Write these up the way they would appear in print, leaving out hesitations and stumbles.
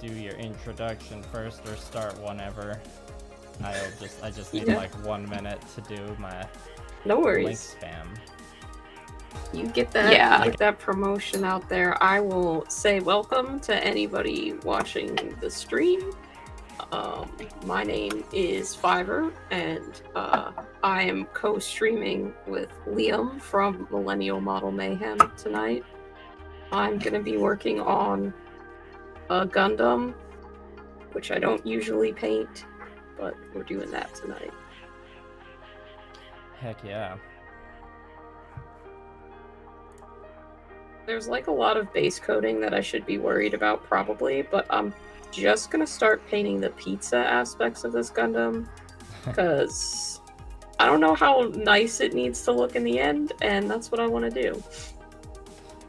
do your introduction first or start whenever. I just need like 1 minute to do my no worries. link spam. You get that get that promotion out there. I will say welcome to anybody watching the stream. My name is Fiverr, and I am co-streaming with Liam from Millennial Model Mayhem tonight. I'm going to be working on a Gundam, which I don't usually paint, but we're doing that tonight. Heck yeah. There's like a lot of base coding that I should be worried about probably, but I'm just gonna start painting the pizza aspects of this Gundam, because I don't know how nice it needs to look in the end, and that's what I want to do.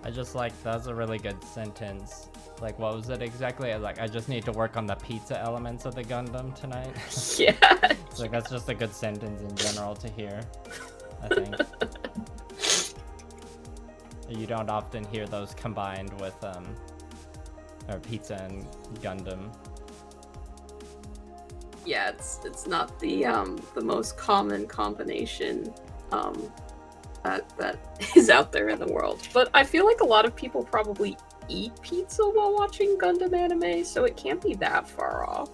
I just like, that's a really good sentence. Like, what was it exactly? Like, I just need to work on the pizza elements of the Gundam tonight. Yeah. It's like, that's just a good sentence in general to hear, I think. You don't often hear those combined with, or pizza and Gundam. Yeah, it's not the most common combination that is out there in the world. But I feel like a lot of people probably eat pizza while watching Gundam anime, so it can't be that far off,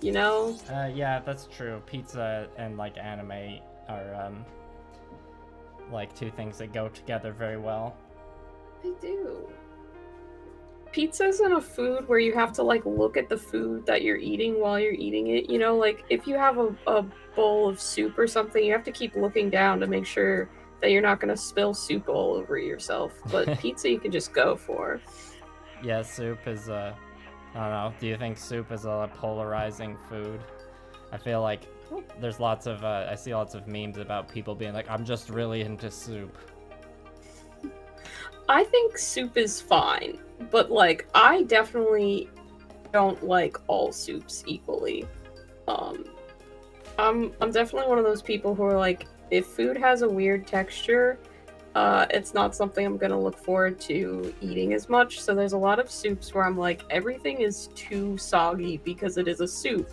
you know? Yeah, that's true. Pizza and like anime are like two things that go together very well. They do. Pizza isn't a food where you have to like look at the food that you're eating while you're eating it, you know? Like if you have a bowl of soup or something, you have to keep looking down to make sure that you're not going to spill soup all over yourself. But pizza you can just go for. Yeah, soup is I don't know, do you think soup is a polarizing food? I feel like there's lots of I see lots of memes about people being like, I'm just really into soup. I think soup is fine, but like I definitely don't like all soups equally. I'm definitely one of those people who are like, if food has a weird texture, it's not something I'm gonna look forward to eating as much. So there's a lot of soups where I'm like, everything is too soggy because it is a soup,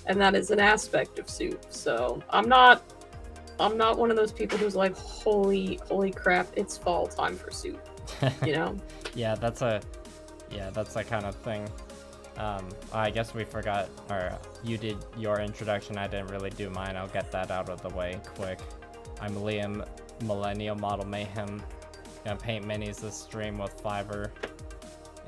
and that is an aspect of soup. So I'm not one of those people who's like, holy crap, it's fall time for soup. You know? Yeah, that's that kind of thing. I guess we forgot, or you did your introduction, I didn't really do mine. I'll get that out of the way quick. I'm Liam, Millennial Model Mayhem. Gonna paint minis this stream with Fiverr.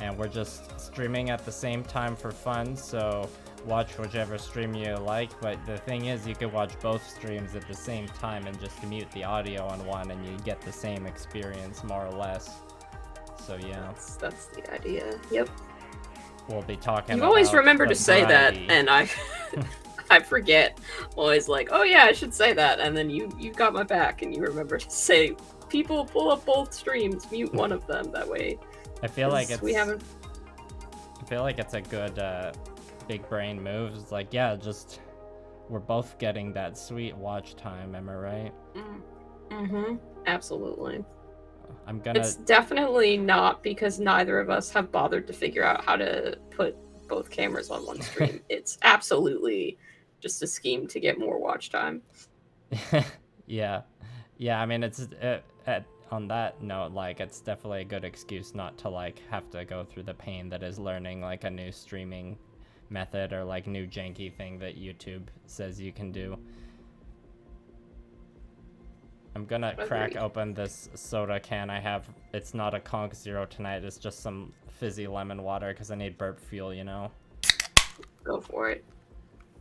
And we're just streaming at the same time for fun, so watch whichever stream you like. But the thing is, you could watch both streams at the same time and just mute the audio on one and you get the same experience, more or less. So yeah. That's the idea. Yep. We'll be talking You always remember to say that, variety. and I I forget. Always like, oh yeah, I should say that, and then you got my back and you remember to say, people pull up both streams, mute one of them, that way. I feel like it's a good big brain move. It's like, yeah, just we're both getting that sweet watch time, am I right? Mm-hmm. Absolutely. It's It's definitely not because neither of us have bothered to figure out how to put both cameras on one stream. It's absolutely just a scheme to get more watch time. yeah. I mean, it's on that note, like, it's definitely a good excuse not to like have to go through the pain that is learning like a new streaming method or like new janky thing that YouTube says you can do. I'm gonna crack open this soda can I have. It's not a Conk Zero tonight, it's just some fizzy lemon water because I need burp fuel, you know? Go for it.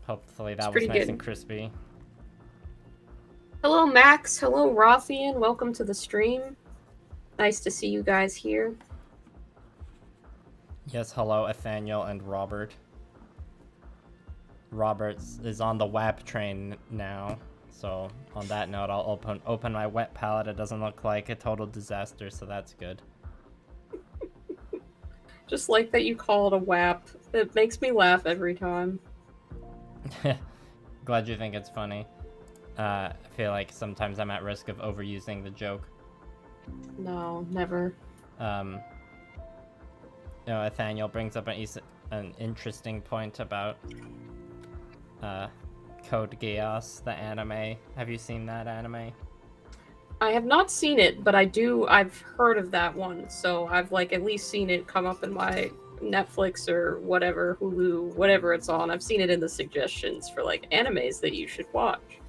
Hopefully that was nice and crispy. Hello Max, hello Rothian, welcome to the stream. Nice to see you guys here. Yes, hello Ethanol and Robert. Robert is on the WAP train now. So on that note, I'll open my wet palette. It doesn't look like a total disaster, so that's good. Just like that you call it a WAP. It makes me laugh every time. Glad you think it's funny. I feel like sometimes I'm at risk of overusing the joke. No, never. You know, Ethanol brings up an an interesting point about Code Geass, the anime. Have you seen that anime? I have not seen it, but I've heard of that one, so I've like at least seen it come up in my Netflix or whatever, Hulu, whatever it's on. I've seen it in the suggestions for like animes that you should watch.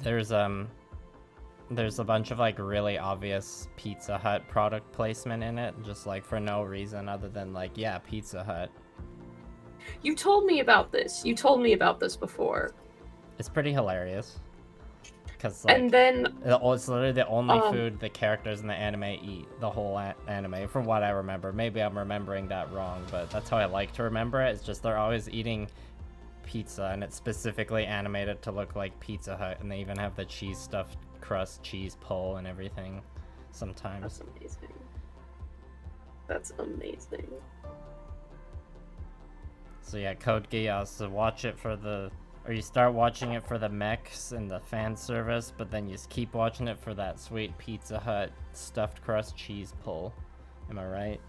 There's a bunch of like really obvious Pizza Hut product placement in it, just like for no reason other than like, yeah, Pizza Hut. You told me about this. You told me about this before. It's pretty hilarious. Cause like, and then it's literally the only food the characters in the anime eat, the whole anime, from what I remember. Maybe I'm remembering that wrong, but that's how I like to remember it. It's just they're always eating pizza, and it's specifically animated to look like Pizza Hut, and they even have the cheese stuffed crust, cheese pull, and everything sometimes. That's amazing. That's amazing. So yeah, Code Geass, so watch it for the... Or you start watching it for the mechs and the fan service, but then you just keep watching it for that sweet Pizza Hut stuffed crust cheese pull. Am I right?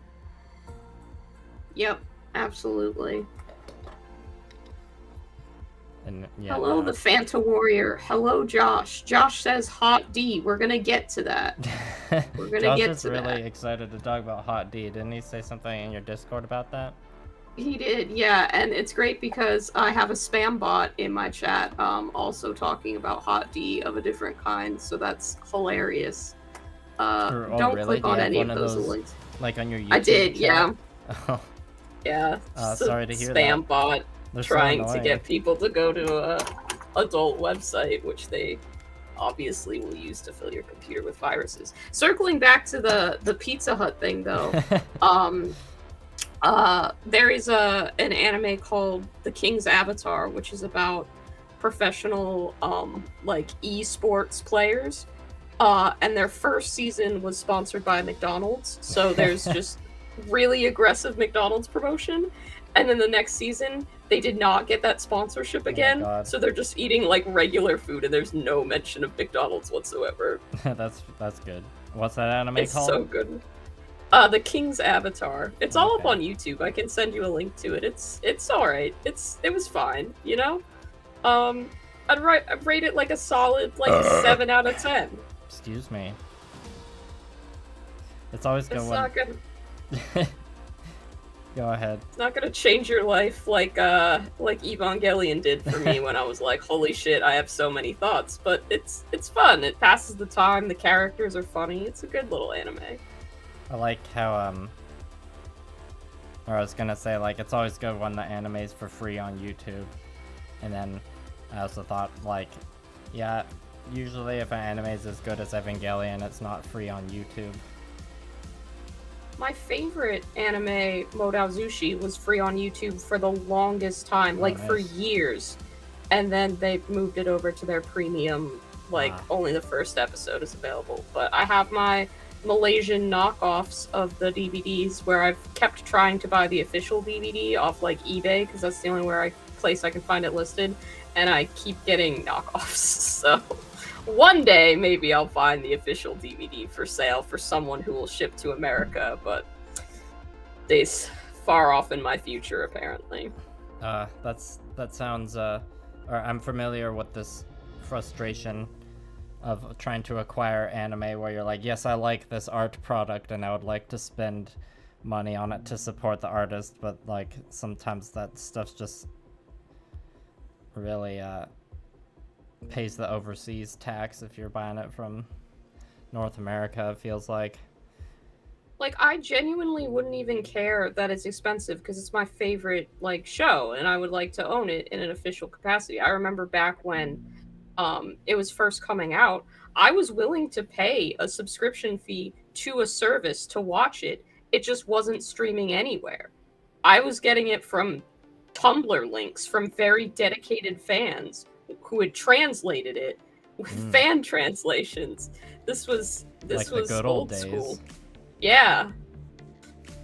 Yep, absolutely. And, yeah, hello, the Fanta Warrior. Hello, Josh. Josh says Hot D. We're gonna get to that. We're gonna get to that. Josh is really excited to talk about Hot D. Didn't he say something in your Discord about that? He did, yeah, and it's great because I have a spam bot in my chat also talking about Hot D of a different kind, so that's hilarious. Don't really? click on any of those links. Like on your YouTube I did, chat? yeah. Oh. Yeah. Sorry to hear that. Spam bot They're trying so to get people to go to a adult website, which they obviously will use to fill your computer with viruses. Circling back to the Pizza Hut thing, though, there is an anime called The King's Avatar, which is about professional like esports players, and their first season was sponsored by McDonald's, so there's just really aggressive McDonald's promotion, and then the next season they did not get that sponsorship again, so they're just eating like regular food and there's no mention of McDonald's whatsoever. that's good. What's that anime it's called? So good. The King's Avatar. It's all up on YouTube. I can send you a link to it. It's all right. It was fine, you know. I'd rate it like a solid 7 out of 10. Excuse me. It's always good. It's not gonna. Go ahead. It's not gonna change your life like Evangelion did for me when I was like, holy shit, I have so many thoughts. But it's fun. It passes the time. The characters are funny. It's a good little anime. I like how, or I was gonna say, like, it's always good when the anime's for free on YouTube. And then I also thought, like, yeah, usually if an anime's as good as Evangelion, it's not free on YouTube. My favorite anime, Modao was free on YouTube for the longest time, for years. And then they moved it over to their premium, only the first episode is available. But I have my Malaysian knockoffs of the DVDs where I've kept trying to buy the official DVD off eBay because that's the only place I can find it listed, and I keep getting knockoffs. So one day maybe I'll find the official DVD for sale for someone who will ship to America, but it's far off in my future apparently. That sounds or I'm familiar with this frustration of trying to acquire anime where you're like, yes, I like this art product and I would like to spend money on it to support the artist, but sometimes that stuff's just really pays the overseas tax if you're buying it from North America, it feels like. I genuinely wouldn't even care that it's expensive because it's my favorite show and I would like to own it in an official capacity. I remember back when it was first coming out, I was willing to pay a subscription fee to a service to watch it. It just wasn't streaming anywhere. I was getting it from Tumblr links from very dedicated fans who had translated it with fan translations. This was the good old days. School. Yeah.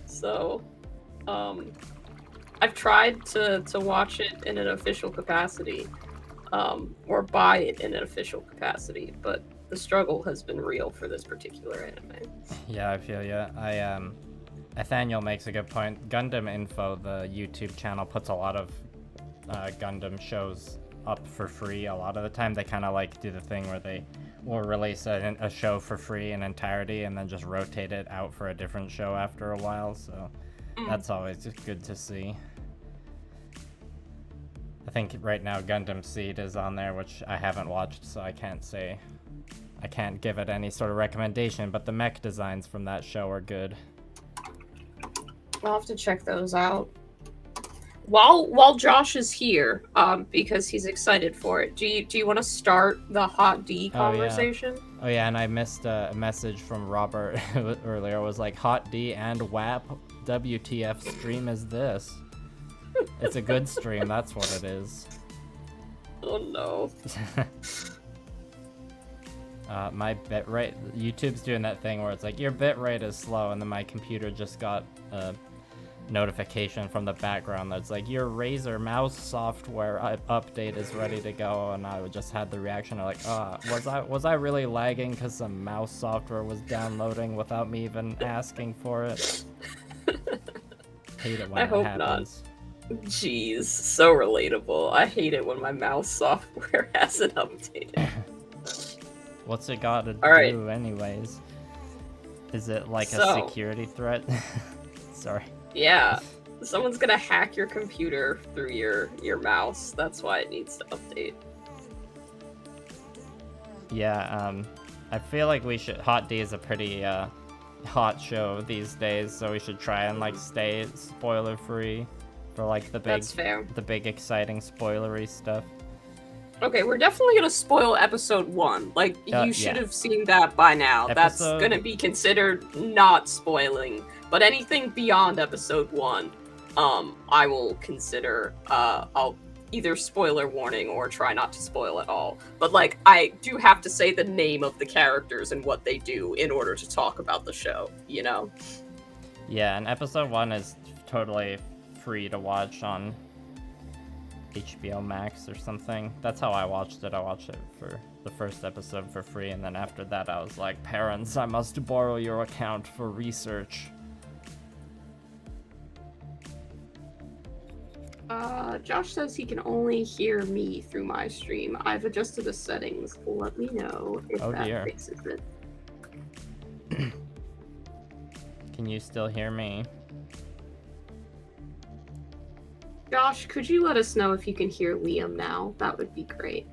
So, I've tried to watch it in an official capacity. Or buy it in an official capacity, but the struggle has been real for this particular anime. Yeah, I feel ya. Ethanol makes a good point. Gundam Info, the YouTube channel, puts a lot of Gundam shows up for free. A lot of the time they kind of like do the thing where they will release a show for free in entirety and then just rotate it out for a different show after a while, so that's always good to see. I think right now Gundam Seed is on there, which I haven't watched, so I can't give it any sort of recommendation, but the mech designs from that show are good. I'll have to check those out. While Josh is here, because he's excited for it, do you want to start the Hot D conversation? Oh yeah, and I missed a message from Robert earlier. It was like, Hot D and WAP, WTF stream is this? It's a good stream, that's what it is. Oh no. My bitrate, YouTube's doing that thing where it's like, your bitrate is slow, and then my computer just got a notification from the background that's like, your Razer mouse software update is ready to go, and I just had the reaction of like, was I really lagging because some mouse software was downloading without me even asking for it? Hate it when that happens. Not. Jeez, so relatable. I hate it when my mouse software hasn't updated. What's it got to do anyways? Is it like a security threat? Sorry. Yeah, someone's gonna hack your computer through your mouse. That's why it needs to update. Yeah, I feel like we should. Hot D is a pretty hot show these days, so we should try and like stay spoiler free for like the big exciting spoilery stuff. Okay, we're definitely gonna spoil episode 1. Like, you should have seen that by now. That's gonna be considered not spoiling. But anything beyond episode 1, I will consider, I'll either spoiler warning or try not to spoil at all. But, like, I do have to say the name of the characters and what they do in order to talk about the show, you know? Yeah, and episode 1 is totally free to watch on HBO Max or something. That's how I watched it. I watched it for the first episode for free, and then after that I was like, parents, I must borrow your account for research. Josh says he can only hear me through my stream. I've adjusted the settings. Let me know if that fixes it. Can you still hear me? Josh, could you let us know if you can hear Liam now? That would be great.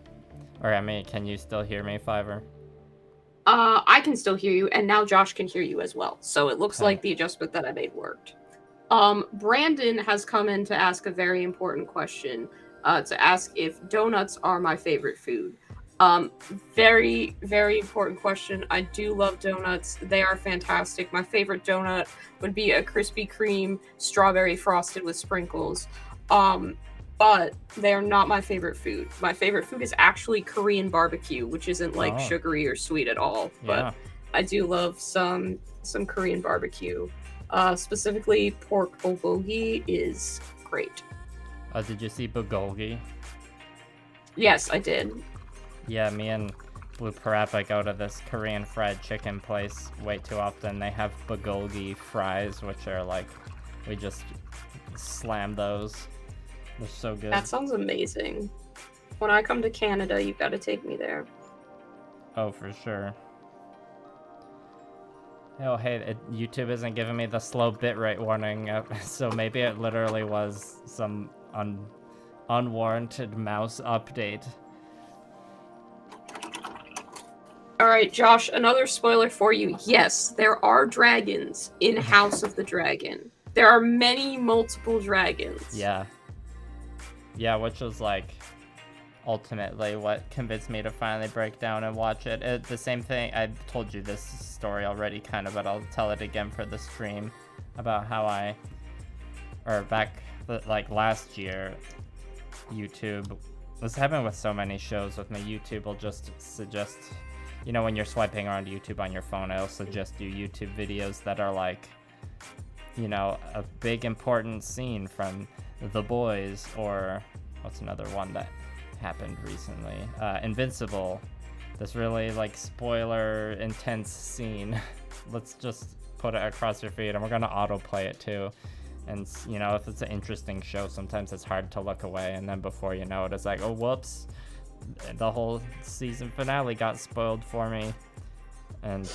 Or I mean, can you still hear me, Fiverr? I can still hear you, and now Josh can hear you as well. So it looks like the adjustment that I made worked. Brandon has come in to ask a very important question, to ask if donuts are my favorite food. Very, very important question. I do love donuts. They are fantastic. My favorite donut would be a Krispy Kreme strawberry frosted with sprinkles. But they are not my favorite food. My favorite food is actually Korean barbecue, which isn't like sugary or sweet at all. But I do love some Korean barbecue. Specifically, pork bulgogi is great. Did you see bulgogi? Yes, I did. Yeah, me and Blue Parappa go to this Korean fried chicken place way too often. They have bulgogi fries, which are like, we just slam those. They're so good. That sounds amazing. When I come to Canada, you've got to take me there. Oh, for sure. Oh, hey, YouTube isn't giving me the slow bitrate warning, so maybe it literally was some unwarranted mouse update. Alright, Josh, another spoiler for you. Yes, there are dragons in House of the Dragon. There are multiple dragons. Yeah. Yeah, which was like ultimately what convinced me to finally break down and watch it. The same thing, I told you this story already kind of, but I'll tell it again for the stream about how like last year, YouTube, this happened with so many shows with me, YouTube will just suggest, you know, when you're swiping around YouTube on your phone, it'll suggest you YouTube videos that are like, you know, a big important scene from The Boys, or what's another one that happened recently? Invincible. This really like spoiler intense scene. Let's just put it across your feed, and we're gonna autoplay it too. And you know, if it's an interesting show, sometimes it's hard to look away, and then before you know it, it's like, oh whoops, the whole season finale got spoiled for me. And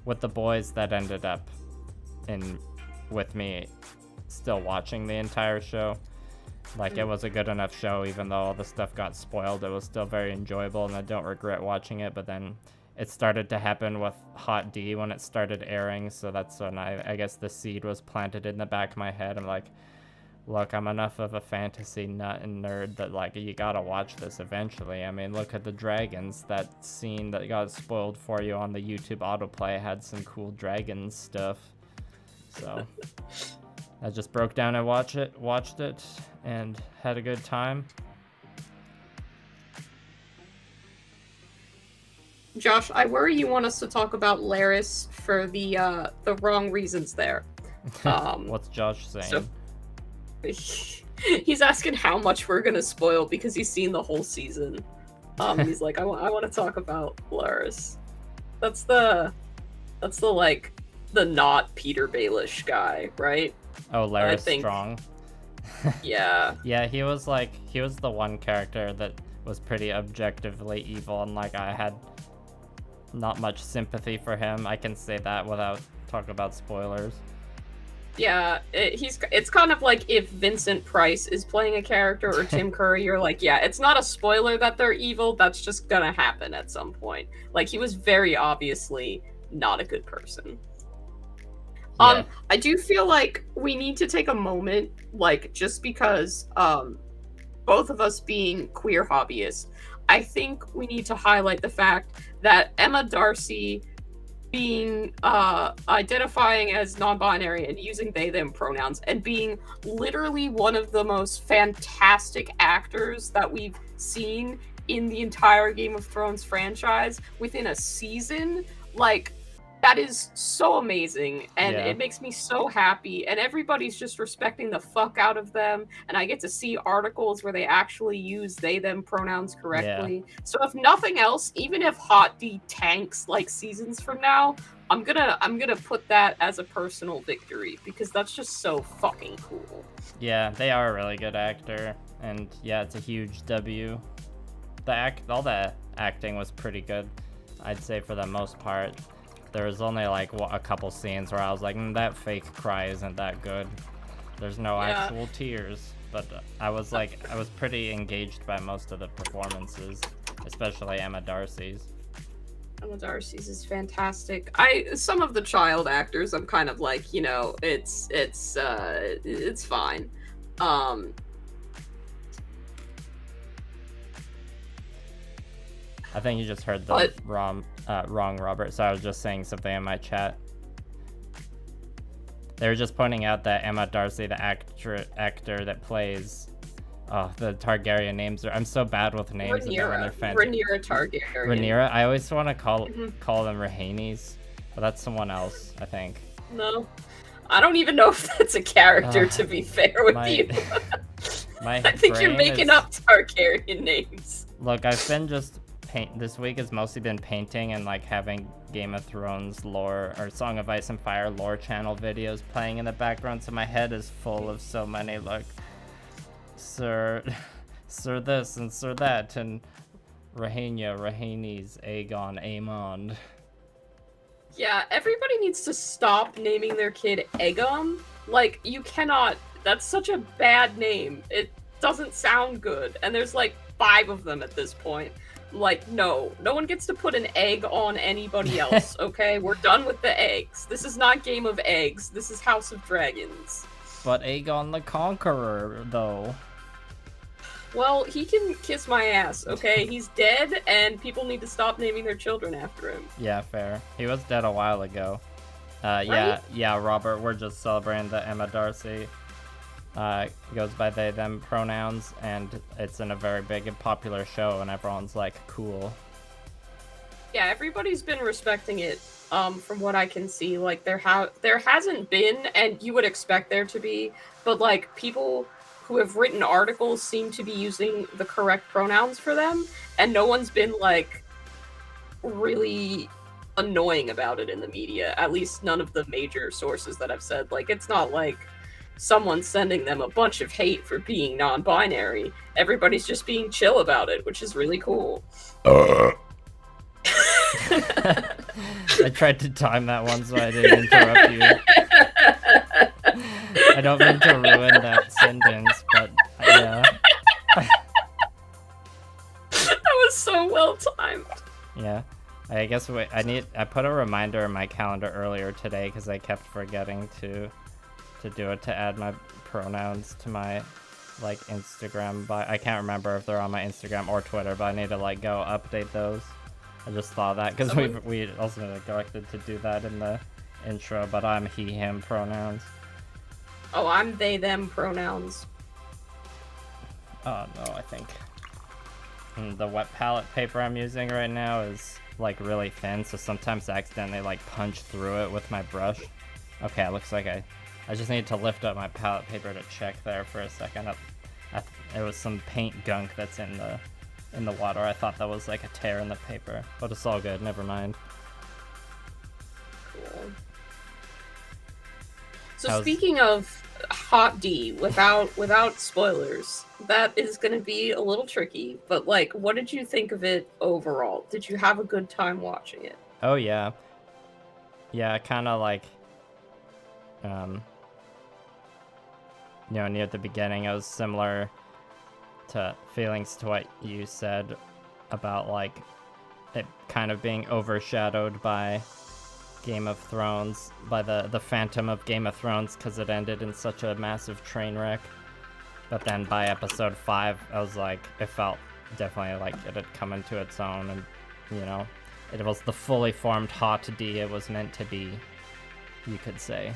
with the boys, that ended up with me still watching the entire show. Like, it was a good enough show, even though all the stuff got spoiled. It was still very enjoyable, and I don't regret watching it. But then it started to happen with Hot D when it started airing, so that's when I guess the seed was planted in the back of my head. I'm like, look, I'm enough of a fantasy nut and nerd that, like, you gotta watch this eventually. I mean, look at the dragons. That scene that got spoiled for you on the YouTube autoplay had some cool dragon stuff. So I just broke down and watched it, and had a good time. Josh, I worry you want us to talk about Laris for the wrong reasons there. What's Josh saying? So, he's asking how much we're gonna spoil because he's seen the whole season. He's like, I want to talk about Laris. That's the like the not Peter Baelish guy, right? Oh, Laris Strong. Yeah. Yeah, he was the one character that was pretty objectively evil, and like I had not much sympathy for him. I can say that without talking about spoilers. Yeah, it's kind of like if Vincent Price is playing a character or Tim Curry, you're like, yeah, it's not a spoiler that they're evil, that's just gonna happen at some point. Like, he was very obviously not a good person. Yeah. I do feel like we need to take a moment, like, just because both of us being queer hobbyists, I think we need to highlight the fact that Emma Darcy being identifying as non-binary and using they them pronouns and being literally one of the most fantastic actors that we've seen in the entire Game of Thrones franchise within a season, like, that is so amazing, and it makes me so happy, and everybody's just respecting the fuck out of them, and I get to see articles where they actually use they them pronouns correctly. Yeah. So if nothing else, even if Hot D tanks like seasons from now, I'm gonna put that as a personal victory, because that's just so fucking cool. Yeah, they are a really good actor, and yeah, it's a huge W. All the acting was pretty good, I'd say, for the most part. There was only like a couple scenes where I was like, that fake cry isn't that good. There's no actual tears, but I was pretty engaged by most of the performances, especially Emma Darcy's. Emma Darcy's is fantastic. Some of the child actors, I'm kind of like, you know, it's fine. I think you just heard the wrong Robert, so I was just saying something in my chat. They were just pointing out that Emma Darcy, the actor that plays the Targaryen names, I'm so bad with names. Rhaenyra Targaryen. Rhaenyra? I always want to call them Rhaenys, but that's someone else, I think. No. I don't even know if that's a character, to be fair with you. I think you're making up Targaryen names. Look, I've been just... This week has mostly been painting and like having Game of Thrones lore or Song of Ice and Fire lore channel videos playing in the background, so my head is full of so many like Sir this and Sir that and Rhaenys, Aegon, Aemond. Yeah, everybody needs to stop naming their kid Aegon. Like, you cannot. That's such a bad name. It doesn't sound good, and there's like 5 of them at this point. Like, no one gets to put an egg on anybody else, okay? We're done with the eggs. This is not Game of Eggs. This is House of Dragons. But Aegon the Conqueror, though. Well, he can kiss my ass, okay? He's dead, and people need to stop naming their children after him. Yeah, fair. He was dead a while ago. Right? Yeah, Robert, we're just celebrating that Emma Darcy goes by they, them pronouns, and it's in a very big and popular show, and everyone's like, cool. Yeah, everybody's been respecting it, from what I can see. Like, there hasn't been, and you would expect there to be, but like, people who have written articles seem to be using the correct pronouns for them, and no one's been like really annoying about it in the media. At least none of the major sources that I've said. Like, it's not like someone's sending them a bunch of hate for being non-binary. Everybody's just being chill about it, which is really cool. I tried to time that one so I didn't interrupt you. I don't mean to ruin that sentence, but yeah. That was so well timed. Yeah. I guess I put a reminder in my calendar earlier today because I kept forgetting to do it, to add my pronouns to my like Instagram, but I can't remember if they're on my Instagram or Twitter, but I need to like go update those. I just thought that because we also neglected to do that in the intro, but I'm he him pronouns. Oh, I'm they them pronouns. Oh no, I think the wet palette paper I'm using right now is like really thin, so sometimes I accidentally like punch through it with my brush. Okay, it looks like I just need to lift up my palette paper to check there for a second. It was some paint gunk that's in the water. I thought that was like a tear in the paper, but it's all good. Never mind. Cool. So speaking of Hot D, without spoilers, that is going to be a little tricky. But like, what did you think of it overall? Did you have a good time watching it? Oh yeah, kind of like, near the beginning, it was similar to feelings to what you said about like it kind of being overshadowed by Game of Thrones, by the Phantom of Game of Thrones, because it ended in such a massive train wreck. But then by episode 5, I was like, it felt definitely like it had come into its own, and it was the fully formed Hot D it was meant to be, you could say.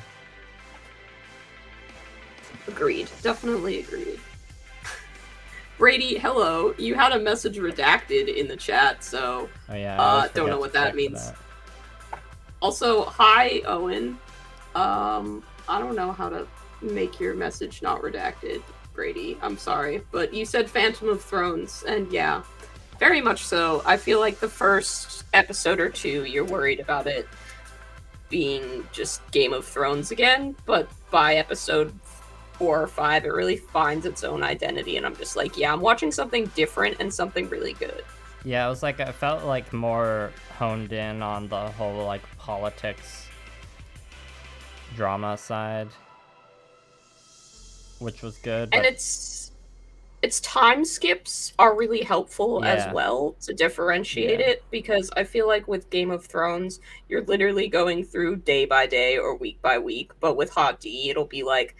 Agreed. Definitely agreed. Brady, hello. You had a message redacted in the chat, so oh, yeah, don't know what that means. Also, hi, Owen. I don't know how to make your message not redacted, Brady. I'm sorry, but you said Phantom of Thrones, and yeah, very much so. I feel like the first episode or two, you're worried about it being just Game of Thrones again, but by episode 4 or 5, it really finds its own identity, and I'm just like, yeah, I'm watching something different and something really good. Yeah, it was like, I felt like more honed in on the whole like politics drama side, which was good. And its time skips are really helpful as well to differentiate it, because I feel like with Game of Thrones, you're literally going through day by day or week by week, but with Hot D, it'll be like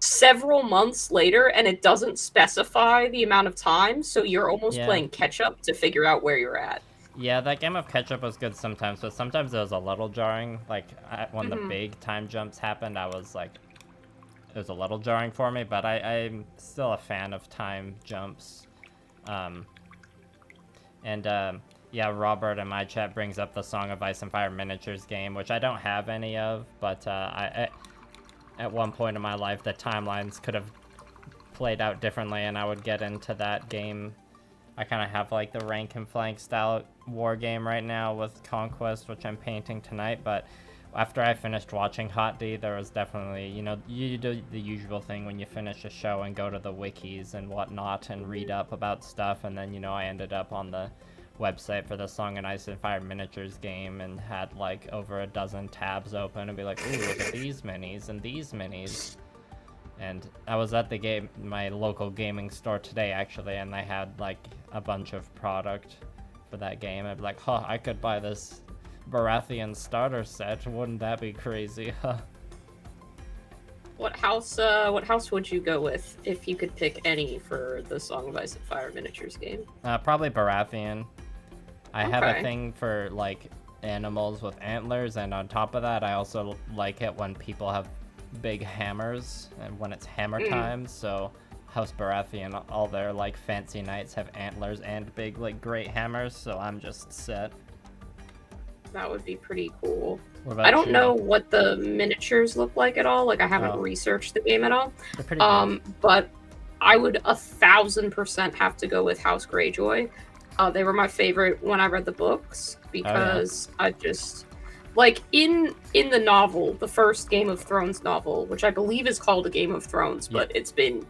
several months later, and it doesn't specify the amount of time, so you're almost playing catch-up to figure out where you're at. Yeah, that game of catch-up was good sometimes, but sometimes it was a little jarring. Like, when the big time jumps happened, I was like, it was a little jarring for me, but I'm still a fan of time jumps. Yeah, Robert in my chat brings up the Song of Ice and Fire miniatures game, which I don't have any of, but at one point in my life, the timelines could have played out differently, and I would get into that game. I kind of have like the rank and flank style war game right now with Conquest, which I'm painting tonight, but after I finished watching Hot D, there was definitely, you do the usual thing when you finish a show and go to the wikis and whatnot and read up about stuff, and then, I ended up on the website for the Song of Ice and Fire miniatures game and had like over a dozen tabs open and be like, ooh, look at these minis and these minis. And I was at my local gaming store today actually, and they had like a bunch of product for that game. I'd be like, I could buy this Baratheon starter set. Wouldn't that be crazy? What house would you go with if you could pick any for the Song of Ice and Fire miniatures game? Probably Baratheon. I have a thing for like animals with antlers, and on top of that, I also like it when people have big hammers and when it's hammer time. So House Baratheon, all their like fancy knights have antlers and big like great hammers, so I'm just set. That would be pretty cool. I don't know what the miniatures look like at all. Like, I haven't researched the game at all. They're pretty good. But I would 1000% have to go with House Greyjoy. They were my favorite when I read the books because I just like in the novel, the first Game of Thrones novel, which I believe is called A Game of Thrones, but it's been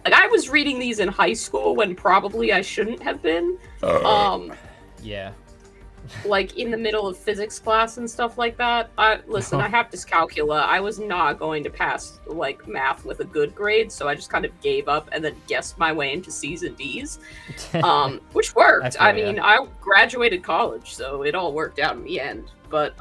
like I was reading these in high school when probably I shouldn't have been. Yeah. Like in the middle of physics class and stuff like that. I have dyscalculia. I was not going to pass like math with a good grade, so I just kind of gave up and then guessed my way into C's and D's, which worked. I mean, I graduated college, so it all worked out in the end. But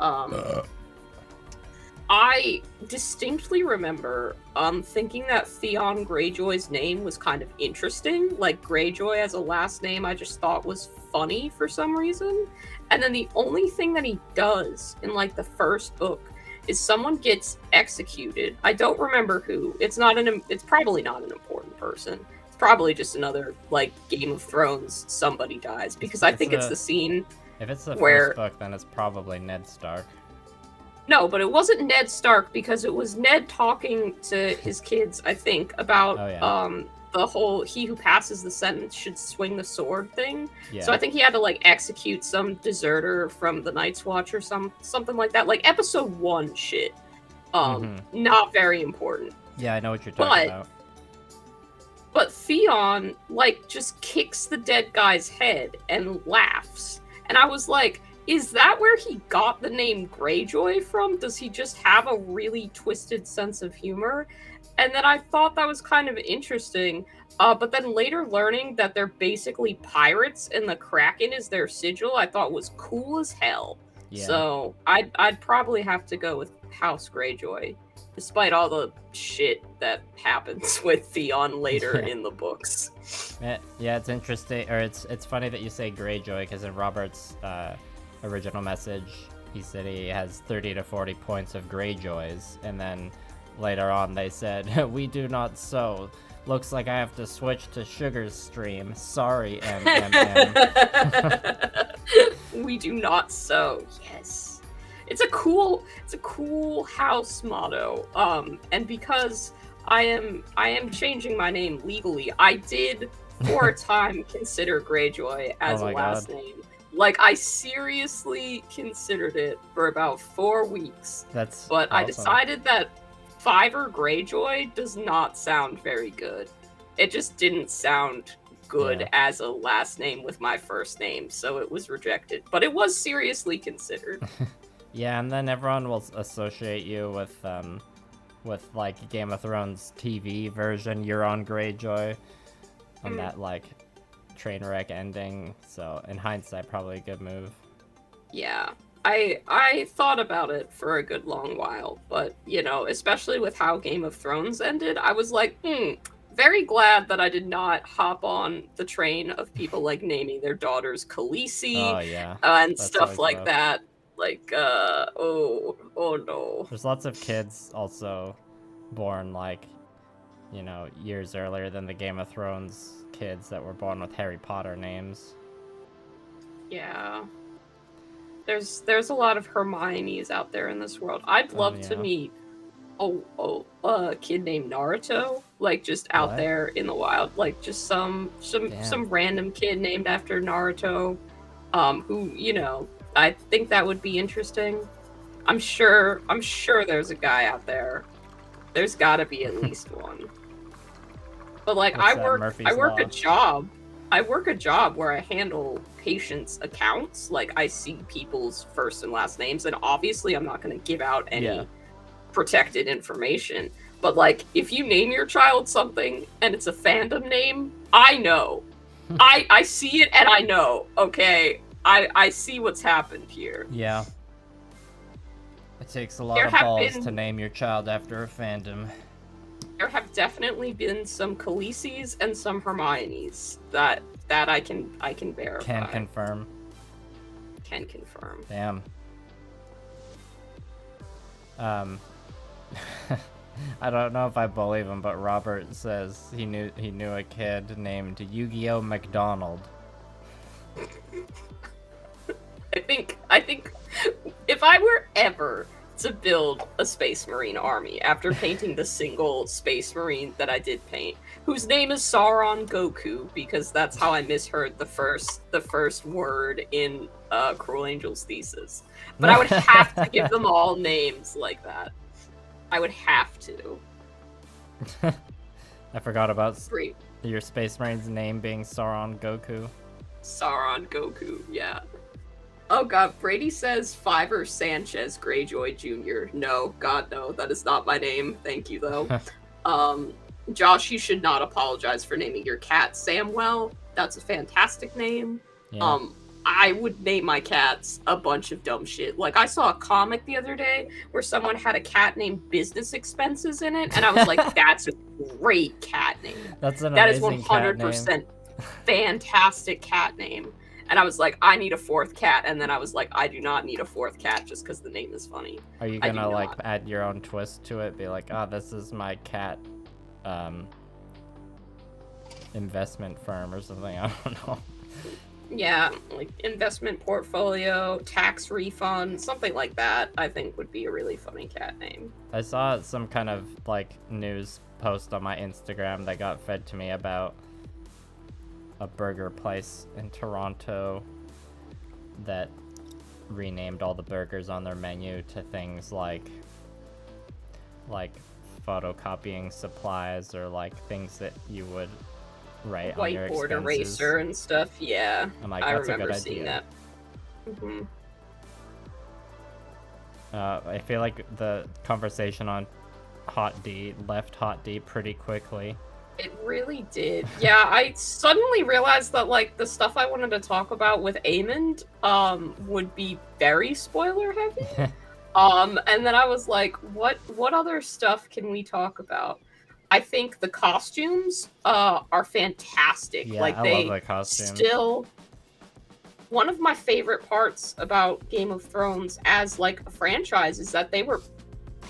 I distinctly remember thinking that Theon Greyjoy's name was kind of interesting. Like Greyjoy as a last name, I just thought was funny for some reason. And then the only thing that he does in like the first book is someone gets executed. I don't remember who. It's probably not an important person. It's probably just another like Game of Thrones somebody dies, because I think it's the scene. If it's the first book, then it's probably Ned Stark. No, but it wasn't Ned Stark, because it was Ned talking to his kids, I think, about the whole he who passes the sentence should swing the sword thing. Yeah. So I think he had to like execute some deserter from the Night's Watch or something like that. Like episode 1 shit. Not very important. Yeah, I know what you're talking about. But Theon like just kicks the dead guy's head and laughs. And I was like, is that where he got the name Greyjoy from? Does he just have a really twisted sense of humor? And then I thought that was kind of interesting. But then later learning that they're basically pirates and the Kraken is their sigil, I thought was cool as hell. Yeah. So I'd probably have to go with House Greyjoy, despite all the shit that happens with Theon later in the books. Yeah, it's interesting, or it's funny that you say Greyjoy, because in Robert's original message, he said he has 30 to 40 points of Greyjoys, and then later on they said, we do not sew. Looks like I have to switch to Sugar's stream. Sorry, MMM. We do not sew. Yes. It's a cool house motto. And because I am changing my name legally, I did for a time consider Greyjoy as a last name. Like, I seriously considered it for about 4 weeks. But awesome. I decided that Fiverr Greyjoy does not sound very good. It just didn't sound good as a last name with my first name, so it was rejected. But it was seriously considered. Yeah, and then everyone will associate you with like Game of Thrones TV version, Euron Greyjoy, and that like train wreck ending. So in hindsight, probably a good move. Yeah. I thought about it for a good long while, but, you know, especially with how Game of Thrones ended, I was like, very glad that I did not hop on the train of people, like, naming their daughters Khaleesi and that's stuff like rough. That. Like, oh no. There's lots of kids also born, like, you know, years earlier than the Game of Thrones kids that were born with Harry Potter names. Yeah. There's a lot of Hermiones out there in this world. I'd love to meet a kid named Naruto, like just out there in the wild, like just some random kid named after Naruto, who, you know, I think that would be interesting. I'm sure there's a guy out there. There's got to be at least one. But like I work a job. I work a job where I handle patients' accounts. Like, I see people's first and last names, and obviously I'm not going to give out any protected information. But, like, if you name your child something and it's a fandom name, I know. I see it and I know, okay? I see what's happened here. Yeah. It takes a lot of balls to name your child after a fandom. There have definitely been some Khaleesi's and some Hermione's that I can verify. Can confirm. Can confirm. Damn. I don't know if I believe him, but Robert says he knew a kid named Yu-Gi-Oh! McDonald. I think if I were ever to build a Space Marine army after painting the single Space Marine that I did paint, whose name is Sauron Goku, because that's how I misheard the first word in Cruel Angel's thesis. But I would have to give them all names like that. I would have to. I forgot about Great. your Space Marine's name being Sauron Goku. Sauron Goku, yeah. Oh god, Brady says Fiverr Sanchez Greyjoy Jr. No, god no, that is not my name. Thank you though. Josh, you should not apologize for naming your cat Samwell. That's a fantastic name. Yeah. I would name my cats a bunch of dumb shit. Like, I saw a comic the other day where someone had a cat named Business Expenses in it, and I was like, that's a great cat name. That is amazing 100% fantastic cat name. And I was like, I need a fourth cat, and then I was like, I do not need a fourth cat just because the name is funny. Are you gonna like add your own twist to it? Be like, oh, this is my cat investment firm or something. I don't know. Yeah, like investment portfolio, tax refund, something like that, I think would be a really funny cat name. I saw some kind of like news post on my Instagram that got fed to me about a burger place in Toronto that renamed all the burgers on their menu to things like photocopying supplies or like things that you would write on your expenses. Whiteboard eraser and stuff, yeah. I'm like, I that's remember a good seeing idea. that. I feel like the conversation on Hot D left Hot D pretty quickly. It really did. Yeah, I suddenly realized that like the stuff I wanted to talk about with Amond would be very spoiler heavy. And then I was like, what other stuff can we talk about? I think the costumes are fantastic. Yeah, like, I love the costumes. Still, one of my favorite parts about Game of Thrones as like a franchise is that they were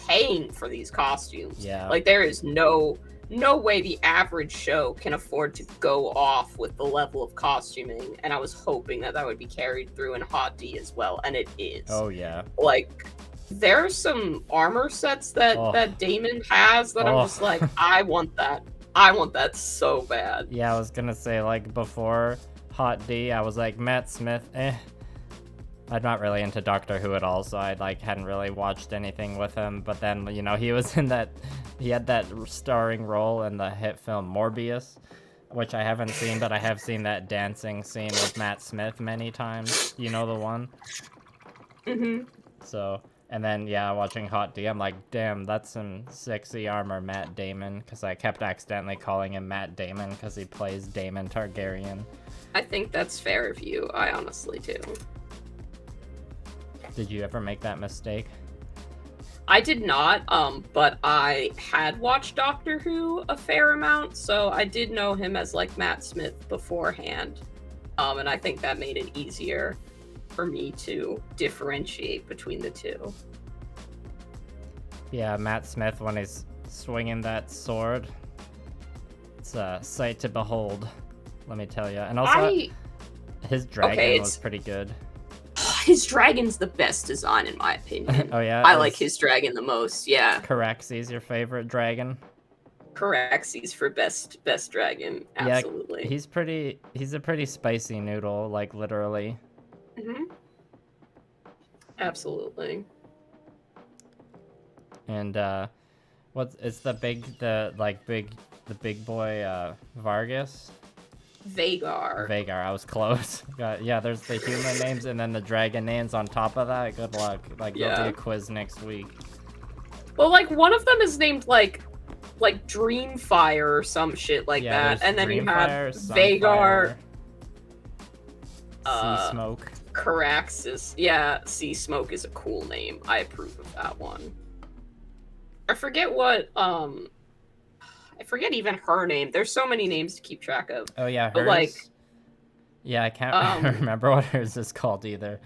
paying for these costumes. Yeah. Like, there is no way the average show can afford to go off with the level of costuming, and I was hoping that would be carried through in Hot D as well, and it is. Oh yeah. Like, there are some armor sets that Damon has that I'm just like, I want that. I want that so bad. Yeah, I was gonna say, like, before Hot D, I was like, Matt Smith, I'm not really into Doctor Who at all, so I like hadn't really watched anything with him. But then, you know, he was in that, he had that starring role in the hit film Morbius, which I haven't seen, but I have seen that dancing scene with Matt Smith many times. You know the one? Mm-hmm. So, and then, yeah, watching Hot D, I'm like, damn, that's some sexy armor, Matt Damon, because I kept accidentally calling him Matt Damon because he plays Daemon Targaryen. I think that's fair of you. I honestly do. Did you ever make that mistake? I did not, but I had watched Doctor Who a fair amount, so I did know him as, like, Matt Smith beforehand. And I think that made it easier for me to differentiate between the two. Yeah, Matt Smith, when he's swinging that sword, it's a sight to behold, let me tell you. And also, his dragon was pretty good. His dragon's the best design, in my opinion. Oh, yeah? I like his dragon the most, yeah. Caraxie's your favorite dragon? Caraxie's for best dragon, absolutely. Yeah, he's a pretty spicy noodle, like, literally. Mm-hmm. Absolutely. And it's the big boy Vargas? Vagar. I was close. Yeah, there's the human names and then the dragon names on top of that. Good luck. Like, there'll be a quiz next week. Well, like, one of them is named like Dreamfire or some shit like that, and then you have Vagar, Sea Smoke, Caraxis. Yeah, Sea Smoke is a cool name. I approve of that one. I forget what I forget even her name. There's so many names to keep track of. Oh yeah, hers. But, like, yeah, I can't remember what hers is called either.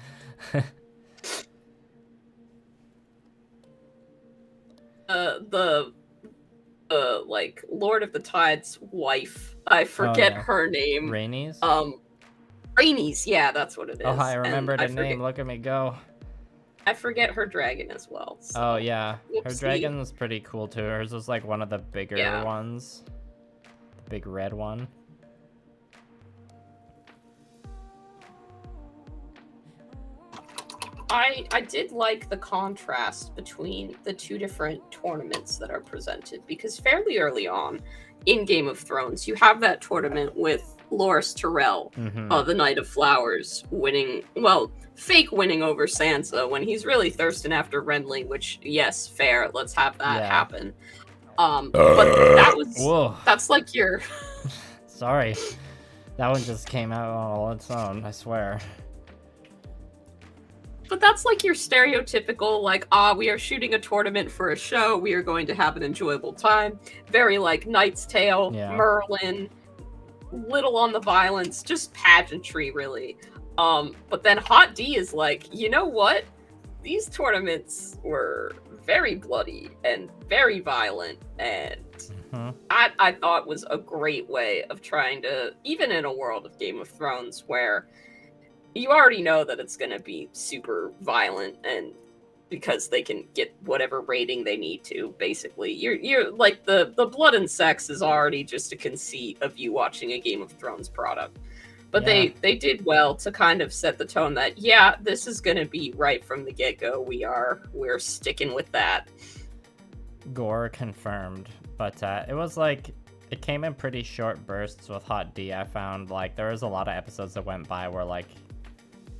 Like, Lord of the Tide's wife. I forget her name. Rhaenys? Rhaenys, yeah, that's what it is. Oh, I remembered a name. Look at me go. I forget her dragon as well. So. Oh, yeah. Her dragon was pretty cool, too. Hers was, like, one of the bigger ones. big red one. I did like the contrast between the two different tournaments that are presented, because fairly early on in Game of Thrones, you have that tournament with Loras Tyrell, the Knight of Flowers, winning, well, fake winning over Sansa when he's really thirsting after Renly, which, yes, fair, let's have that happen. But that's like your... Sorry. That one just came out on its own, I swear. But that's like your stereotypical, like, we are shooting a tournament for a show, we are going to have an enjoyable time. Very like Knight's Tale, Merlin, little on the violence, just pageantry, really. But then Hot D is like, you know what? These tournaments were very bloody and very violent, and I thought was a great way of trying to, even in a world of Game of Thrones where you already know that it's going to be super violent, and because they can get whatever rating they need to, basically. You're like, the blood and sex is already just a conceit of you watching a Game of Thrones product. But they did well to kind of set the tone that, yeah, this is going to be right from the get-go. We're sticking with that. Gore confirmed. But it was like, it came in pretty short bursts with Hot D. I found like there was a lot of episodes that went by where like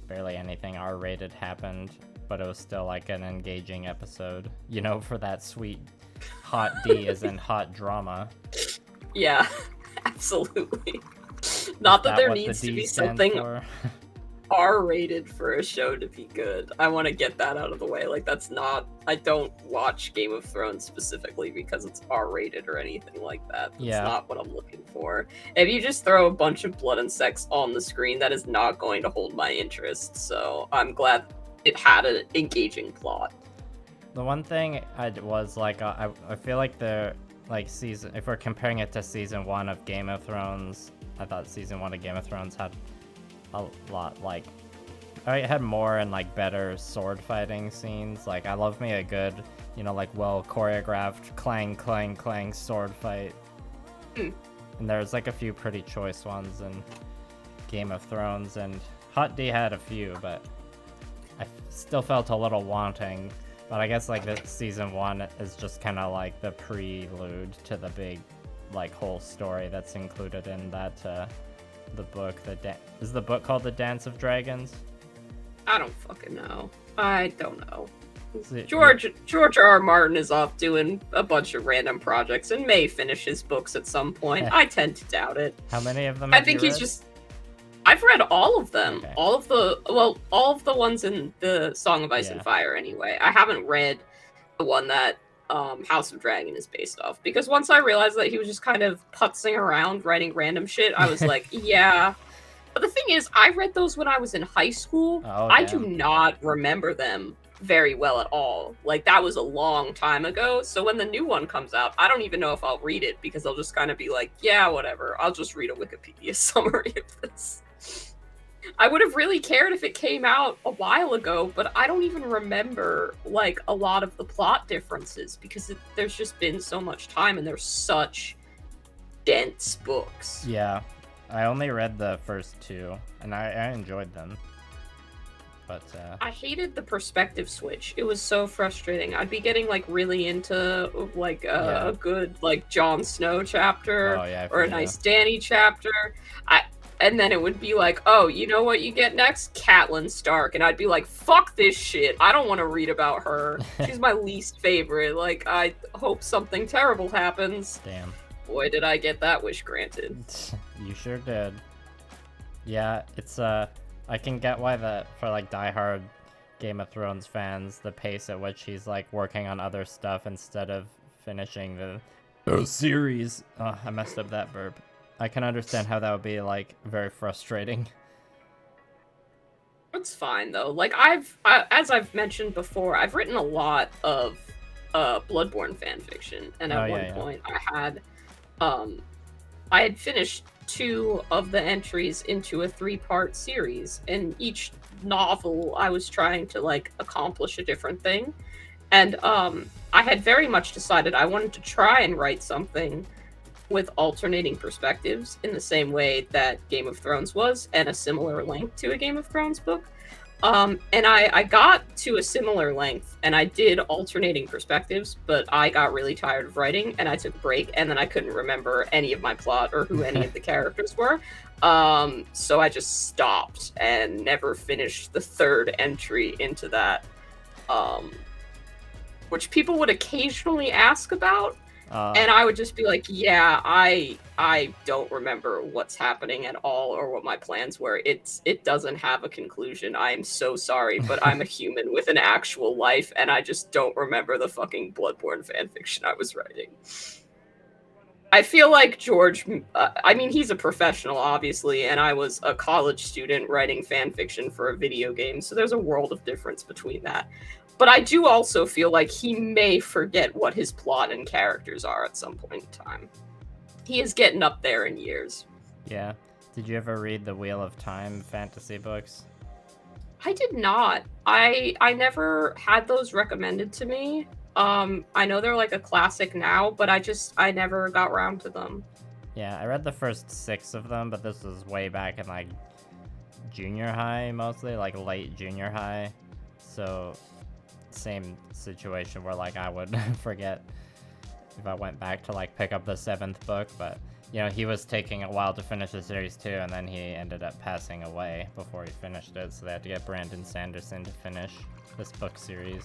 barely anything R-rated happened, but it was still like an engaging episode, you know, for that sweet Hot D as in hot drama. Yeah, absolutely. Not that there needs to be something R-rated for a show to be good. I want to get that out of the way. Like, that's not... I don't watch Game of Thrones specifically because it's R-rated or anything like that. That's not what I'm looking for. If you just throw a bunch of blood and sex on the screen, that is not going to hold my interest. So I'm glad it had an engaging plot. The one thing I was like, I feel like the like season, if we're comparing it to season 1 of Game of Thrones, I thought season 1 of Game of Thrones had a lot, like, I had more and like better sword fighting scenes. Like, I love me a good, you know, like well choreographed clang clang clang sword fight. And there's like a few pretty choice ones in Game of Thrones, and Hot D had a few, but I still felt a little wanting. But I guess like this season 1 is just kind of like the prelude to the big like whole story that's included in that the book. Is the book called The Dance of Dragons? I don't fucking know. I don't know. George R.R. Martin is off doing a bunch of random projects and may finish his books at some point. I tend to doubt it. How many of them? I think he's just... I've read all of them. Okay. All of the ones in the Song of Ice and Fire anyway. I haven't read the one that House of Dragon is based off, because once I realized that he was just kind of putzing around writing random shit, I was like, yeah. But the thing is, I read those when I was in high school. I do not remember them very well at all. Like, that was a long time ago, so when the new one comes out, I don't even know if I'll read it, because I'll just kind of be like, yeah, whatever, I'll just read a Wikipedia summary of this. I would have really cared if it came out a while ago, but I don't even remember, like, a lot of the plot differences, because there's just been so much time, and they're such dense books. Yeah, I only read the first 2, and I enjoyed them. But I hated the perspective switch. It was so frustrating. I'd be getting, like, really into, like, a good, like, Jon Snow chapter, or a nice Dany chapter. And then it would be like, oh, you know what you get next? Catelyn Stark. And I'd be like, fuck this shit. I don't want to read about her. She's my least favorite. Like, I hope something terrible happens. Damn. Boy, did I get that wish granted. You sure did. Yeah, it's, I can get why for, like, diehard Game of Thrones fans, the pace at which he's, like, working on other stuff instead of finishing the series. Oh, I messed up that verb. I can understand how that would be, like, very frustrating. It's fine, though. Like, as I've mentioned before, I've written a lot of Bloodborne fanfiction, and at one point I had finished 2 of the entries into a 3-part series, and each novel I was trying to, like, accomplish a different thing, and I had very much decided I wanted to try and write something with alternating perspectives in the same way that Game of Thrones was, and a similar length to a Game of Thrones book. And I got to a similar length, and I did alternating perspectives, but I got really tired of writing, and I took a break, and then I couldn't remember any of my plot or who any of the characters were. So I just stopped and never finished the third entry into that, which people would occasionally ask about. And I would just be like, yeah, I don't remember what's happening at all or what my plans were. It doesn't have a conclusion. I am so sorry, but I'm a human with an actual life, and I just don't remember the fucking Bloodborne fanfiction I was writing. I feel like George, I mean, he's a professional, obviously, and I was a college student writing fanfiction for a video game, so there's a world of difference between that. But I do also feel like he may forget what his plot and characters are at some point in time. He is getting up there in years. Yeah. Did you ever read the Wheel of Time fantasy books? I did not. I never had those recommended to me. I know they're like a classic now, but I never got around to them. Yeah, I read the first 6 of them, but this was way back in like junior high mostly, like late junior high. So same situation where like I would forget if I went back to like pick up the 7th book, but you know, he was taking a while to finish the series too, and then he ended up passing away before he finished it, so they had to get Brandon Sanderson to finish this book series.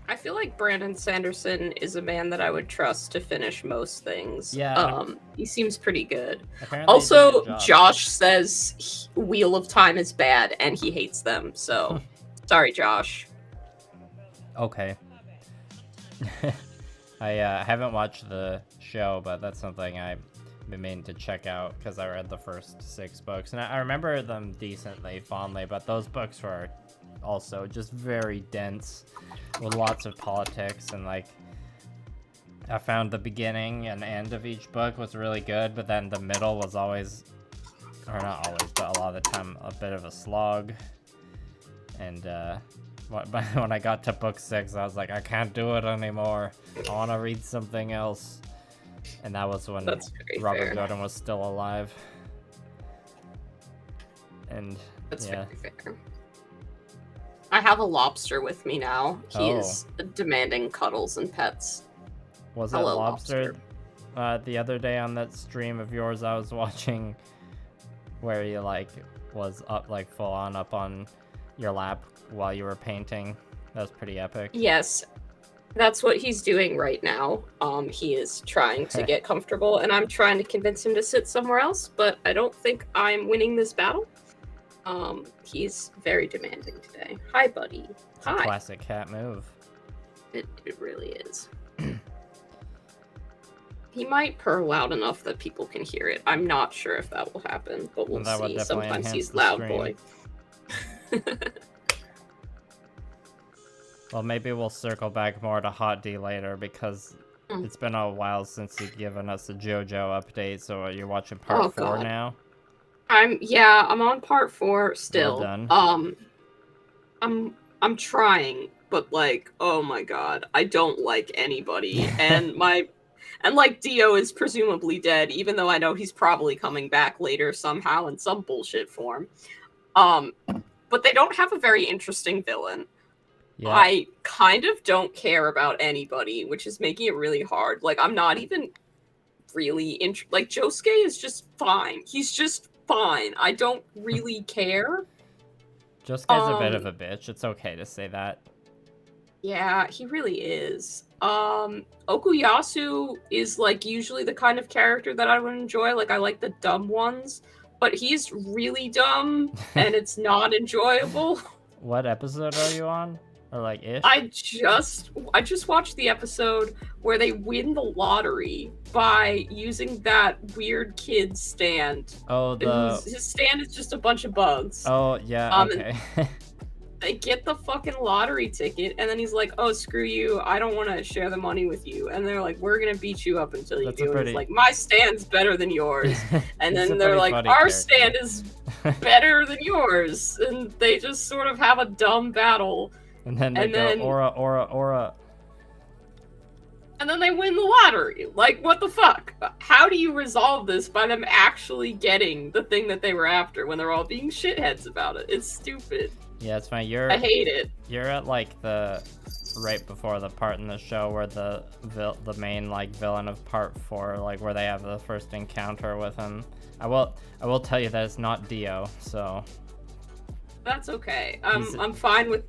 I feel like Brandon Sanderson is a man that I would trust to finish most things. Yeah. He seems pretty good. Apparently Also, Josh says Wheel of Time is bad and he hates them, so sorry, Josh. Okay. I haven't watched the show, but that's something I've been meaning to check out because I read the first 6 books. And I remember them decently fondly, but those books were also just very dense with lots of politics. And like, I found the beginning and end of each book was really good, but then the middle was always, or not always, but a lot of the time a bit of a slog. And when I got to book 6, I was like, I can't do it anymore. I want to read something else. And that was when Robert Jordan was still alive. And that's yeah. very fair. I have a lobster with me now. He is demanding cuddles and pets. Was it lobster the other day on that stream of yours I was watching, where you like was up like full on up on your lap while you were painting? That was pretty epic. Yes, that's what he's doing right now. He is trying to get comfortable, and I'm trying to convince him to sit somewhere else, but I don't think I'm winning this battle. He's very demanding today. Hi, buddy. Hi. Classic cat move. It really is. He might purr loud enough that people can hear it. I'm not sure if that will happen, but we'll see. Sometimes he's loud boy. Well, maybe we'll circle back more to Hot D later, because it's been a while since you've given us a JoJo update. So you're watching part 4 now? I'm on part 4 still. Well done. I'm trying, but like, oh my god, I don't like anybody, and like Dio is presumably dead, even though I know he's probably coming back later somehow in some bullshit form. But they don't have a very interesting villain. Yeah. I kind of don't care about anybody, which is making it really hard. Like, I'm not even really like, Josuke is just fine. He's just fine. I don't really care. Josuke's a bit of a bitch. It's okay to say that. Yeah, he really is. Okuyasu is, like, usually the kind of character that I would enjoy. Like, I like the dumb ones. But he's really dumb, and it's not enjoyable. What episode are you on? Or like ish? I just watched the episode where they win the lottery by using that weird kid stand. Oh, his stand is just a bunch of bugs. Oh yeah, okay. They get the fucking lottery ticket, and then he's like, "Oh, screw you! I don't want to share the money with you." And they're like, "We're gonna beat you up until you do." And he's like, "My stand's better than yours." And then they're like, "Our stand is better than yours," and they just sort of have a dumb battle. And then they go, "Aura, aura, aura." and then they win the lottery. Like, what the fuck? How do you resolve this by them actually getting the thing that they were after when they're all being shitheads about it? It's stupid. Yeah, it's fine. I hate it. You're at like the right before the part in the show where the main like villain of part 4, like where they have the first encounter with him. I will tell you that it's not Dio, so that's okay. I'm fine with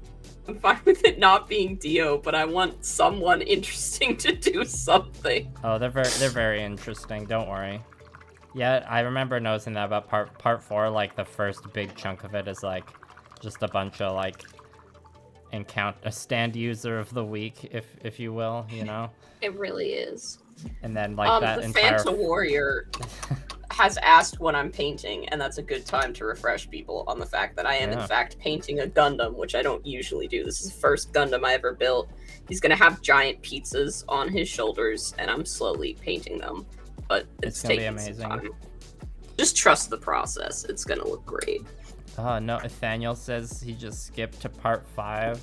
it not being Dio, but I want someone interesting to do something. Oh, they're very interesting. Don't worry. Yeah, I remember noticing that about part 4. Like the first big chunk of it is like just a bunch of like a stand user of the week, if you will, you know. It really is. And then like that the entire Fanta Warrior has asked when I'm painting, and that's a good time to refresh people on the fact that I am in fact painting a Gundam, which I don't usually do. This is the first Gundam I ever built. He's gonna have giant pizzas on his shoulders, and I'm slowly painting them. But it's gonna be taking amazing. some time. Just trust the process. It's gonna look great. Oh no, Nathaniel says he just skipped to part 5.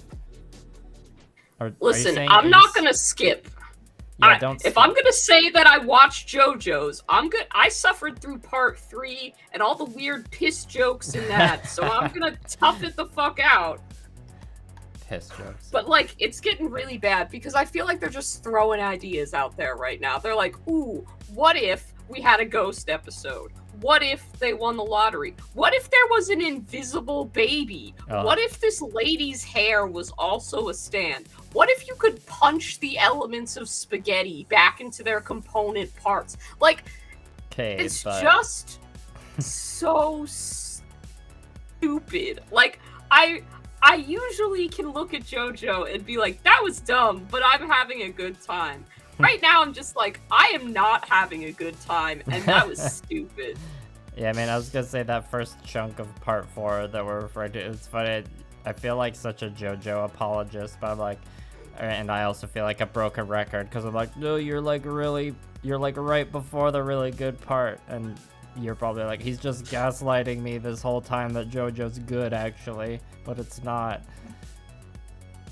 Listen, I'm not gonna skip. Yeah, if I'm gonna say that I watched JoJo's, I suffered through part 3 and all the weird piss jokes in that, so I'm gonna tough it the fuck out. Piss jokes. But like, it's getting really bad because I feel like they're just throwing ideas out there right now. They're like, ooh, what if we had a ghost episode? What if they won the lottery? What if there was an invisible baby? Oh. What if this lady's hair was also a stand? What if you could punch the elements of spaghetti back into their component parts? Like, it's just so stupid. Like, I usually can look at JoJo and be like, that was dumb, but I'm having a good time. Right now, I'm just like, I am not having a good time, and that was stupid. Yeah, I mean, I was gonna say that first chunk of part 4 that we're referring to, it's funny. I feel like such a JoJo apologist, but I'm like, and I also feel like a broken record, because I'm like, no, you're like right before the really good part, and you're probably like, he's just gaslighting me this whole time that JoJo's good, actually, but it's not.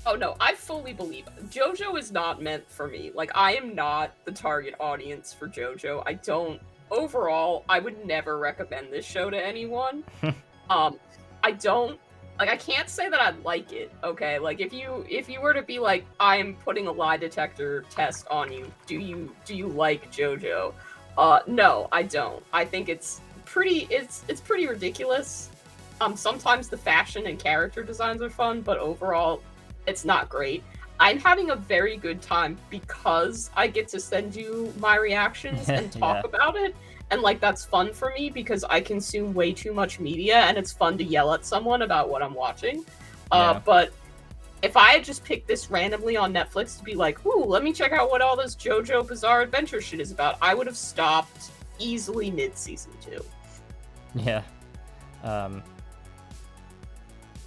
Oh no, I fully believe it. JoJo is not meant for me. Like, I am not the target audience for JoJo. Overall, I would never recommend this show to anyone. I can't say that I'd like it, okay? Like, if you were to be like, I'm putting a lie detector test on you, do you like JoJo? No, I don't. I think it's pretty ridiculous. Sometimes the fashion and character designs are fun, but overall, it's not great. I'm having a very good time because I get to send you my reactions and talk about it. And like, that's fun for me because I consume way too much media and it's fun to yell at someone about what I'm watching. But if I had just picked this randomly on Netflix to be like, ooh, let me check out what all this JoJo Bizarre Adventure shit is about, I would have stopped easily mid-season 2. Yeah.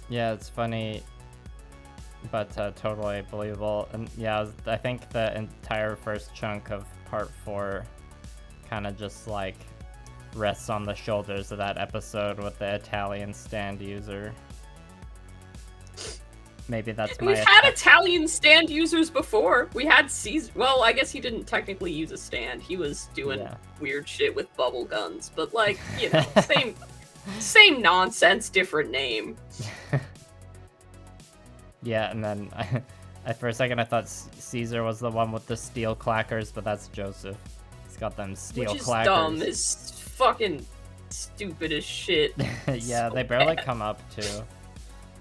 Yeah, it's funny, but totally believable. And yeah, I think the entire first chunk of part 4 kind of just like rests on the shoulders of that episode with the Italian stand user. Maybe that's We've had Italian stand users before. We had Caesar. Well, I guess he didn't technically use a stand. He was doing weird shit with bubble guns. But like, you know, same nonsense, different name. Yeah, and then for a second I thought Caesar was the one with the steel clackers, but that's Joseph. He's got them steel clackers. Which is dumb. It's fucking stupid as shit. Yeah, so they barely bad. come up too.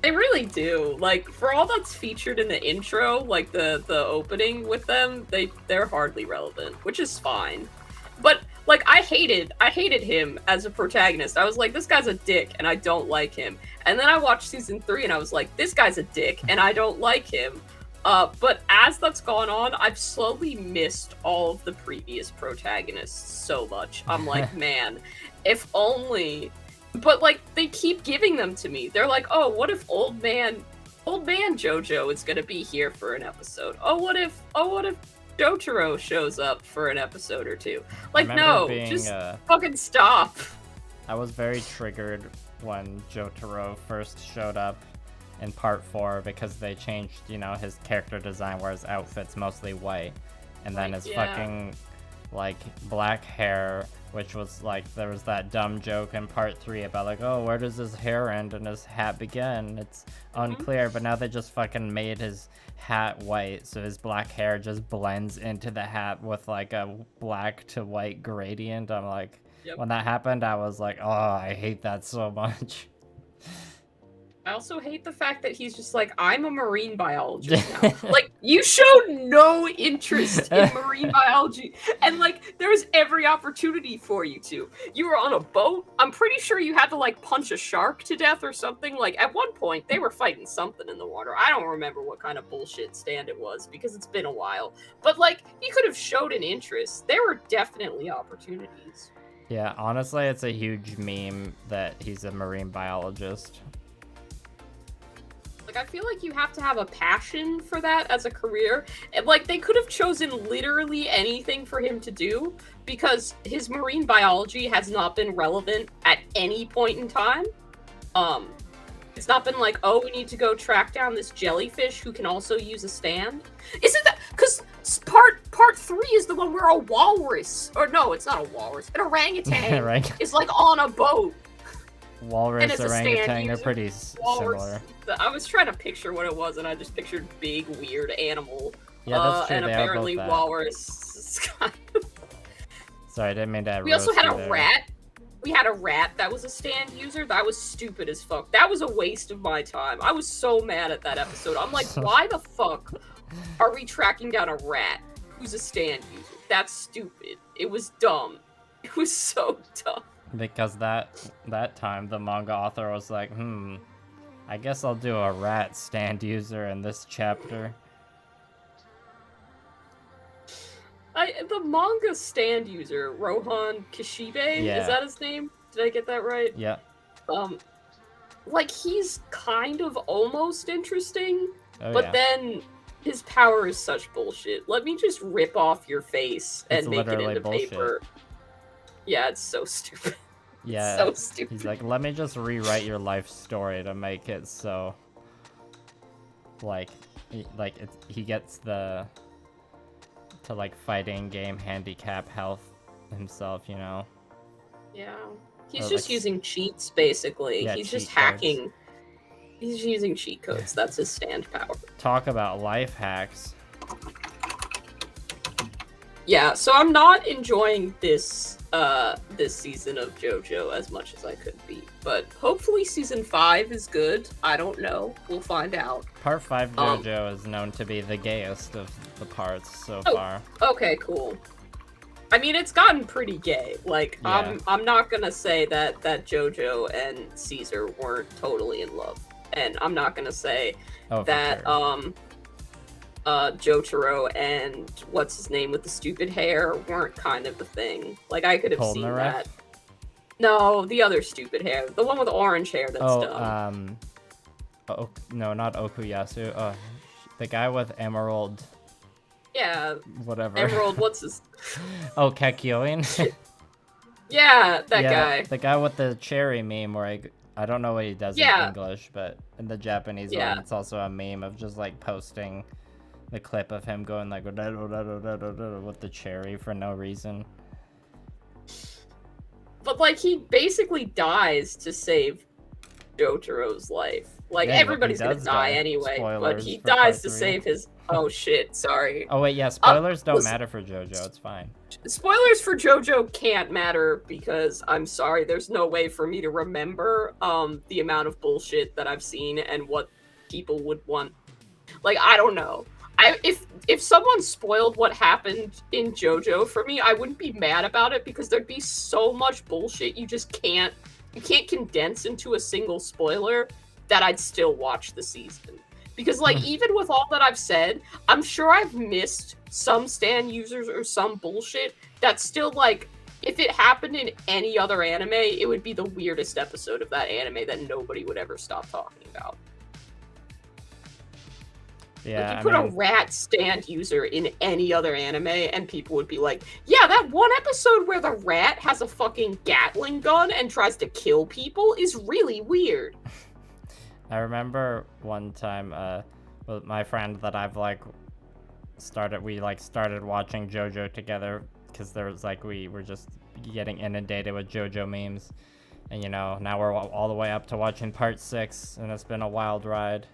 They really do. Like, for all that's featured in the intro, like the opening with them, they're hardly relevant, which is fine. But like, I hated him as a protagonist. I was like, this guy's a dick and I don't like him. And then I watched season 3 and I was like, this guy's a dick and I don't like him. But as that's gone on, I've slowly missed all of the previous protagonists so much. I'm like, man, if only. But like, they keep giving them to me. They're like, oh, what if old man JoJo is gonna be here for an episode? Oh, what if Jotaro shows up for an episode or two? Like, no, just fucking stop. I was very triggered when Jotaro first showed up in part 4 because they changed, you know, his character design where his outfit's mostly white. and then his fucking like black hair, which was like, there was that dumb joke in part 3 about like, oh, where does his hair end and his hat begin? It's unclear, but now they just fucking made his hat white, so his black hair just blends into the hat with like a black to white gradient. I'm like, when that happened, I was like, oh, I hate that so much. I also hate the fact that he's just like, I'm a marine biologist now. Like, you showed no interest in marine biology, and like, there was every opportunity for you to. You were on a boat. I'm pretty sure you had to like punch a shark to death or something. Like, at one point, they were fighting something in the water. I don't remember what kind of bullshit stand it was, because it's been a while. But like, he could have showed an interest. There were definitely opportunities. Yeah, honestly, it's a huge meme that he's a marine biologist. Like, I feel like you have to have a passion for that as a career. And, like, they could have chosen literally anything for him to do, because his marine biology has not been relevant at any point in time. It's not been like, oh, we need to go track down this jellyfish who can also use a stand. Isn't that... Because part 3 is the one where a walrus... Or no, it's not a walrus. An orangutan is, like, on a boat. Walrus, orangutan, they're pretty similar. I was trying to picture what it was, and I just pictured big, weird animal. Yeah, that's true. And they apparently are both walrus. Sorry, I didn't mean to. We also had a rat. We had a rat that was a stand user. That was stupid as fuck. That was a waste of my time. I was so mad at that episode. I'm like, why the fuck are we tracking down a rat who's a stand user? That's stupid. It was dumb. It was so dumb. Because that time the manga author was like, I guess I'll do a rat stand user in this chapter. The manga stand user, Rohan Kishibe, is that his name? Did I get that right? Yeah. Like, he's kind of almost interesting, but then his power is such bullshit. Let me just rip off your face and make it into paper. Yeah, it's so stupid. Yeah, so stupid. He's like, let me just rewrite your life story to make it so, like he gets to like fighting game handicap health himself, you know? Yeah, he's just using cheats basically. Yeah, he's just hacking. Codes. He's using cheat codes. That's his stand power. Talk about life hacks. Yeah, so I'm not enjoying this season of JoJo as much as I could be, but hopefully season 5 is good. I don't know. We'll find out. Part 5 JoJo is known to be the gayest of the parts so far. Okay, cool. I mean, it's gotten pretty gay. like, I'm not gonna say that Jojo and Caesar weren't totally in love, and I'm not gonna say that Jotaro and what's his name with the stupid hair weren't kind of the thing. Like, I could have seen that. No, the other stupid hair, the one with orange hair. That's dumb. No, not Okuyasu. The guy with emerald. Yeah. Whatever. Emerald. What's his? Oh, Kakyoin. Yeah, that guy. The guy with the cherry meme, where I don't know what he does in English, but in the Japanese one, it's also a meme of just like posting the clip of him going like with the cherry for no reason. But like, he basically dies to save Jotaro's life. Like, everybody's gonna die anyway, but he dies to save his... Oh shit, sorry. Oh wait, yeah, spoilers don't matter for JoJo, it's fine. Spoilers for JoJo can't matter because, I'm sorry, there's no way for me to remember the amount of bullshit that I've seen and what people would want. Like, I don't know. If someone spoiled what happened in JoJo for me, I wouldn't be mad about it because there'd be so much bullshit you can't condense into a single spoiler that I'd still watch the season. Because, like, even with all that I've said, I'm sure I've missed some stan users or some bullshit that's still, like, if it happened in any other anime, it would be the weirdest episode of that anime that nobody would ever stop talking about. Yeah, like, you put a rat stand user in any other anime, and people would be like, yeah, that one episode where the rat has a fucking Gatling gun and tries to kill people is really weird. I remember one time, with my friend that I've, like, started watching JoJo together because there was like we were just getting inundated with JoJo memes, and now we're all the way up to watching part 6, and it's been a wild ride.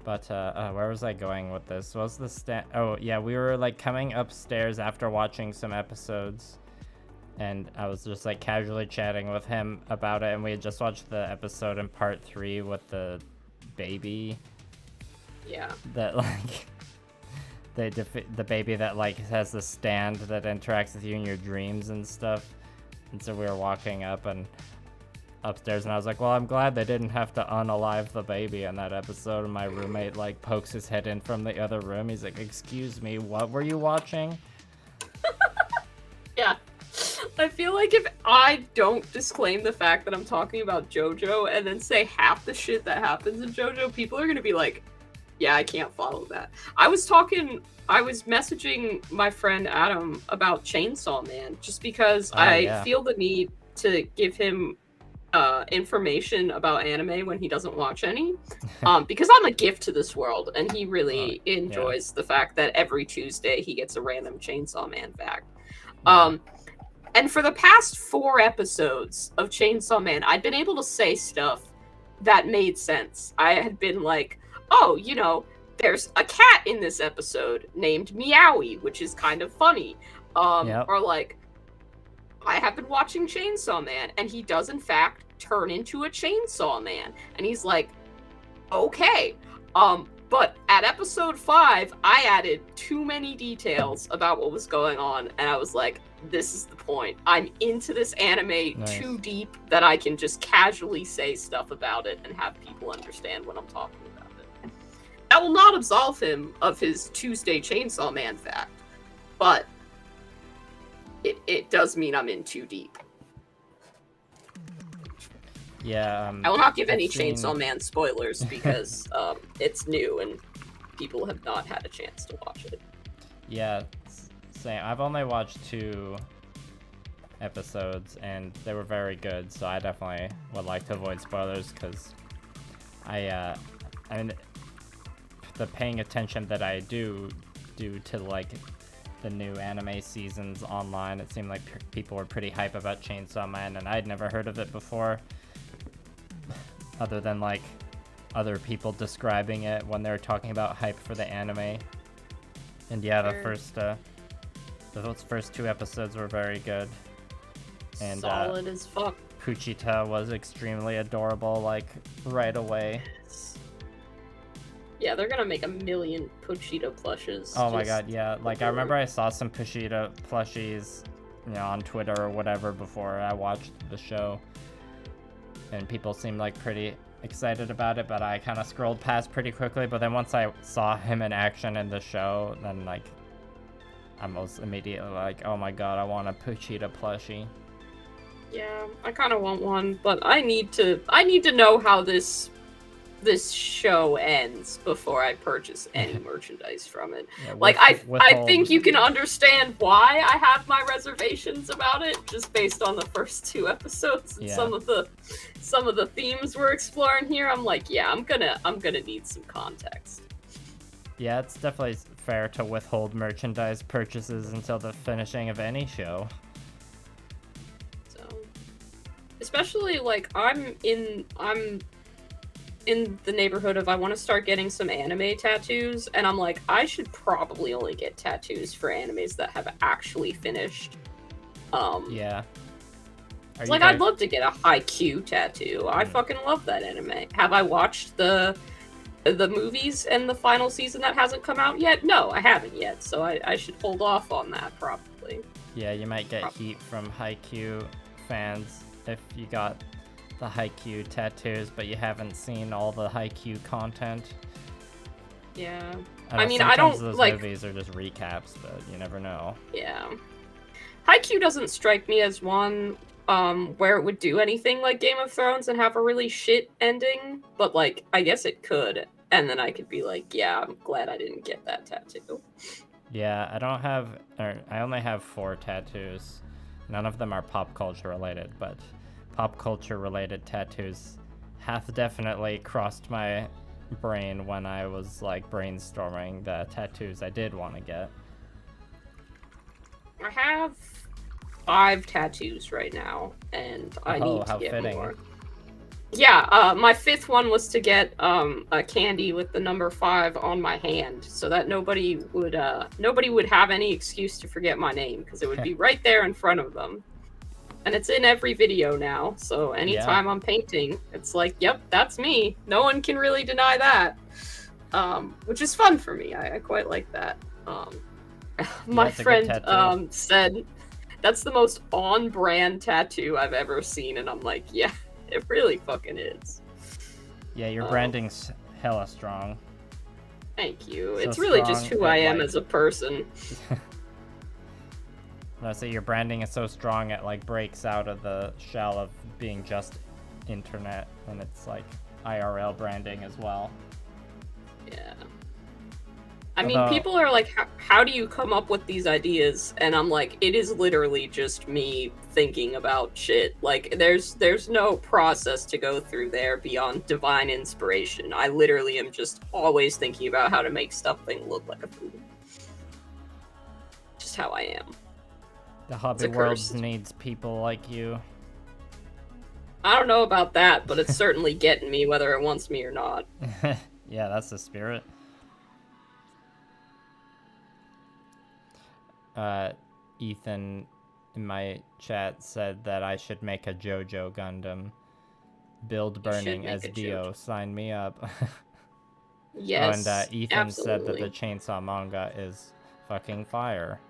But where was I going with this? Was the oh yeah, we were like coming upstairs after watching some episodes, and I was just like casually chatting with him about it, and we had just watched the episode in part 3 with the baby. Yeah. That like the baby that like has the stand that interacts with you in your dreams and stuff. And so we were walking up and upstairs, and I was like, well, I'm glad they didn't have to unalive the baby in that episode. And my roommate like pokes his head in from the other room. He's like, excuse me, what were you watching? Yeah. I feel like if I don't disclaim the fact that I'm talking about JoJo and then say half the shit that happens in JoJo, people are gonna be like, yeah, I can't follow that. I was messaging my friend Adam about Chainsaw Man just because I feel the need to give him information about anime when he doesn't watch any, because I'm a gift to this world, and he really enjoys the fact that every Tuesday he gets a random Chainsaw Man fact. And for the past 4 episodes of Chainsaw Man, I'd been able to say stuff that made sense. I had been like, oh, there's a cat in this episode named Meowie, which is kind of funny. Or like, I have been watching Chainsaw Man, and he does in fact turn into a Chainsaw Man. And he's like, okay. But at episode 5, I added too many details about what was going on, and I was like, this is the point. I'm into this anime too deep that I can just casually say stuff about it and have people understand what I'm talking about it. That will not absolve him of his Tuesday Chainsaw Man fact, but it does mean I'm in too deep. Yeah. I will not give any Chainsaw Man spoilers because it's new and people have not had a chance to watch it. Yeah, same. I've only watched 2 episodes and they were very good, so I definitely would like to avoid spoilers because I mean, the paying attention that I do to like the new anime seasons online, it seemed like people were pretty hype about Chainsaw Man, and I'd never heard of it before, other than like other people describing it when they were talking about hype for the anime. And yeah, those first 2 episodes were very good. And solid as fuck. Puchita was extremely adorable, like right away. Yeah, they're gonna make 1 million Puchita plushes. Oh my god, yeah. Like, I remember I saw some Puchita plushies, on Twitter or whatever before I watched the show. And people seemed like pretty excited about it, but I kind of scrolled past pretty quickly. But then once I saw him in action in the show, then like, I was immediately like, oh my god, I want a Puchita plushie. Yeah, I kind of want one, but I need to know how this show ends before I purchase any merchandise from it. Yeah, like, I think you can understand why I have my reservations about it, just based on the first 2 episodes and some of the themes we're exploring here. I'm like, yeah, I'm gonna need some context. Yeah, it's definitely fair to withhold merchandise purchases until the finishing of any show. So, especially like I'm in the neighborhood of I want to start getting some anime tattoos, and I'm like, I should probably only get tattoos for animes that have actually finished. Yeah. Like, I'd love to get a Haikyuu tattoo. I fucking love that anime. Have I watched the movies and the final season that hasn't come out yet? No, I haven't yet, so I should hold off on that, probably. Yeah, you might get heat from Haikyuu fans if you got the Haikyuu tattoos, but you haven't seen all the Haikyuu content. Yeah. I mean, I don't those like movies are just recaps, but you never know. Yeah. Haikyuu doesn't strike me as one where it would do anything like Game of Thrones and have a really shit ending, but like I guess it could, and then I could be like, yeah, I'm glad I didn't get that tattoo. Yeah, I only have 4 tattoos. None of them are pop culture related, but pop culture related tattoos have definitely crossed my brain when I was like brainstorming the tattoos I did want to get. I have 5 tattoos right now, and I need to get more. Yeah, my 5th one was to get a candy with the number 5 on my hand, so that nobody would have any excuse to forget my name, because it would be right there in front of them. And it's in every video now, so anytime I'm painting, it's like, yep, that's me. No one can really deny that, which is fun for me. I quite like that. My friend said that's the most on-brand tattoo I've ever seen, and I'm like, yeah. It really fucking is. Yeah, your branding's hella strong. Thank you. So it's really just who I am as a person. I say your branding is so strong it like breaks out of the shell of being just internet, and it's like IRL branding as well. Yeah. I mean, people are like, how do you come up with these ideas? And I'm like, it is literally just me thinking about shit. Like, there's no process to go through there beyond divine inspiration. I literally am just always thinking about how to make something look like a food. Just how I am. The hobby world needs people like you. I don't know about that, but it's certainly getting me whether it wants me or not. Yeah, that's the spirit. Ethan in my chat said that I should make a JoJo Gundam. Build burning as Dio. Sign me up. Yes. Oh, and Ethan said that the Chainsaw manga is fucking fire.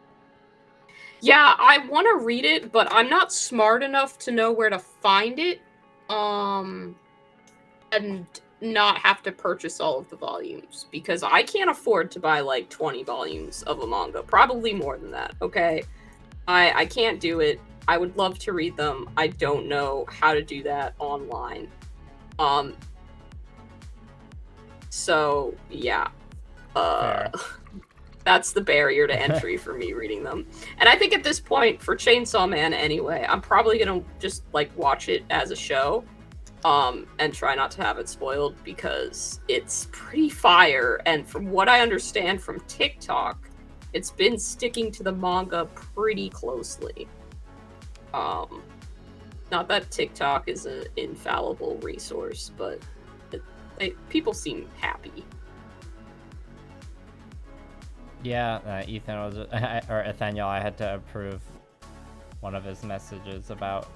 Yeah, I want to read it, but I'm not smart enough to know where to find it. And not have to purchase all of the volumes, because I can't afford to buy like 20 volumes of a manga. Probably more than that, okay? I can't do it. I would love to read them. I don't know how to do that online. So, yeah. That's the barrier to entry for me reading them. And I think at this point, for Chainsaw Man anyway, I'm probably gonna just like watch it as a show. And try not to have it spoiled, because it's pretty fire, and from what I understand from TikTok, it's been sticking to the manga pretty closely. Not that TikTok is an infallible resource, but people seem happy. Yeah, Ethan was, or Ethanol, I had to approve one of his messages about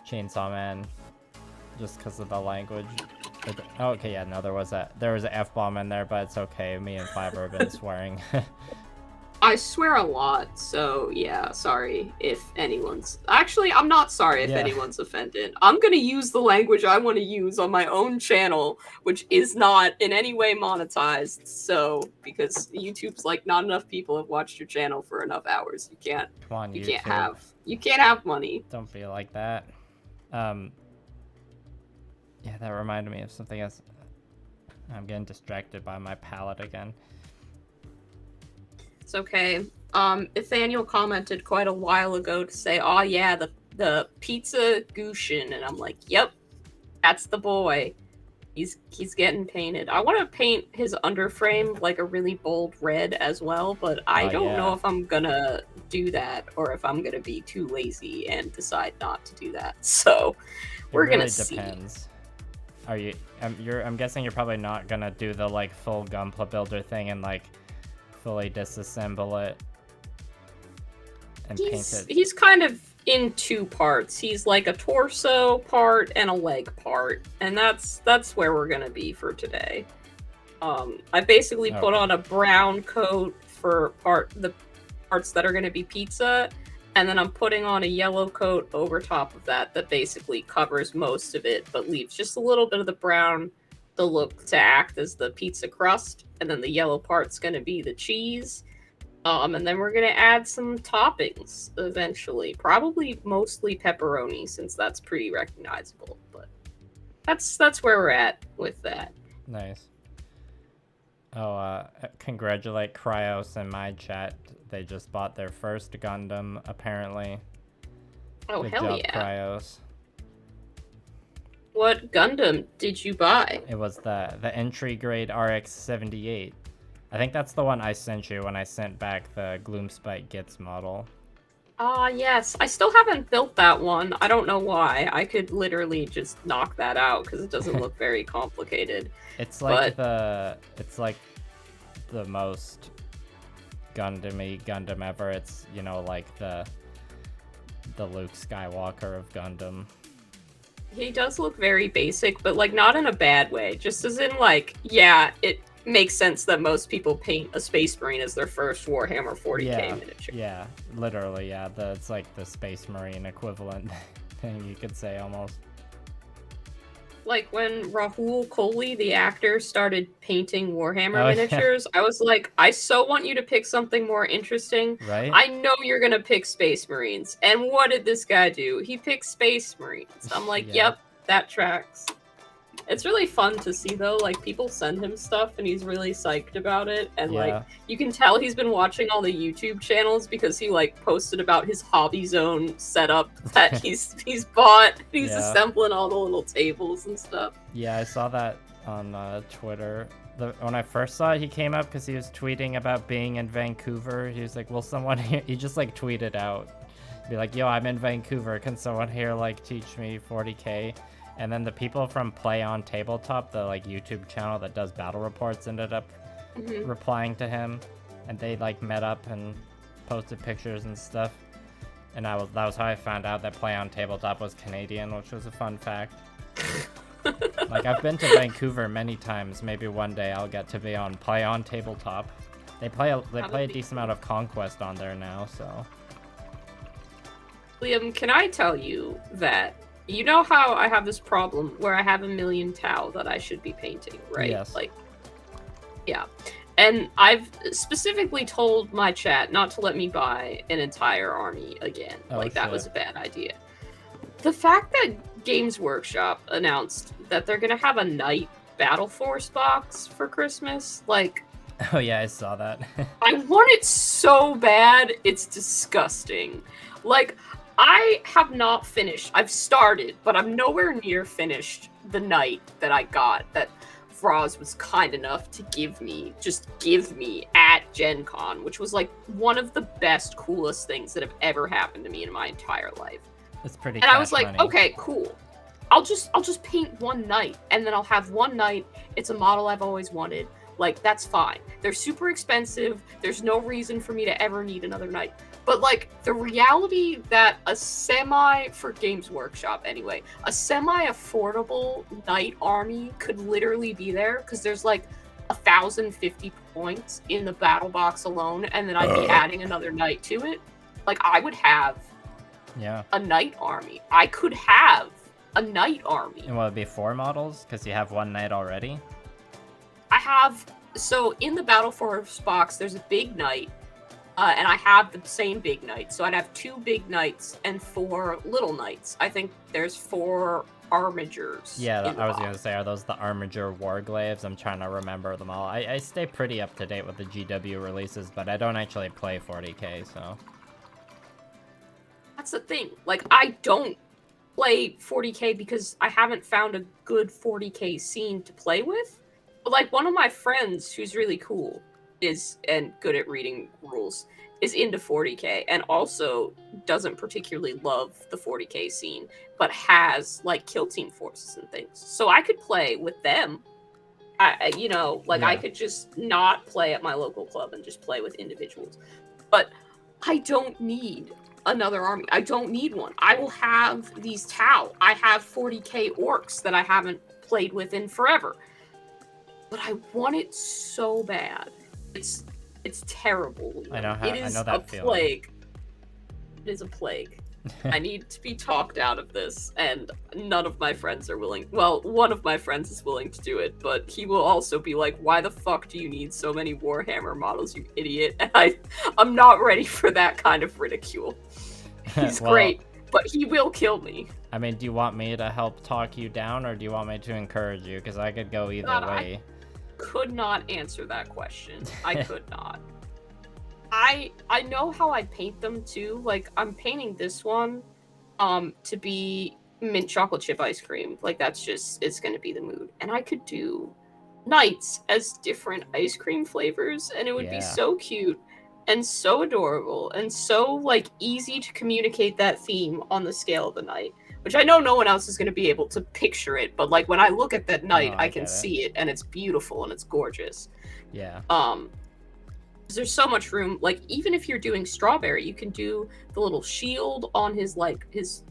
Chainsaw Man. Just because of the language. Oh, okay, yeah, no, there was an F-bomb in there, but it's okay. Me and Fiverr have been swearing. I swear a lot, so yeah, sorry if anyone's... Actually, I'm not sorry if anyone's offended. I'm gonna use the language I want to use on my own channel, which is not in any way monetized, so, because YouTube's like, not enough people have watched your channel for enough hours. You can't have money. Don't be like that. Yeah, that reminded me of something else. I'm getting distracted by my palette again. It's okay. Ethanol commented quite a while ago to say, oh yeah, the pizza Gushin, and I'm like, yep, that's the boy. He's getting painted. I want to paint his underframe like a really bold red as well, but I don't know if I'm gonna do that, or if I'm gonna be too lazy and decide not to do that. So we're gonna see. Depends. Are you? I'm guessing you're probably not gonna do the like full Gunpla builder thing and like fully disassemble it and paint it. He's kind of in 2 parts. He's like a torso part and a leg part, and that's where we're gonna be for today. I basically put on a brown coat for the parts that are gonna be pizza, and then I'm putting on a yellow coat over top of that basically covers most of it, but leaves just a little bit of the brown to look to act as the pizza crust, and then the yellow part's going to be the cheese. And then we're going to add some toppings eventually. Probably mostly pepperoni, since that's pretty recognizable, but that's where we're at with that. Nice. Oh, congratulate Cryos in my chat. They just bought their first Gundam, apparently. Oh, Good hell job, yeah. Cryos. What Gundam did you buy? It was the entry grade RX-78. I think that's the one I sent you when I sent back the Gloomspite Gits model. Ah, yes. I still haven't built that one. I don't know why. I could literally just knock that out because it doesn't look very complicated. It's like the most Gundam-y Gundam ever. It's, you know, like the Luke Skywalker of Gundam. He does look very basic, but like not in a bad way. Just as in like, yeah, it makes sense that most people paint a Space Marine as their first Warhammer 40k miniature. Yeah, literally, yeah. It's like the Space Marine equivalent thing, you could say, almost. Like when Rahul Kohli, the actor, started painting Warhammer miniatures, I was like, I so want you to pick something more interesting. Right? I know you're gonna pick Space Marines. And what did this guy do? He picked Space Marines. I'm like, yep, that tracks. It's really fun to see though, like people send him stuff and he's really psyched about it, and like you can tell he's been watching all the YouTube channels because he like posted about his hobby zone setup that he's bought. He's assembling all the little tables and stuff. Yeah, I saw that on Twitter. When I first saw it, he came up because he was tweeting about being in Vancouver. He was like, will someone here, he just like tweeted out, be like, yo, I'm in Vancouver, can someone here like teach me 40k? And then the people from Play on Tabletop, the like YouTube channel that does battle reports, ended up replying to him, and they like met up and posted pictures and stuff. And that was how I found out that Play on Tabletop was Canadian, which was a fun fact. Like I've been to Vancouver many times. Maybe one day I'll get to be on Play on Tabletop. They play a decent amount of Conquest on there now, so. Liam, can I tell you that? You know how I have this problem where I have a million Tau that I should be painting, right? Yes. Like, yeah. And I've specifically told my chat not to let me buy an entire army again. That was a bad idea. The fact that Games Workshop announced that they're going to have a Knight Battle Force box for Christmas, like... Oh yeah, I saw that. I want it so bad, it's disgusting. Like... I have not finished. I've started, but I'm nowhere near finished the Knight that I got that Froz was kind enough to give me at Gen Con, which was like one of the best, coolest things that have ever happened to me in my entire life. It's pretty. And I was like, okay, cool. I'll just paint one Knight, and then I'll have one Knight. It's a model I've always wanted. Like, that's fine. They're super expensive. There's no reason for me to ever need another Knight. But, like, the reality that for Games Workshop anyway, a semi-affordable Knight army could literally be there, because there's, like, 1,050 points in the battle box alone, and then I'd be adding another Knight to it. Like, I would have a Knight army. I could have a Knight army. And will it be 4 models? Because you have one Knight already? I have... So, in the Battle Force box, there's a big Knight, and I have the same big Knight. So I'd have 2 big Knights and 4 little Knights. I think there's 4 Armigers. Yeah, I was going to say, are those the Armiger Warglaives? I'm trying to remember them all. I stay pretty up to date with the GW releases, but I don't actually play 40k, so... That's the thing. Like, I don't play 40k because I haven't found a good 40k scene to play with. But, like, one of my friends who's really cool and good at reading rules is into 40k and also doesn't particularly love the 40k scene, but has like kill team forces and things. So I could play with them. I could just not play at my local club and just play with individuals. But I don't need another army. I don't need one. I will have these Tau. I have 40k orcs that I haven't played with in forever. But I want it so bad. It's terrible. I know that feeling. Plague. It is a plague. I need to be talked out of this, and none of my friends are willing. Well, one of my friends is willing to do it, but he will also be like, "Why the fuck do you need so many Warhammer models, you idiot?" And I'm not ready for that kind of ridicule. He's great, but he will kill me. I mean, do you want me to help talk you down, or do you want me to encourage you? Because I could go either way. Could not answer that question. I could not. I know how I paint them too. Like, I'm painting this one to be mint chocolate chip ice cream. Like, that's just, it's going to be the mood. And I could do nights as different ice cream flavors, and it would be so cute and so adorable and so, like, easy to communicate that theme on the scale of the night, which I know no one else is going to be able to picture it, but, like, when I look at that night, I can see it, and it's beautiful and it's gorgeous. Yeah. There's so much room. Like, even if you're doing strawberry, you can do the little shield on his, like,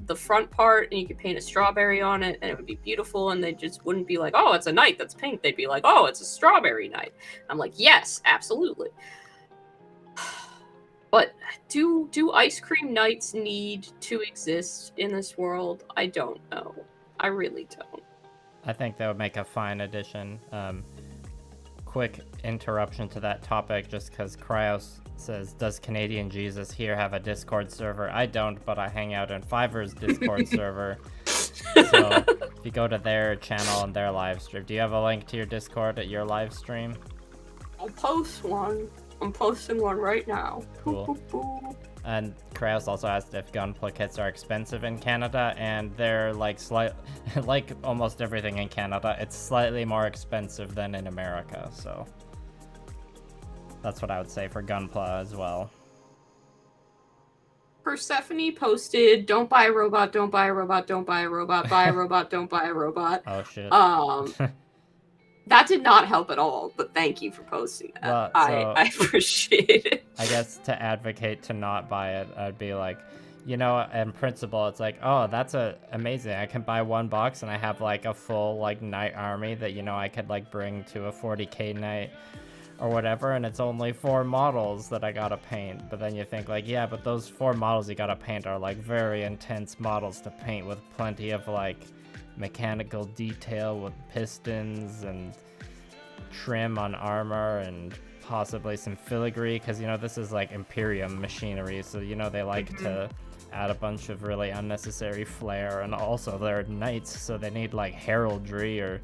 the front part, and you could paint a strawberry on it, and it would be beautiful, and they just wouldn't be like, oh, it's a knight that's pink. They'd be like, oh, it's a strawberry knight. I'm like, yes, absolutely. But do ice cream knights need to exist in this world? I don't know. I really don't. I think that would make a fine addition. Quick interruption to that topic, just because Cryos says, does Canadian Jesus here have a Discord server? I don't, but I hang out in Fiverr's Discord server. So if you go to their channel and their live stream, do you have a link to your Discord at your live stream? I'll post one. I'm posting one right now. Cool. And Kraus also asked if gunpla kits are expensive in Canada, and they're like like almost everything in Canada, it's slightly more expensive than in America, so that's what I would say for gunpla as well. Persephone posted, don't buy a robot, don't buy a robot, don't buy a robot, buy a robot, don't buy a robot. Oh shit. That did not help at all, but thank you for posting that. Well, I appreciate it. I guess to advocate to not buy it, I'd be like, you know, in principle, it's like, oh, that's amazing. I can buy one box and I have like a full like knight army that, you know, I could like bring to a 40k night or whatever, and it's only 4 models that I gotta paint. But then you think like, yeah, but those 4 models you gotta paint are like very intense models to paint with plenty of like mechanical detail with pistons and trim on armor and possibly some filigree, because you know this is like Imperium machinery, so you know they like to add a bunch of really unnecessary flair, and also they're knights, so they need like heraldry, or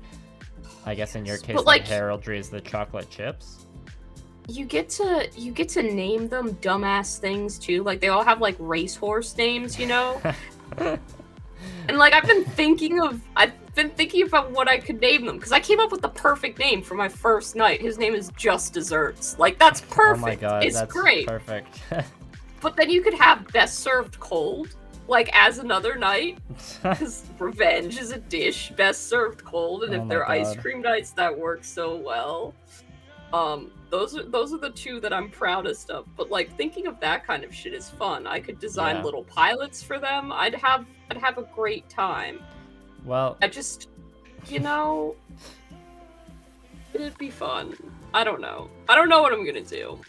I guess in your case like heraldry is the chocolate chips. You get to name them dumbass things too, like they all have like racehorse names, you know. And like I've been thinking about what I could name them, because I came up with the perfect name for my first knight. His name is Just Desserts. Like, that's perfect. Oh my god, it's that's great. Perfect. But then you could have Best Served Cold, like as another knight, because revenge is a dish best served cold, and if they're ice cream knights, that works so well. Those are the 2 that I'm proudest of. But like thinking of that kind of shit is fun. I could design little pilots for them. I'd have a great time. Well, I just, you know, it'd be fun. I don't know what I'm gonna do.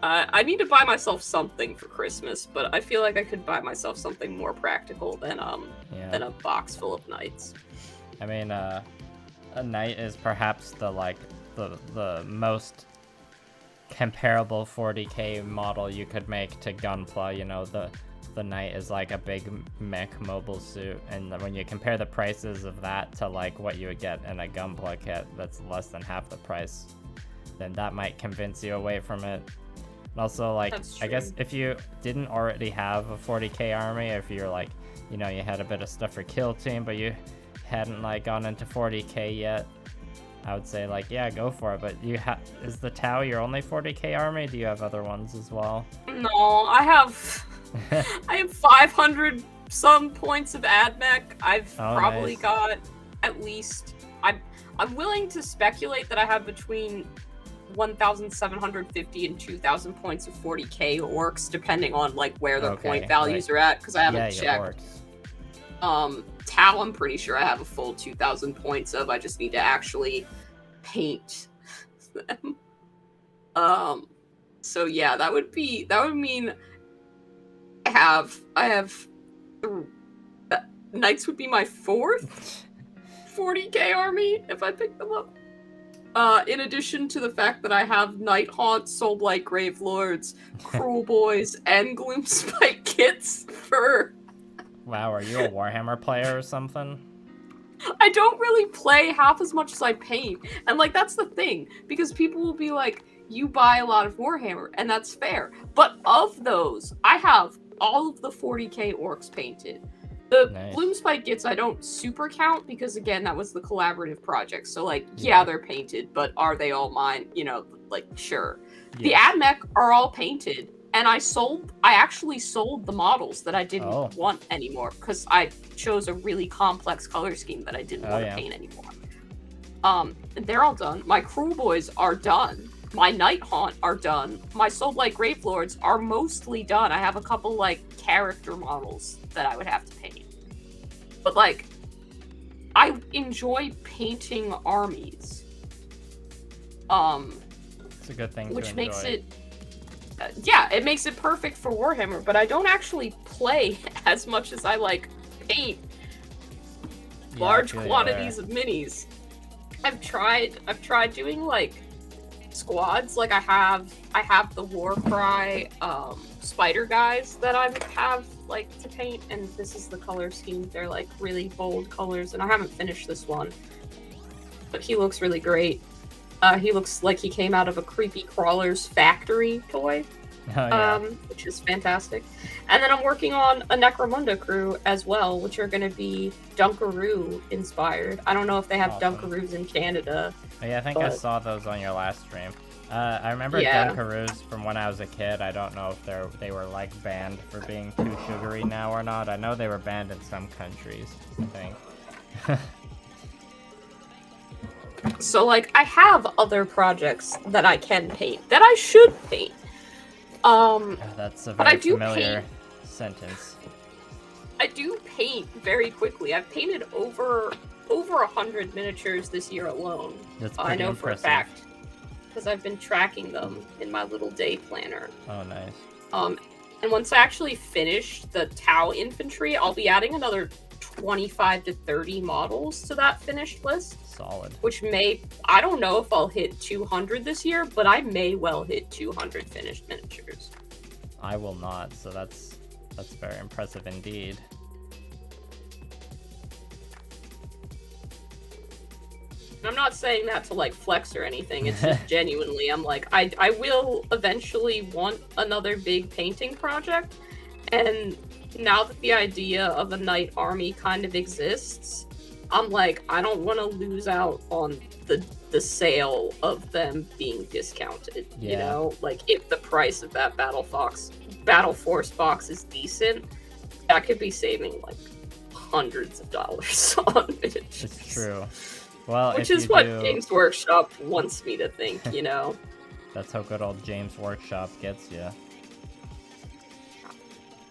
I need to buy myself something for Christmas, but I feel like I could buy myself something more practical than a box full of knights. I mean, a knight is perhaps the most comparable 40k model you could make to gunpla. You know, the knight is like a big mech mobile suit, and when you compare the prices of that to like what you would get in a gunpla kit that's less than half the price, then that might convince you away from it. And also, like, I guess if you didn't already have a 40k army, if you're like, you know, you had a bit of stuff for kill team but you hadn't like gone into 40k yet, I would say like, yeah, go for it. But is the Tau your only 40k army? Do you have other ones as well? No, I have 500 some points of AdMech. I've probably got at least, I'm willing to speculate that I have between 1,750 and 2,000 points of 40k orcs, depending on like where their point values are at, because I haven't checked. Tau, I'm pretty sure I have a full 2,000 points of. I just need to actually paint them. So yeah, that would mean I have knights would be my 4th 40k army if I pick them up. In addition to the fact that I have Nighthaunt, Soulblight Gravelords, Cruel Boys, and Gloomspike kits for... Wow, are you a Warhammer player or something? I don't really play half as much as I paint. And, like, that's the thing. Because people will be like, you buy a lot of Warhammer, and that's fair. But of those, I have all of the 40k orcs painted. The Nice. Bloom Spike Gits I don't super count because, again, that was the collaborative project. So, like, yeah, they're painted, but are they all mine? You know, like, sure. Yes. The AdMech are all painted, and I actually sold the models that I didn't want anymore because I chose a really complex color scheme that I didn't want to paint anymore. They're all done. My Cruel Boys are done. My Night Haunt are done. My Soul Blight Grave Lords are mostly done. I have a couple, like, character models that I would have to paint. But, like, I enjoy painting armies. It's a good thing to which enjoy. makes it... it makes it perfect for Warhammer, but I don't actually play as much as I, like, paint large quantities of minis. I've tried doing, like, squads. Like, I have the Warcry spider guys that I have, like, to paint, and this is the color scheme. They're, like, really bold colors, and I haven't finished this one, but he looks really great. He looks like he came out of a Creepy Crawler's factory toy, which is fantastic. And then I'm working on a Necromunda crew as well, which are going to be Dunkaroo inspired. I don't know if they have Dunkaroos in Canada. Oh, yeah, I think I saw those on your last stream. I remember Dunkaroos from when I was a kid. I don't know if they were, like, banned for being too sugary now or not. I know they were banned in some countries, I think. So, like, I have other projects that I can paint, that I should paint. That's a very familiar sentence. I do paint very quickly. I've painted over 100 miniatures this year alone. That's pretty I know impressive. for a fact, because I've been tracking them in my little day planner. Oh, nice. And once I actually finish the Tau infantry, I'll be adding another 25 to 30 models to that finished list. Solid. Which I don't know if I'll hit 200 this year, but I may well hit 200 finished miniatures. I will not, so that's very impressive indeed. I'm not saying that to, like, flex or anything. It's just genuinely, I'm like, I will eventually want another big painting project, and now that the idea of a knight army kind of exists, I'm like, I don't want to lose out on the sale of them being discounted. You know, like, if the price of that Battle Force box is decent, that could be saving, like, hundreds of dollars on miniatures. It's true. Well, which is what Games Workshop wants me to think, you know. That's how good old James Workshop gets you.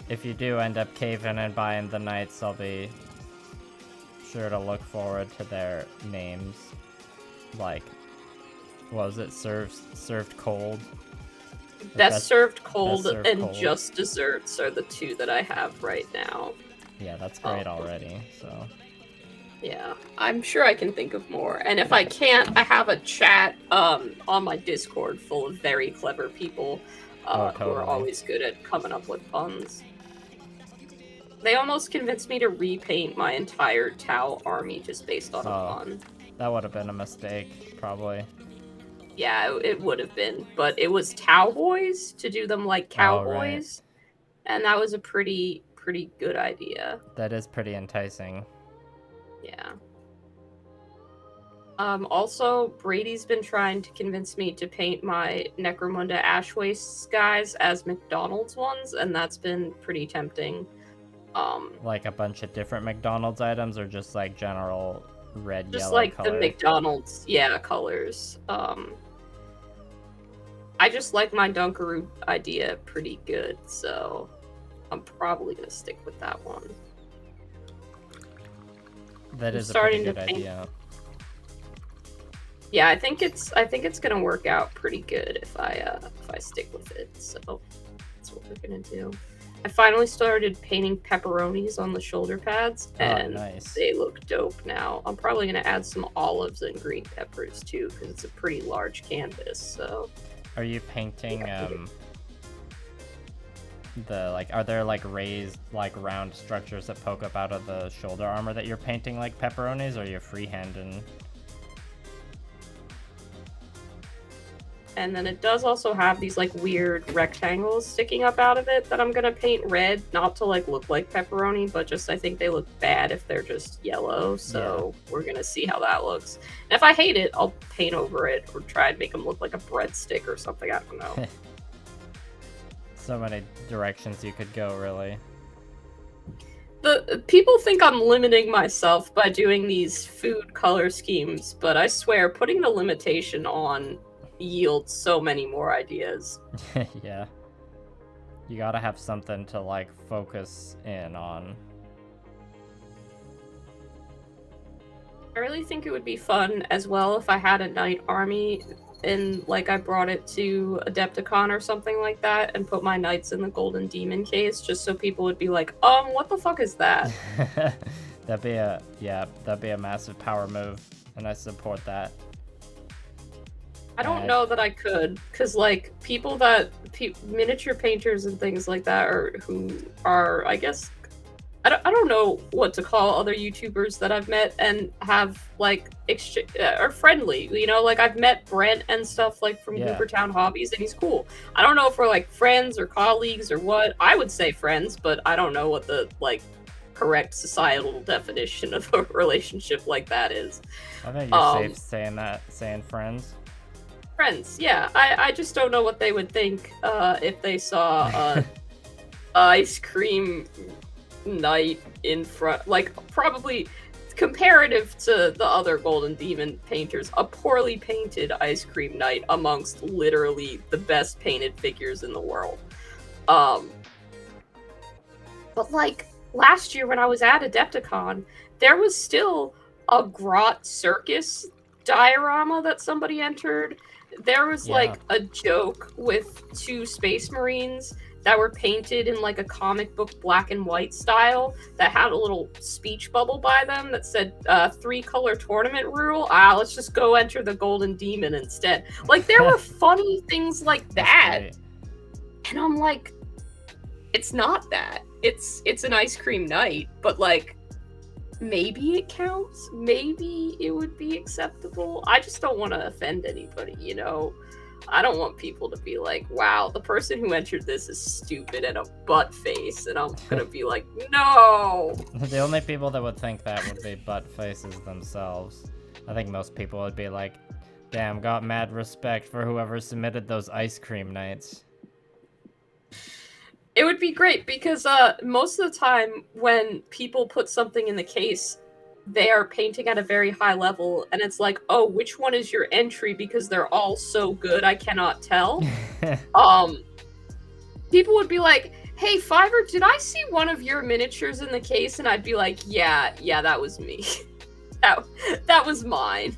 If you do end up caving and buying the knights, I'll be sure to look forward to their names. Like, what was it? Served cold? Best served cold and cold. Just Desserts are the two that I have right now. Yeah, that's great already, so... Yeah, I'm sure I can think of more. And if I can't, I have a chat on my Discord full of very clever people who are always good at coming up with puns. They almost convinced me to repaint my entire Tau army just based on a pun. That would have been a mistake, probably. Yeah, it would have been. But it was Tau Boys to do them like cowboys. And that was a pretty good idea. That is pretty enticing. Yeah. Also, Brady's been trying to convince me to paint my Necromunda Ashwastes guys as McDonald's ones, and that's been pretty tempting. Like a bunch of different McDonald's items, or just like general red, just yellow like color? The McDonald's, colors. I just like my Dunkaroo idea pretty good, so I'm probably gonna stick with that one. That is a pretty good idea. Yeah, I think it's gonna work out pretty good if I stick with it. So that's what we're gonna do. I finally started painting pepperonis on the shoulder pads, and they look dope now. I'm probably gonna add some olives and green peppers too, because it's a pretty large canvas. So. Are you painting are there like raised, like round structures that poke up out of the shoulder armor that you're painting like pepperonis, or you're freehanding? and then it does also have these like weird rectangles sticking up out of it that I'm gonna paint red, not to like look like pepperoni, but just I think they look bad if they're just yellow, so we're gonna see how that looks. And if I hate it, I'll paint over it or try and make them look like a breadstick or something, I don't know. So many directions you could go, really. The people think I'm limiting myself by doing these food color schemes, but I swear putting the limitation on yields so many more ideas. Yeah. You gotta have something to like focus in on. I really think it would be fun as well if I had a knight army and like I brought it to Adepticon or something like that and put my knights in the golden demon case just so people would be like, what the fuck is that? That'd be a massive power move, and I support that. I don't know that I could, because like people that miniature painters and things like that who are, I guess, I don't know what to call other YouTubers that I've met and have like are friendly, you know, like I've met Brent and stuff like from Goobertown Hobbies, and he's cool. I don't know if we're like friends or colleagues or what. I would say friends, but I don't know what the like correct societal definition of a relationship like that is. I think you're safe saying friends. Friends, yeah. I just don't know what they would think if they saw a ice cream knight in front, like probably comparative to the other Golden Demon painters, a poorly painted ice cream knight amongst literally the best painted figures in the world. But like last year when I was at Adepticon, there was still a Grot Circus diorama that somebody entered. There was like a joke with 2 Space Marines that were painted in like a comic book black and white style that had a little speech bubble by them that said 3-color tournament rule. Let's just go enter the Golden Demon instead. Like there were funny things like that. And I'm like, it's not that. It's an ice cream night, but like maybe it counts. Maybe it would be acceptable. I just don't want to offend anybody, you know? I don't want people to be like, wow, the person who entered this is stupid and a butt face. And I'm going to be like, no. The only people that would think that would be butt faces themselves. I think most people would be like, damn, got mad respect for whoever submitted those ice cream nights. It would be great because most of the time when people put something in the case, they are painting at a very high level, and it's like, oh, which one is your entry? Because they're all so good, I cannot tell. People would be like, hey, Fiverr, did I see one of your miniatures in the case? And I'd be like, yeah, that was me. that was mine.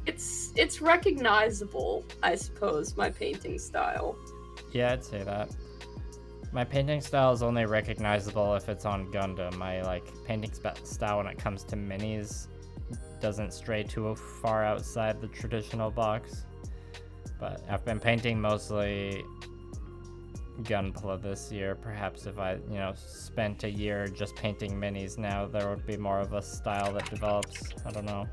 It's recognizable, I suppose, my painting style. Yeah, I'd say that. My painting style is only recognizable if it's on Gundam. My like painting style when it comes to minis doesn't stray too far outside the traditional box. But I've been painting mostly Gunpla this year. Perhaps if I, spent a year just painting minis now, there would be more of a style that develops. I don't know.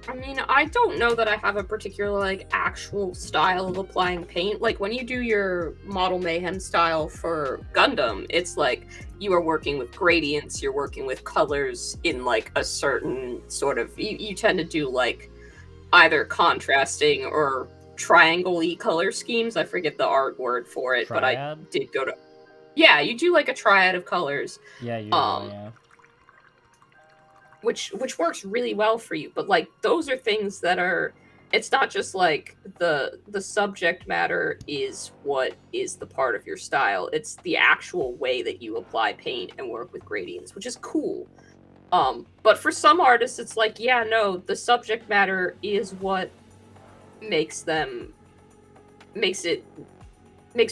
I mean, I don't know that I have a particular, like, actual style of applying paint. Like, when you do your model mayhem style for Gundam, it's like you are working with gradients, you're working with colors in, like, a certain sort of... You tend to do, like, either contrasting or triangle-y color schemes. I forget the art word for it, Triad? But I did go to... Yeah, you do, like, a triad of colors. Yeah, yeah. Which works really well for you, but like those are things that are, it's not just like the subject matter is what is the part of your style, it's the actual way that you apply paint and work with gradients, which is cool. But for some artists it's like, yeah, no, the subject matter is what makes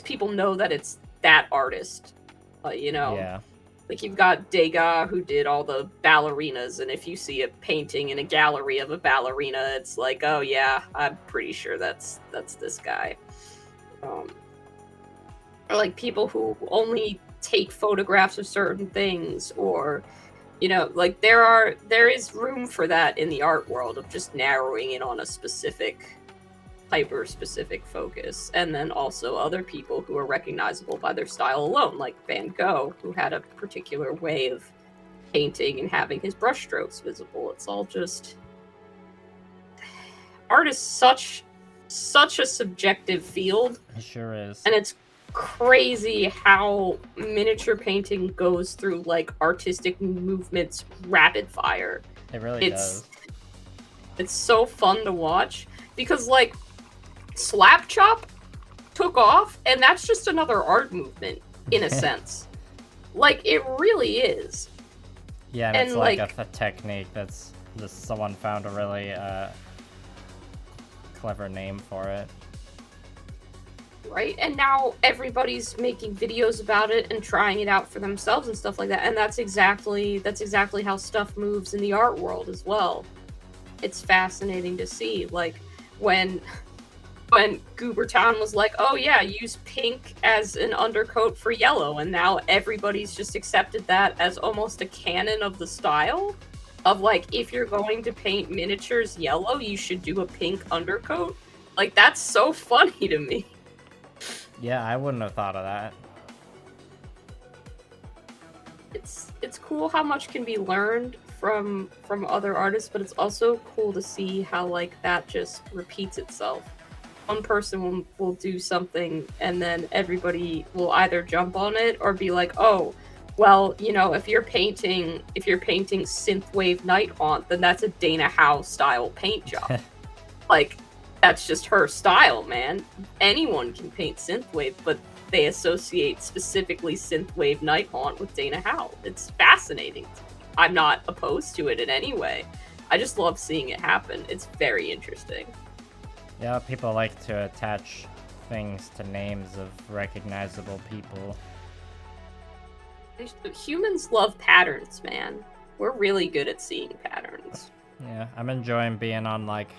people know that it's that artist, Yeah. Like, you've got Degas, who did all the ballerinas, and if you see a painting in a gallery of a ballerina, it's like, oh yeah, I'm pretty sure that's this guy. Or like people who only take photographs of certain things, or, You know, like there is room for that in the art world of just narrowing in on a specific hyper specific focus, and then also other people who are recognizable by their style alone, like Van Gogh, who had a particular way of painting and having his brushstrokes visible. It's all just art is such a subjective field. It sure is. And it's crazy how miniature painting goes through like artistic movements rapid fire. It really does. It's so fun to watch because like slap chop took off, and that's just another art movement in a sense. Like it really is. Yeah, and it's like a technique that's just someone found a really clever name for it. Right, and now everybody's making videos about it and trying it out for themselves and stuff like that, and that's exactly how stuff moves in the art world as well. It's fascinating to see, like when Goobertown was like, oh yeah, use pink as an undercoat for yellow, and now everybody's just accepted that as almost a canon of the style of like, if you're going to paint miniatures yellow, you should do a pink undercoat. Like that's so funny to me. Yeah, I wouldn't have thought of that. It's cool how much can be learned from other artists, but it's also cool to see how like that just repeats itself. One person will do something and then everybody will either jump on it or be like, oh, well, you know, if you're painting synthwave night haunt, then that's a Dana Howe style paint job. Like that's just her style, man. Anyone can paint synthwave, but they associate specifically synthwave night haunt with Dana Howe. It's fascinating. I'm not opposed to it in any way. I just love seeing it happen. It's very interesting. Yeah, people like to attach things to names of recognizable people. Humans love patterns, man. We're really good at seeing patterns. Yeah, I'm enjoying being on like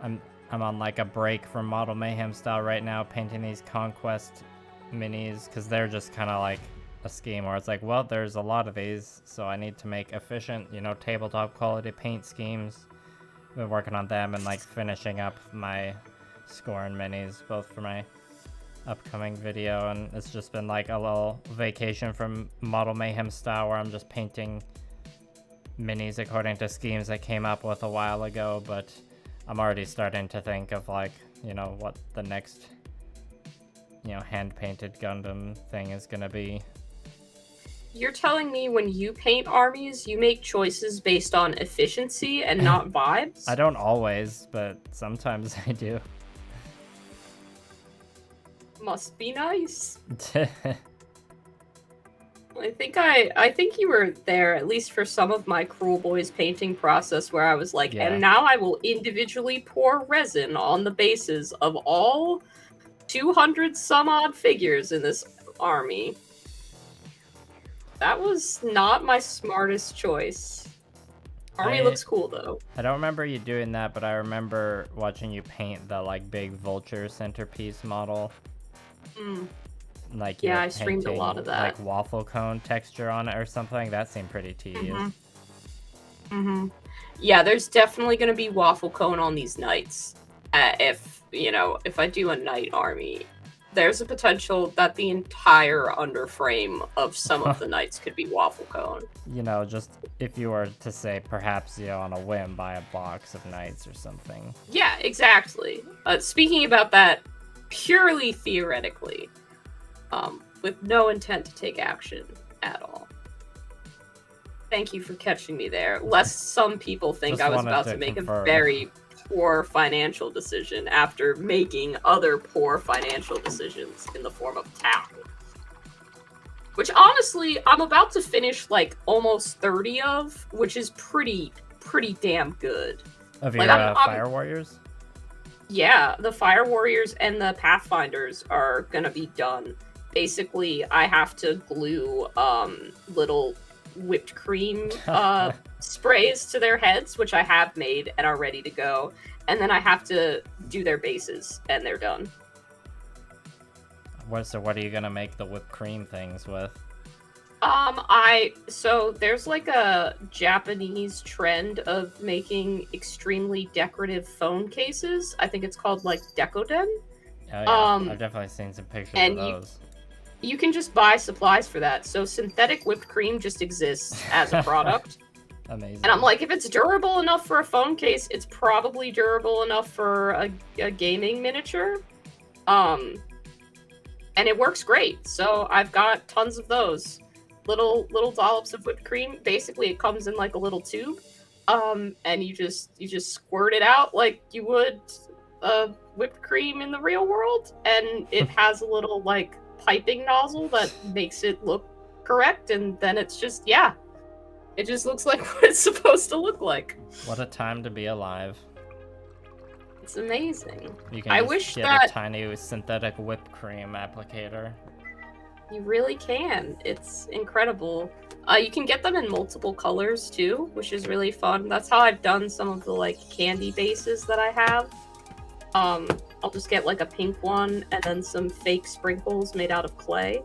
I'm on like a break from Model Mayhem style right now, painting these Conquest minis, because they're just kind of like a scheme where it's like, well, there's a lot of these, so I need to make efficient, you know, tabletop quality paint schemes. Been working on them and like finishing up my Scorn minis, both for my upcoming video, and it's just been like a little vacation from Model Mayhem style where I'm just painting minis according to schemes I came up with a while ago, but I'm already starting to think of like, you know, what the next, you know, hand-painted Gundam thing is gonna be. You're telling me when you paint armies, you make choices based on efficiency and not vibes? I don't always, but sometimes I do. Must be nice. I think you were there, at least for some of my Cruel Boys painting process, where I was like, yeah. And now I will individually pour resin on the bases of all 200 some odd figures in this army. That was not my smartest choice. Army looks cool though. I don't remember you doing that, but I remember watching you paint the like big vulture centerpiece model. Like yeah, I streamed a lot of that. Like waffle cone texture on it or something. That seemed pretty tedious. Yeah, there's definitely going to be waffle cone on these nights. If I do a night army, there's a potential that the entire underframe of some of the nights could be waffle cone. You know, just if you were to say perhaps, you know, on a whim, buy a box of nights or something. Yeah, exactly. Speaking about that purely theoretically, with no intent to take action at all. Thank you for catching me there, lest some people think Just I was about to make a very poor financial decision after making other poor financial decisions in the form of tap. Which honestly, I'm about to finish like almost 30 of, which is pretty damn good. Of your Fire Warriors? Yeah, the Fire Warriors and the Pathfinders are gonna be done. Basically, I have to glue little whipped cream sprays to their heads, which I have made and are ready to go. And then I have to do their bases, and they're done. So what are you going to make the whipped cream things with? So there's like a Japanese trend of making extremely decorative phone cases. I think it's called like Decoden. Oh yeah, I've definitely seen some pictures of those. You can just buy supplies for that. So synthetic whipped cream just exists as a product. Amazing. And I'm like, if it's durable enough for a phone case, it's probably durable enough for a gaming miniature. And it works great. So I've got tons of those. Little dollops of whipped cream. Basically, it comes in like a little tube, and you just squirt it out like you would whipped cream in the real world, and it has a little like piping nozzle that makes it look correct, and then it's just it just looks like what it's supposed to look like. What a time to be alive! It's amazing. You can get a tiny synthetic whipped cream applicator. You really can. It's incredible. You can get them in multiple colors too, which is really fun. That's how I've done some of the like candy bases that I have. I'll just get like a pink one and then some fake sprinkles made out of clay.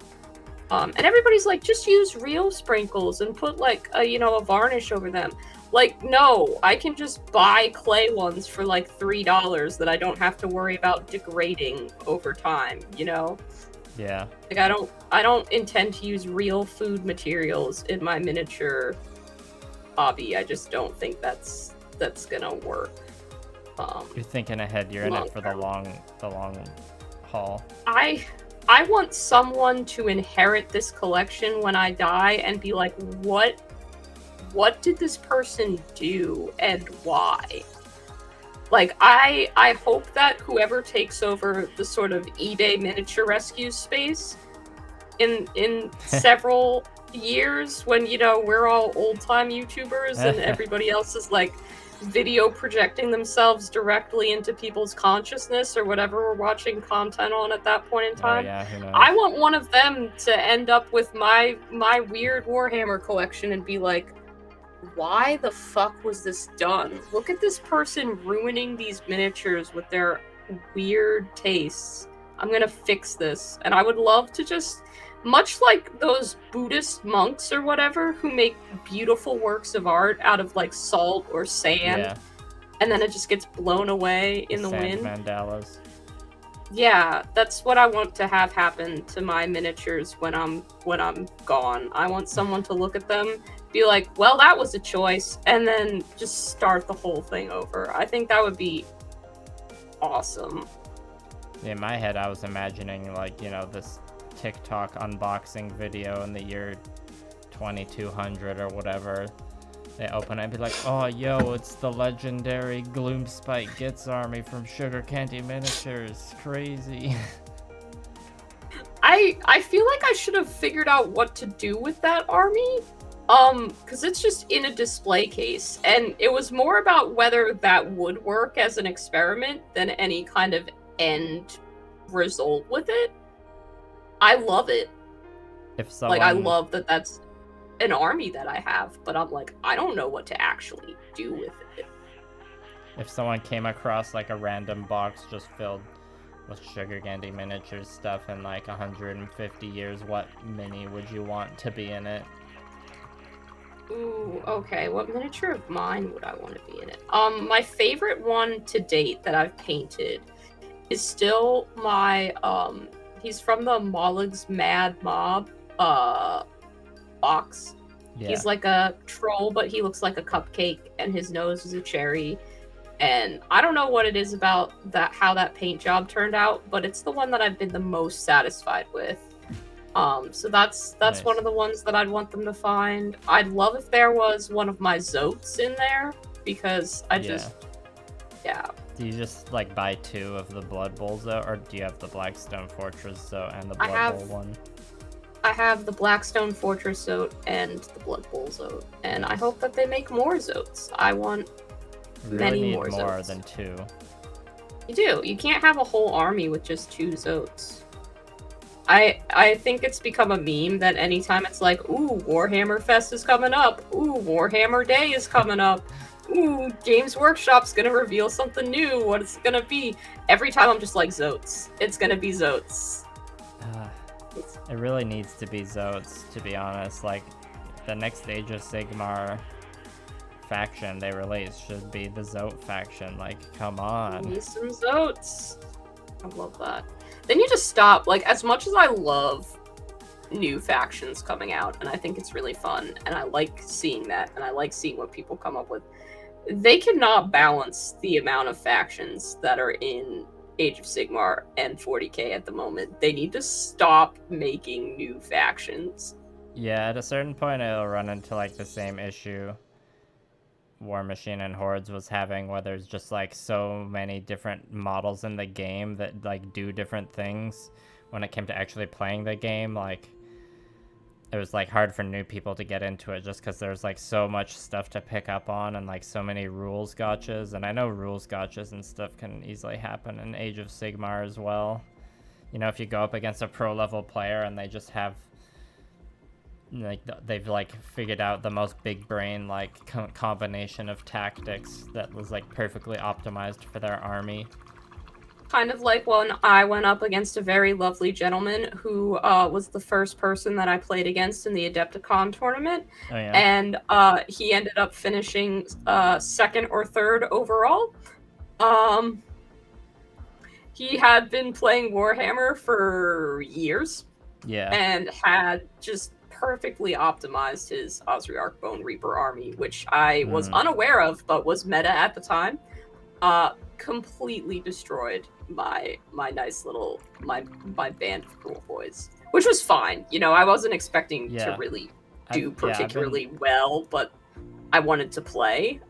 And everybody's like, just use real sprinkles and put like a varnish over them. Like, no, I can just buy clay ones for like $3 that I don't have to worry about degrading over time, you know? Yeah. Like I don't intend to use real food materials in my miniature hobby. I just don't think that's gonna work. You're thinking ahead. You're in it for the long haul. I want someone to inherit this collection when I die and be like, what did this person do and why? Like, I hope that whoever takes over the sort of eBay miniature rescue space in several years when, we're all old-time YouTubers and everybody else is, like, video projecting themselves directly into people's consciousness or whatever we're watching content on at that point in time. Oh, yeah, who knows? I want one of them to end up with my weird Warhammer collection and be like, why the fuck was this done? Look at this person ruining these miniatures with their weird tastes. I'm gonna fix this. And I would love to just, much like those Buddhist monks or whatever who make beautiful works of art out of like salt or sand, and then it just gets blown away in the wind. Mandalas. Yeah, that's what I want to have happen to my miniatures when I'm gone. I want someone to look at them, be like, well, that was a choice, and then just start the whole thing over. I think that would be awesome. In my head, I was imagining, like, this TikTok unboxing video in the year 2200 or whatever. They open it and be like, oh, yo, it's the legendary Gloomspite Gitz army from Sugar Candy Miniatures. Crazy. I feel like I should have figured out what to do with that army. Because it's just in a display case, and it was more about whether that would work as an experiment than any kind of end result with it. I love it. I love that that's an army that I have, but I'm like, I don't know what to actually do with it. If someone came across like a random box just filled with Sugar Candy Miniatures stuff in like 150 years, what mini would you want to be in it? Ooh, okay. What miniature of mine would I want to be in it? My favorite one to date that I've painted is still my, he's from the Mollig's Mad Mob, box. Yeah. He's like a troll, but he looks like a cupcake, and his nose is a cherry. And I don't know what it is about that, how that paint job turned out, but it's the one that I've been the most satisfied with. So that's nice. One of the ones that I'd want them to find. I'd love if there was one of my Zotes in there, because yeah. Do you just like buy 2 of the Blood Bowl Zote, or do you have the Blackstone Fortress Zote and the Blood Bowl one? I have the Blackstone Fortress Zote and the Blood Bowl Zote, and I hope that they make more Zotes. I want many more Zotes. More than 2. You do. You can't have a whole army with just 2 Zotes. I think it's become a meme that anytime it's like, ooh, Warhammer Fest is coming up, ooh, Warhammer Day is coming up, ooh, Games Workshop's gonna reveal something new, what it's gonna be. Every time I'm just like, Zotes. It's gonna be Zotes. It really needs to be Zotes, to be honest. Like, the next Age of Sigmar faction they release should be the Zote faction. Like, come on. Need some Zotes. I love that. They need to stop. Like, as much as I love new factions coming out, and I think it's really fun, and I like seeing that, and I like seeing what people come up with, they cannot balance the amount of factions that are in Age of Sigmar and 40k at the moment. They need to stop making new factions. Yeah, at a certain point it'll run into like the same issue War Machine and Hordes was having, where there's just like so many different models in the game that like do different things. When it came to actually playing the game, like, it was like hard for new people to get into it just because there's like so much stuff to pick up on and like so many rules gotchas. And I know rules gotchas and stuff can easily happen in Age of Sigmar as well. You know, if you go up against a pro level player and they just have like they've like figured out the most big brain like combination of tactics that was like perfectly optimized for their army. Kind of like when I went up against a very lovely gentleman who was the first person that I played against in the Adepticon tournament. Oh, yeah. And he ended up finishing second or third overall. He had been playing Warhammer for years. Yeah. And had just perfectly optimized his Ozriarch Bone Reaper army, which I was unaware of, but was meta at the time. Completely destroyed my nice little my band of cool boys, which was fine. You know, I wasn't expecting to really do particularly well, but I wanted to play.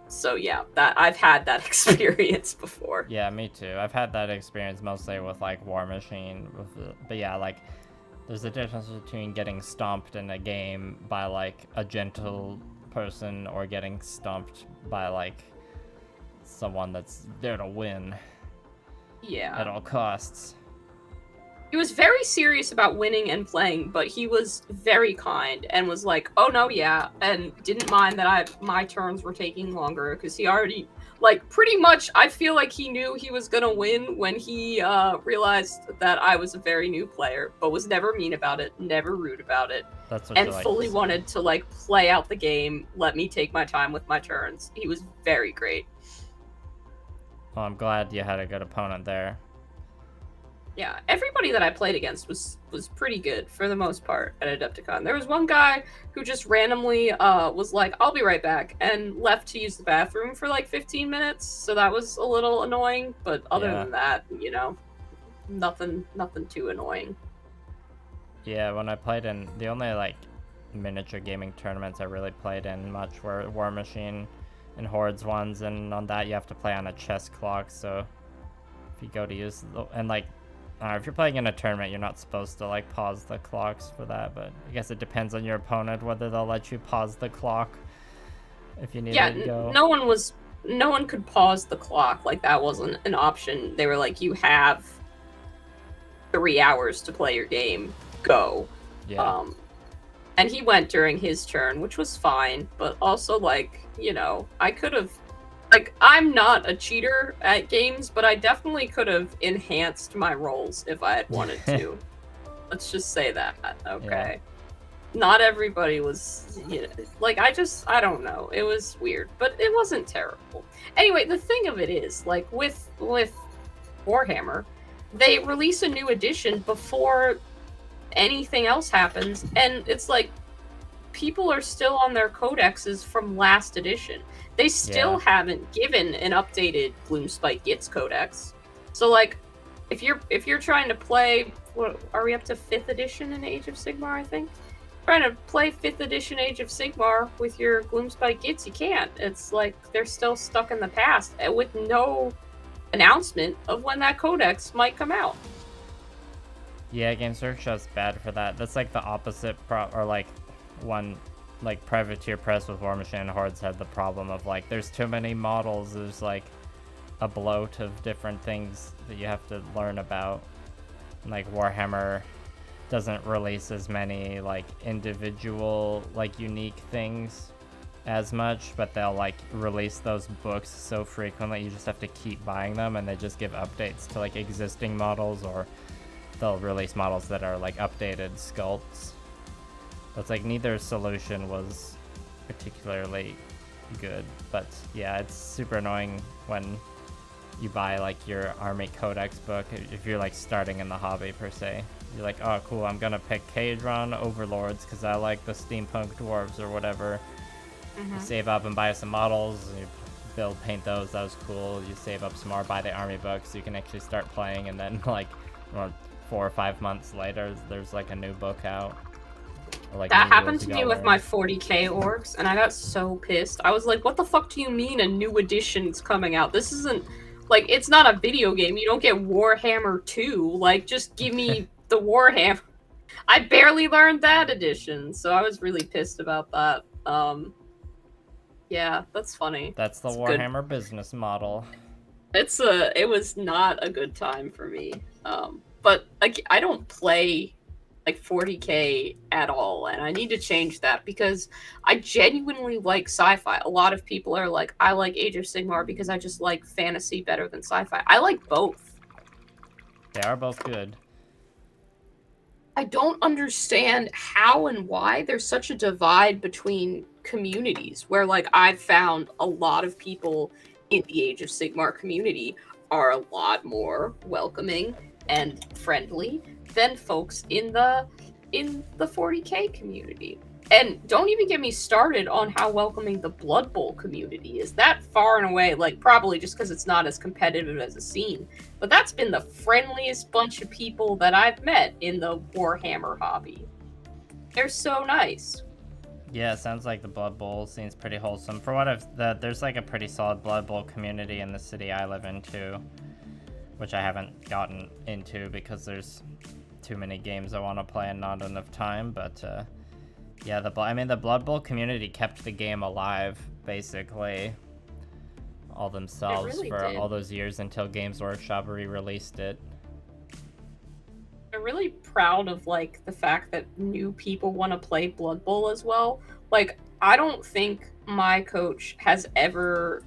So yeah, that I've had that experience before. Yeah, me too. I've had that experience mostly with like War Machine, but yeah, like there's a difference between getting stomped in a game by like a gentle person or getting stomped by like someone that's there to win. Yeah. At all costs. He was very serious about winning and playing, but he was very kind and was like, "Oh no, yeah," and didn't mind that my turns were taking longer because he already, like, pretty much. I feel like he knew he was gonna win when he realized that I was a very new player, but was never mean about it, never rude about it, That's what and fully wanted to like play out the game, let me take my time with my turns. He was very great. Well, I'm glad you had a good opponent there. Yeah, everybody that I played against was pretty good for the most part at Adepticon. There was one guy who just randomly was like, "I'll be right back," and left to use the bathroom for like 15 minutes. So that was a little annoying, but other than that, you know, nothing too annoying. Yeah, when I played in the only like miniature gaming tournaments I really played in much were War Machine and Hordes ones, and on that you have to play on a chess clock. So if you go to use and like if you're playing in a tournament, you're not supposed to like pause the clocks for that, but I guess it depends on your opponent whether they'll let you pause the clock if you need to go. No one could pause the clock. Like, that wasn't an option. They were like, you have 3 hours to play your game, go. Yeah. And he went during his turn, which was fine, but also, like, you know, I could have, like, I'm not a cheater at games, but I definitely could have enhanced my rolls if I had wanted to. Let's just say that, okay? Yeah. Not everybody was, you know, like, I don't know. It was weird, but it wasn't terrible. Anyway, the thing of it is, like, with Warhammer, they release a new edition before anything else happens, and it's like, people are still on their codexes from last edition. They still haven't given an updated Gloomspite Gitz codex. So, like, if you're trying to play, what are we up to, 5th edition in Age of Sigmar, I think? Trying to play 5th edition Age of Sigmar with your Gloomspite Gitz, you can't. It's like they're still stuck in the past with no announcement of when that codex might come out. Yeah, Games Workshop's bad for that. That's like the opposite or like one, like Privateer Press with War Machine and Hordes had the problem of like there's too many models. There's like a bloat of different things that you have to learn about. Like Warhammer doesn't release as many like individual like unique things as much, but they'll like release those books so frequently you just have to keep buying them, and they just give updates to like existing models, or they'll release models that are like updated sculpts. But it's like neither solution was particularly good, but yeah, it's super annoying when you buy like your army codex book if you're like starting in the hobby per se. You're like, oh cool, I'm gonna pick Cadron overlords because I like the steampunk dwarves or whatever. You save up and buy some models, you paint those, that was cool. You save up some more, buy the army books so you can actually start playing, and then like 4 or 5 months later there's like a new book out. Like that happened to me with my 40k orcs, and I got so pissed. I was like, what the fuck do you mean a new edition's coming out? This isn't, like, it's not a video game. You don't get Warhammer 2. Like, just give me the Warhammer. I barely learned that edition, so I was really pissed about that. Yeah, that's funny. That's the Warhammer business model. It was not a good time for me. But like, I don't play like 40k at all, and I need to change that because I genuinely like sci-fi. A lot of people are like, I like Age of Sigmar because I just like fantasy better than sci-fi. I like both. They are both good. I don't understand how and why there's such a divide between communities, where like I've found a lot of people in the Age of Sigmar community are a lot more welcoming and friendly than folks in the 40k community. And don't even get me started on how welcoming the Blood Bowl community is. That far and away, like, probably just because it's not as competitive as a scene, but that's been the friendliest bunch of people that I've met in the Warhammer hobby. They're so nice. Yeah, it sounds like the Blood Bowl seems pretty wholesome. For what there's like a pretty solid Blood Bowl community in the city I live in too, which I haven't gotten into because there's too many games I want to play and not enough time. But yeah, the Blood Bowl community kept the game alive basically all themselves really for did. all those years until Games Workshop re-released it. I'm really proud of like the fact that new people want to play Blood Bowl as well. Like, I don't think my coach has ever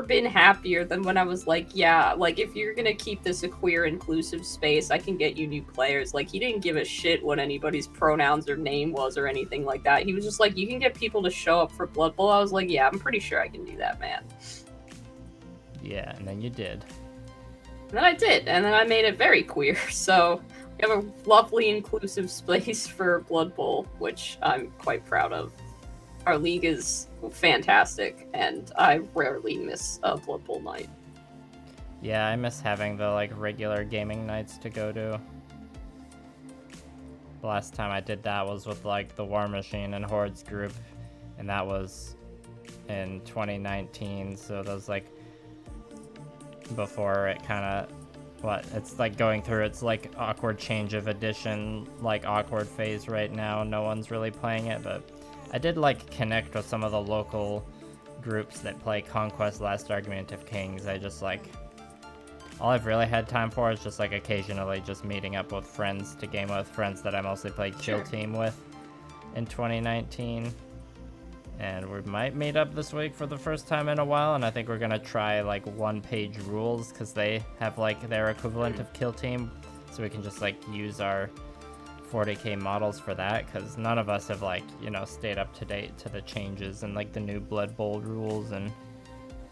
been happier than when I was like, yeah, like, if you're gonna keep this a queer inclusive space, I can get you new players. Like, he didn't give a shit what anybody's pronouns or name was or anything like that. He was just like, you can get people to show up for Blood Bowl. I was like, yeah, I'm pretty sure I can do that, man. Yeah, and then you did. And then I did, and then I made it very queer. So we have a lovely inclusive space for Blood Bowl, which I'm quite proud of. Our league is fantastic, and I rarely miss a Blood Bowl night. Yeah, I miss having the like regular gaming nights to go to. The last time I did that was with like the War Machine and Hordes group, and that was in 2019, so that was like before it kind of it's like going through its like awkward change of edition, like awkward phase right now. No one's really playing it, but I did like connect with some of the local groups that play Conquest, Last Argument of Kings. I just like, all I've really had time for is just like occasionally just meeting up with friends to game with friends that I mostly played Kill Team with in 2019. And we might meet up this week for the first time in a while, and I think we're gonna try like one-page rules because they have like their equivalent of Kill Team, so we can just like use our 40k models for that, because none of us have like, you know, stayed up to date to the changes and like the new Blood Bowl rules. And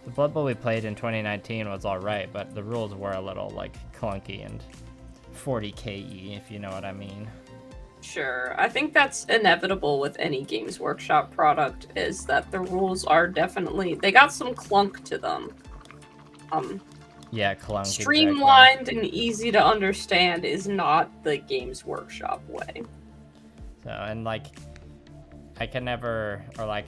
the Blood Bowl we played in 2019 was alright, but the rules were a little like clunky and 40k-y, if you know what I mean. Sure. I think that's inevitable with any Games Workshop product, is that the rules are definitely, they got some clunk to them. Yeah, clunky. Streamlined and easy to understand is not the Games Workshop way. So, and like, I can never, or like,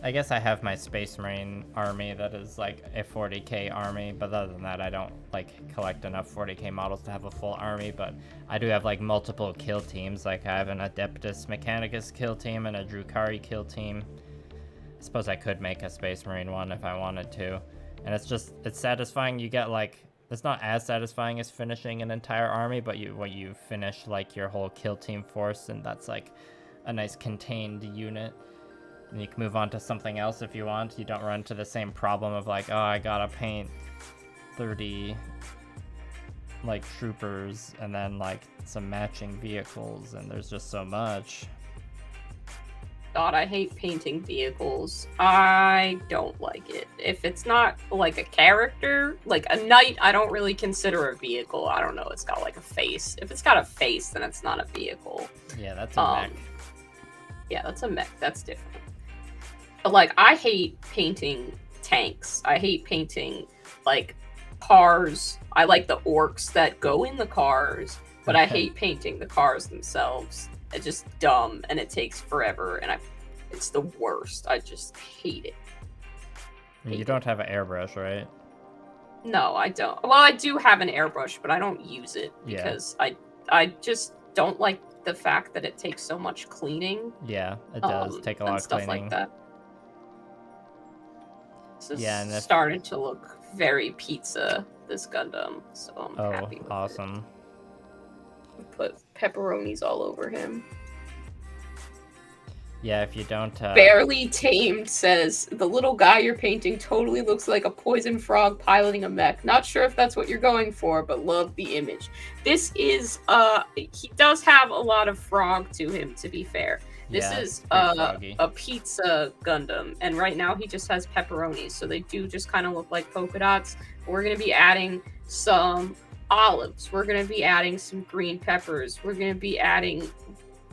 I guess I have my Space Marine army that is like a 40k army, but other than that, I don't like collect enough 40k models to have a full army. But I do have like multiple kill teams. Like, I have an Adeptus Mechanicus kill team and a Drukari kill team. I suppose I could make a Space Marine one if I wanted to. And it's satisfying. You get like, it's not as satisfying as finishing an entire army, but when you finish like your whole kill team force, and that's like a nice contained unit. And you can move on to something else if you want. You don't run into the same problem of like, oh, I gotta paint 30 like troopers and then like some matching vehicles, and there's just so much. God, I hate painting vehicles. I don't like it. If it's not like a character, like a knight, I don't really consider a vehicle. I don't know, it's got like a face. If it's got a face, then it's not a vehicle. Yeah, that's a mech. Yeah, that's a mech. That's different. But like, I hate painting tanks. I hate painting like cars. I like the orcs that go in the cars, but I hate painting the cars themselves. It's just dumb and it takes forever, and it's the worst. I just hate it. You don't have an airbrush, right? No, I don't. Well, I do have an airbrush, but I don't use it because I just don't like the fact that it takes so much cleaning. Yeah, it does take a lot of cleaning. Stuff like that. This is and starting to look very pizza, this Gundam, so I'm happy with awesome. it. Put pepperonis all over him. Yeah, if you don't... Barely Tamed says, the little guy you're painting totally looks like a poison frog piloting a mech. Not sure if that's what you're going for, but love the image. This is, he does have a lot of frog to him, to be fair. This is a pizza Gundam, and right now he just has pepperonis, so they do just kind of look like polka dots. We're going to be adding some olives. We're going to be adding some green peppers. We're going to be adding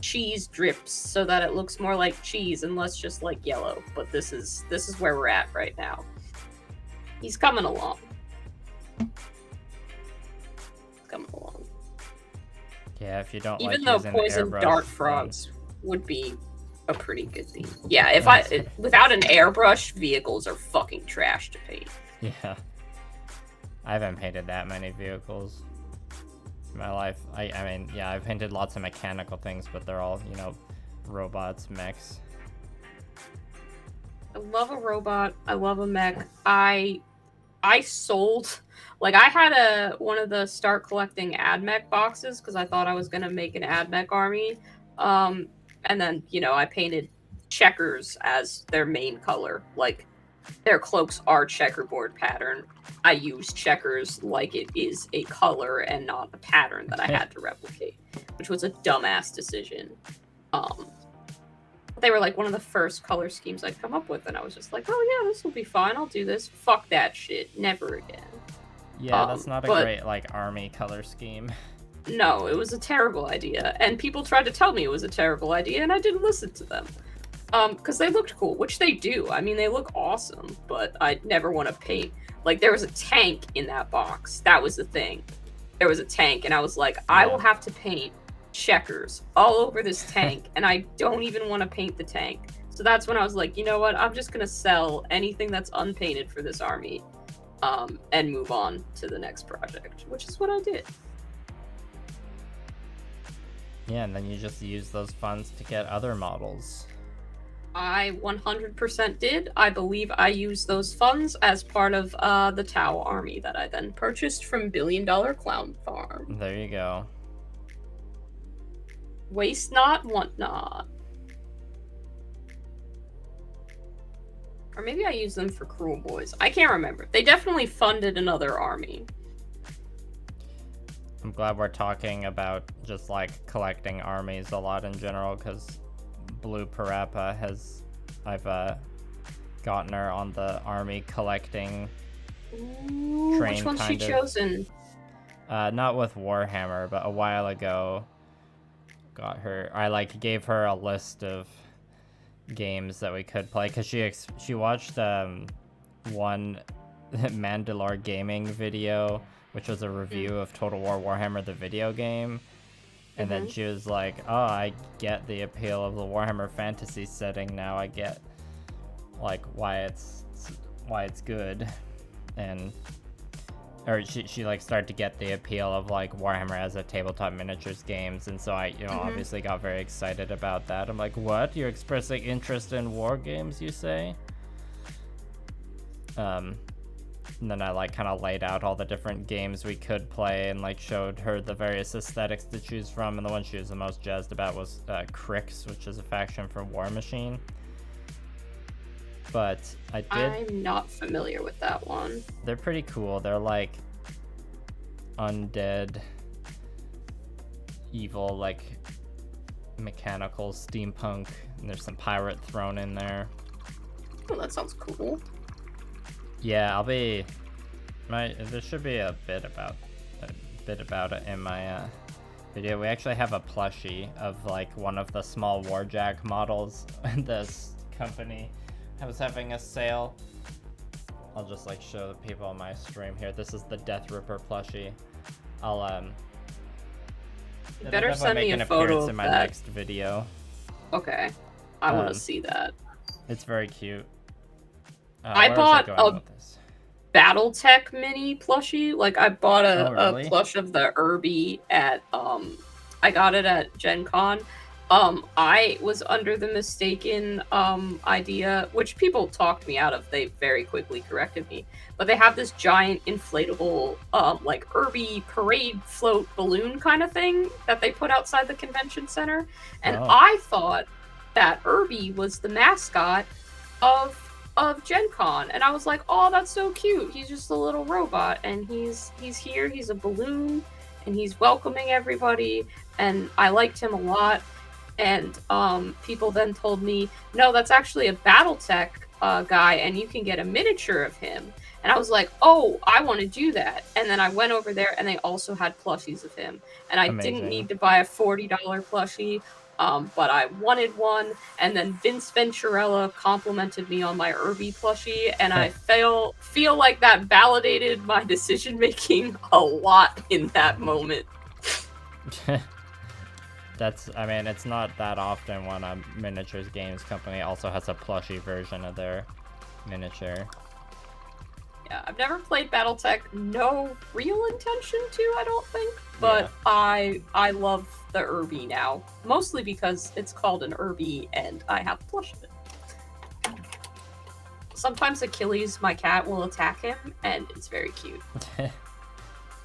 cheese drips so that it looks more like cheese and less just like yellow. But this is where we're at right now. He's coming along. Yeah, if you don't even like though poison airbrush, dart frogs would be a pretty good thing. Yeah, if without an airbrush, vehicles are fucking trash to paint. Yeah. I haven't painted that many vehicles in my life. I mean, yeah, I've painted lots of mechanical things, but they're all, you know, robots, mechs. I love a robot. I love a mech. I sold, like, I had one of the start collecting AdMech boxes because I thought I was gonna make an AdMech army. And then, you know, I painted checkers as their main color. Like, their cloaks are checkerboard pattern. I used checkers like it is a color and not a pattern that I had to replicate, which was a dumbass decision. They were like one of the first color schemes I'd come up with, and I was just like, oh yeah, this will be fine, I'll do this. Fuck that shit. Never again. Yeah, that's not a great, like, army color scheme. No, it was a terrible idea, and people tried to tell me it was a terrible idea, and I didn't listen to them. Because they looked cool, which they do. I mean, they look awesome, but I'd never want to paint. Like, there was a tank in that box. That was the thing. There was a tank, and I was like, I will have to paint checkers all over this tank, and I don't even want to paint the tank. So that's when I was like, you know what? I'm just going to sell anything that's unpainted for this army, and move on to the next project, which is what I did. Yeah, and then you just use those funds to get other models. I 100% did. I believe I used those funds as part of the Tau army that I then purchased from Billion Dollar Clown Farm. There you go. Waste not, want not. Or maybe I used them for Cruel Boys. I can't remember. They definitely funded another army. I'm glad we're talking about just, like, collecting armies a lot in general, because Blue Parappa I've gotten her on the army collecting train. Which one's she chosen? Not with Warhammer, but a while ago got her. I, like, gave her a list of games that we could play, because she watched one Mandalore gaming video, which was a review of Total War Warhammer the video game. And then she was like, oh, I get the appeal of the Warhammer fantasy setting now. I get, like, why it's good. And or she like started to get the appeal of, like, Warhammer as a tabletop miniatures games. And so I, you know, obviously got very excited about that. I'm like, what? You're expressing interest in war games, you say? And then I, like, kind of laid out all the different games we could play and, like, showed her the various aesthetics to choose from. And the one she was the most jazzed about was Crix, which is a faction from War Machine. But I'm not familiar with that one. They're pretty cool. They're, like, undead, evil, like mechanical steampunk, and there's some pirate thrown in there. Oh, that sounds cool. Yeah, there should be a bit about it in my video. We actually have a plushie of like one of the small Warjack models. This company was having a sale. I'll just like show the people on my stream here. This is the Death Ripper plushie. I'll better send me a photo in my next video. Okay, I want to see that. It's very cute. I bought a BattleTech mini plushie. Like I bought a plush of the Irby at I got it at Gen Con. I was under the mistaken idea, which people talked me out of. They very quickly corrected me. But they have this giant inflatable like Irby parade float balloon kind of thing that they put outside the convention center. And I thought that Irby was the mascot of Gen Con. And I was like, oh, that's so cute. He's just a little robot and he's here, he's a balloon, and he's welcoming everybody, and I liked him a lot. And people then told me, no, that's actually a BattleTech guy, and you can get a miniature of him. And I was like, oh, I want to do that. And then I went over there, and they also had plushies of him. And I didn't need to buy a $40 plushie, but I wanted one. And then Vince Venturella complimented me on my Irby plushie, and I feel like that validated my decision-making a lot in that moment. It's not that often when a miniatures games company also has a plushie version of their miniature. Yeah, I've never played BattleTech. No real intention to, I don't think. But yeah. I love the Irby now. Mostly because it's called an Irby and I have a plush of it. Sometimes Achilles, my cat, will attack him, and it's very cute.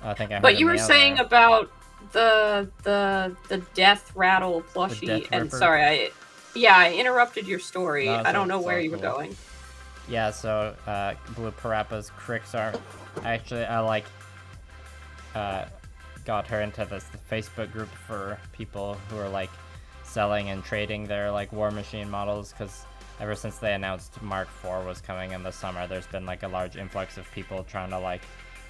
I think I heard But you were saying about the death rattle plushie, and sorry, I interrupted your story. I don't know where you were going. Yeah, so Blue Parappa's Crixar, I got her into this Facebook group for people who are like selling and trading their like War Machine models, because ever since they announced Mark IV was coming in the summer, there's been like a large influx of people trying to like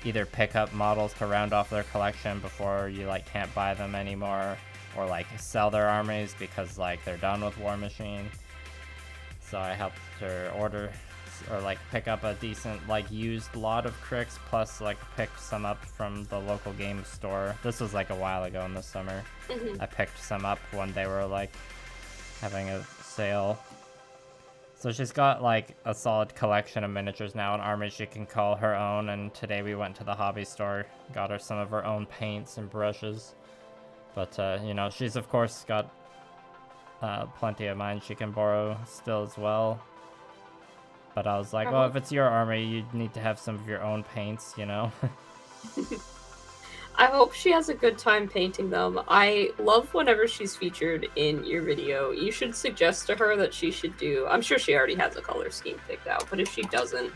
either pick up models to round off their collection before you like can't buy them anymore, or like sell their armies because like they're done with War Machine. So I helped her order or like pick up a decent like used lot of Crix, plus like picked some up from the local game store. This was like a while ago in the summer. I picked some up when they were like having a sale. So she's got like a solid collection of miniatures now, and armies she can call her own. And today we went to the hobby store, got her some of her own paints and brushes. But you know, she's of course got plenty of mine she can borrow still as well. But I was like, well, if it's your army, you need to have some of your own paints, you know? I hope she has a good time painting them. I love whenever she's featured in your video. You should suggest to her that she should do... I'm sure she already has a color scheme picked out, but if she doesn't,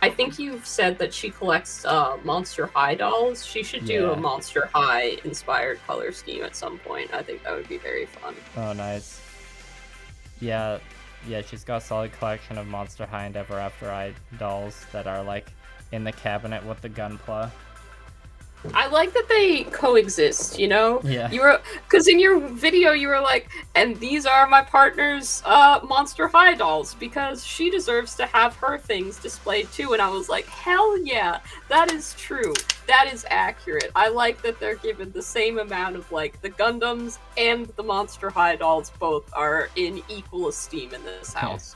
I think you've said that she collects Monster High dolls. She should do a Monster High inspired color scheme at some point. I think that would be very fun. Oh, nice. Yeah, she's got a solid collection of Monster High and Ever After I dolls that are like in the cabinet with the Gunpla. I like that they coexist, you know? Yeah. Because in your video you were like, and these are my partner's Monster High dolls, because she deserves to have her things displayed too. And I was like, hell yeah, that is true. That is accurate. I like that they're given the same amount of like the Gundams and the Monster High dolls both are in equal esteem in this house.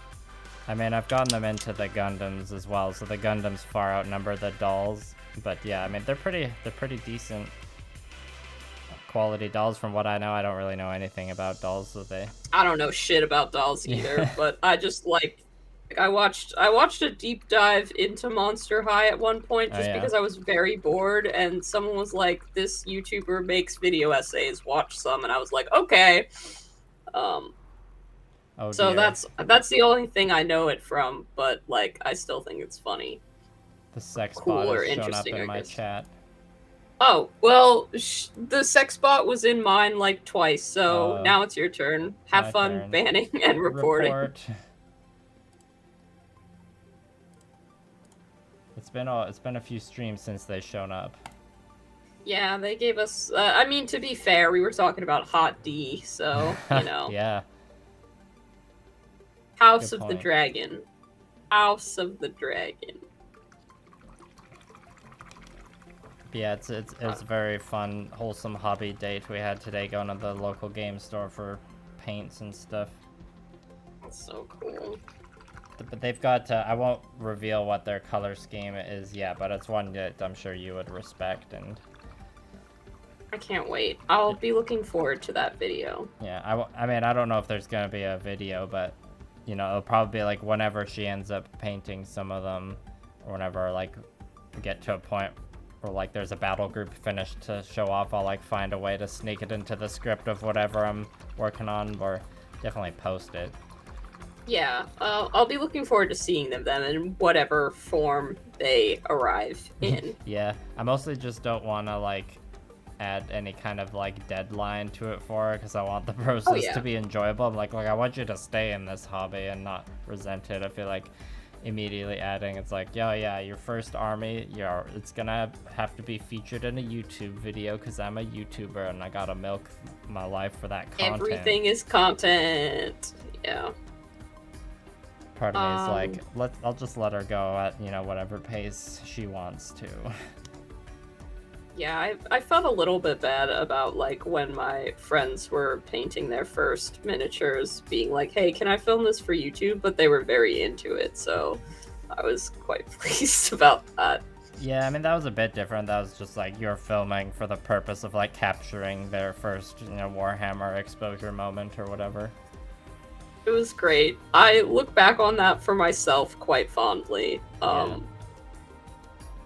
I mean, I've gotten them into the Gundams as well, so the Gundams far outnumber the dolls. But yeah, I mean, they're pretty decent quality dolls from what I know. I don't really know anything about dolls, so I don't know shit about dolls either, but I just I watched a deep dive into Monster High at one point just because I was very bored, and someone was like, this YouTuber makes video essays, watch some, and I was like, okay. So that's the only thing I know it from, but like I still think it's funny. The sex bot is showing up in my chat. Oh, well, the sex bot was in mine like twice, so now it's your turn. Have fun banning and reporting. It's been a few streams since they've shown up. Yeah, they gave us, I mean, to be fair, we were talking about Hot D, so, you know. Yeah. House of the Dragon. House of the Dragon. Yeah, it's a very fun, wholesome hobby date we had today, going to the local game store for paints and stuff. That's so cool. But they've got, I won't reveal what their color scheme is yet, but it's one that I'm sure you would respect, and... I can't wait. I'll be looking forward to that video. Yeah, I mean, I don't know if there's gonna be a video, but, you know, it'll probably be, like, whenever she ends up painting some of them, or whenever, like, we get to a point or like there's a battle group finished to show off, I'll like find a way to sneak it into the script of whatever I'm working on, or definitely post it. Yeah, I'll be looking forward to seeing them then in whatever form they arrive in. Yeah, I mostly just don't want to like add any kind of like deadline to it for her, because I want the process to be enjoyable. I'm like I want you to stay in this hobby and not resent it. I feel like immediately adding, it's like, yeah, your first army, it's gonna have to be featured in a YouTube video because I'm a YouTuber and I gotta milk my life for that content. Everything is content. Yeah. Part of me is like, I'll just let her go at, you know, whatever pace she wants to. Yeah, I felt a little bit bad about, like, when my friends were painting their first miniatures, being like, hey, can I film this for YouTube? But they were very into it, so I was quite pleased about that. Yeah, I mean, that was a bit different. That was just, like, you're filming for the purpose of, like, capturing their first, you know, Warhammer exposure moment or whatever. It was great. I look back on that for myself quite fondly.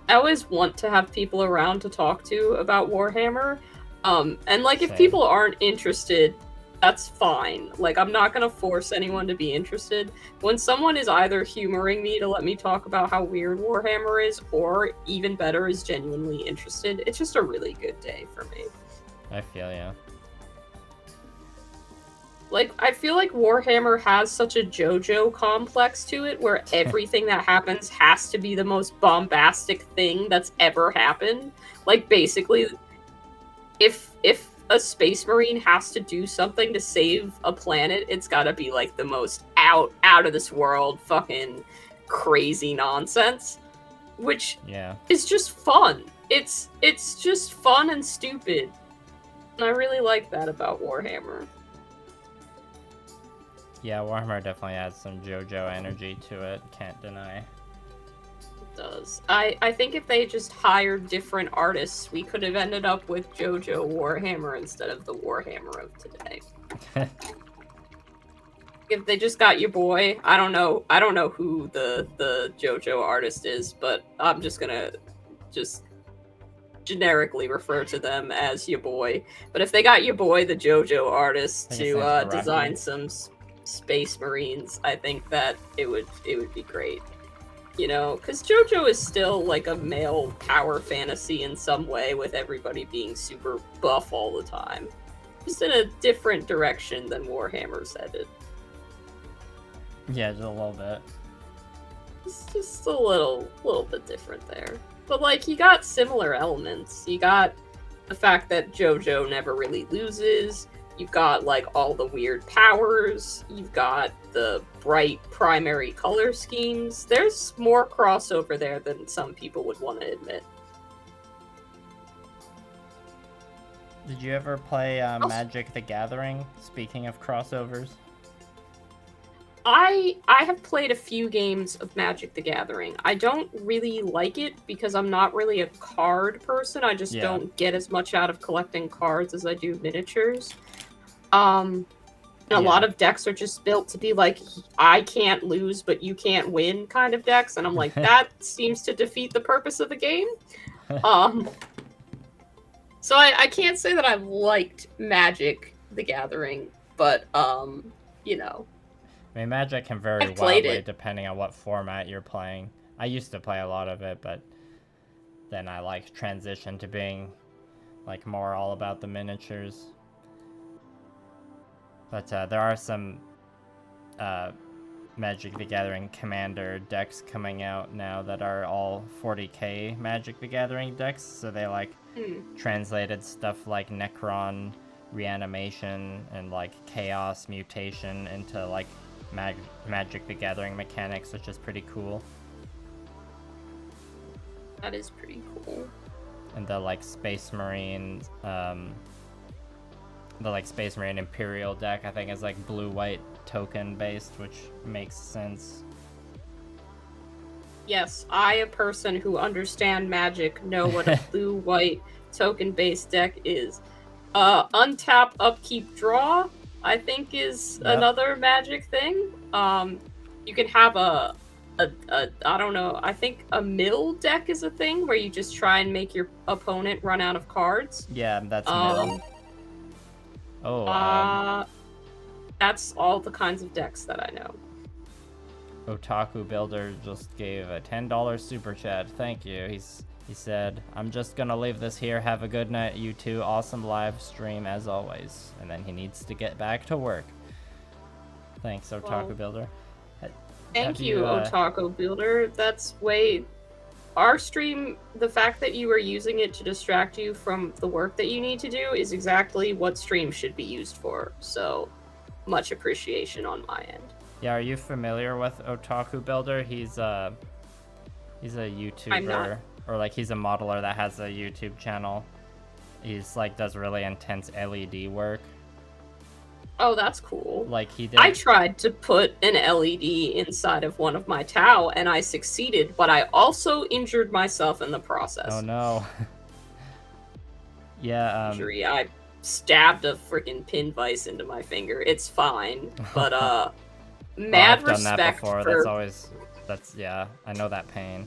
I always want to have people around to talk to about Warhammer. And like, if people aren't interested, that's fine. Like, I'm not gonna force anyone to be interested. When someone is either humoring me to let me talk about how weird Warhammer is, or even better, is genuinely interested, it's just a really good day for me. I feel ya. Like, I feel like Warhammer has such a JoJo complex to it, where everything that happens has to be the most bombastic thing that's ever happened. Like, basically, if a space marine has to do something to save a planet, it's gotta be, like, the most out of this world fucking crazy nonsense. Which is just fun. It's just fun and stupid. And I really like that about Warhammer. Yeah, Warhammer definitely adds some JoJo energy to it, can't deny. It does. I think if they just hired different artists, we could have ended up with JoJo Warhammer instead of the Warhammer of today. If they just got your boy, I don't know who the JoJo artist is, but I'm just gonna generically refer to them as your boy. But if they got your boy, the JoJo artist, to design some Space Marines, I think that it would be great, you know, because JoJo is still like a male power fantasy in some way, with everybody being super buff all the time, just in a different direction than Warhammer's headed. Yeah, just a little bit. It's just a little bit different there, but like, you got similar elements. You got the fact that JoJo never really loses. You've got, like, all the weird powers. You've got the bright primary color schemes. There's more crossover there than some people would want to admit. Did you ever play Magic the Gathering, speaking of crossovers? I have played a few games of Magic the Gathering. I don't really like it because I'm not really a card person. I just don't get as much out of collecting cards as I do miniatures. And a lot of decks are just built to be like, I can't lose, but you can't win kind of decks. And I'm like, that seems to defeat the purpose of the game. So I can't say that I've liked Magic the Gathering, but, you know. I mean, Magic can vary wildly depending on what format you're playing. I used to play a lot of it, but then I like transitioned to being like more all about the miniatures. But there are some Magic the Gathering Commander decks coming out now that are all 40k Magic the Gathering decks, so they like translated stuff like Necron Reanimation and like Chaos Mutation into like Magic the Gathering mechanics, which is pretty cool. That is pretty cool. And the like Space Marine, Space Marine Imperial deck, I think is like blue-white token based, which makes sense. Yes, I, a person who understand Magic, know what a blue-white token-based deck is. Untap, upkeep, draw, I think is another Magic thing. You can have a I don't know, I think a mill deck is a thing where you just try and make your opponent run out of cards. Yeah, that's mill. That's all the kinds of decks that I know. Otaku Builder just gave a $10 super chat. Thank you. He said, "I'm just gonna leave this here. Have a good night, you two. Awesome live stream as always." And then he needs to get back to work. Thanks, Otaku Builder. Thank you, Otaku Builder. That's way... Our stream, the fact that you are using it to distract you from the work that you need to do is exactly what stream should be used for. So, much appreciation on my end. Yeah, are you familiar with Otaku Builder? He's a YouTuber. I'm not. Or like he's a modeler that has a YouTube channel. He's like does really intense LED work. Oh, that's cool. Like he did. I tried to put an LED inside of one of my Tau, and I succeeded, but I also injured myself in the process. Oh no. Yeah. Injury. I stabbed a freaking pin vise into my finger. It's fine, but mad I've done respect that before. for. Yeah. I know that pain.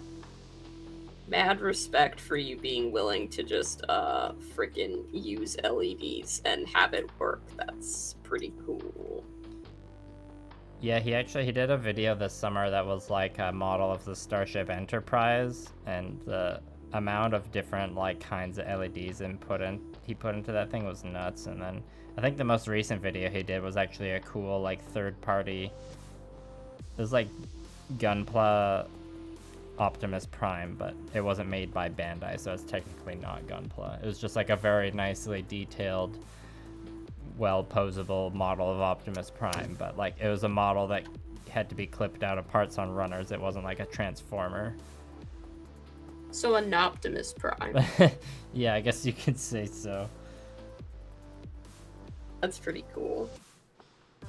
Mad respect for you being willing to just freaking use LEDs and have it work. That's pretty cool. Yeah, he did a video this summer that was like a model of the Starship Enterprise, and the amount of different like kinds of LEDs he put into that thing was nuts. And then I think the most recent video he did was actually a cool like third party. It was like Gunpla Optimus Prime, but it wasn't made by Bandai, so it's technically not Gunpla. It was just like a very nicely detailed, well posable model of Optimus Prime, but like it was a model that had to be clipped out of parts on runners. It wasn't like a transformer. So an Optimus Prime. Yeah, I guess you could say so. That's pretty cool.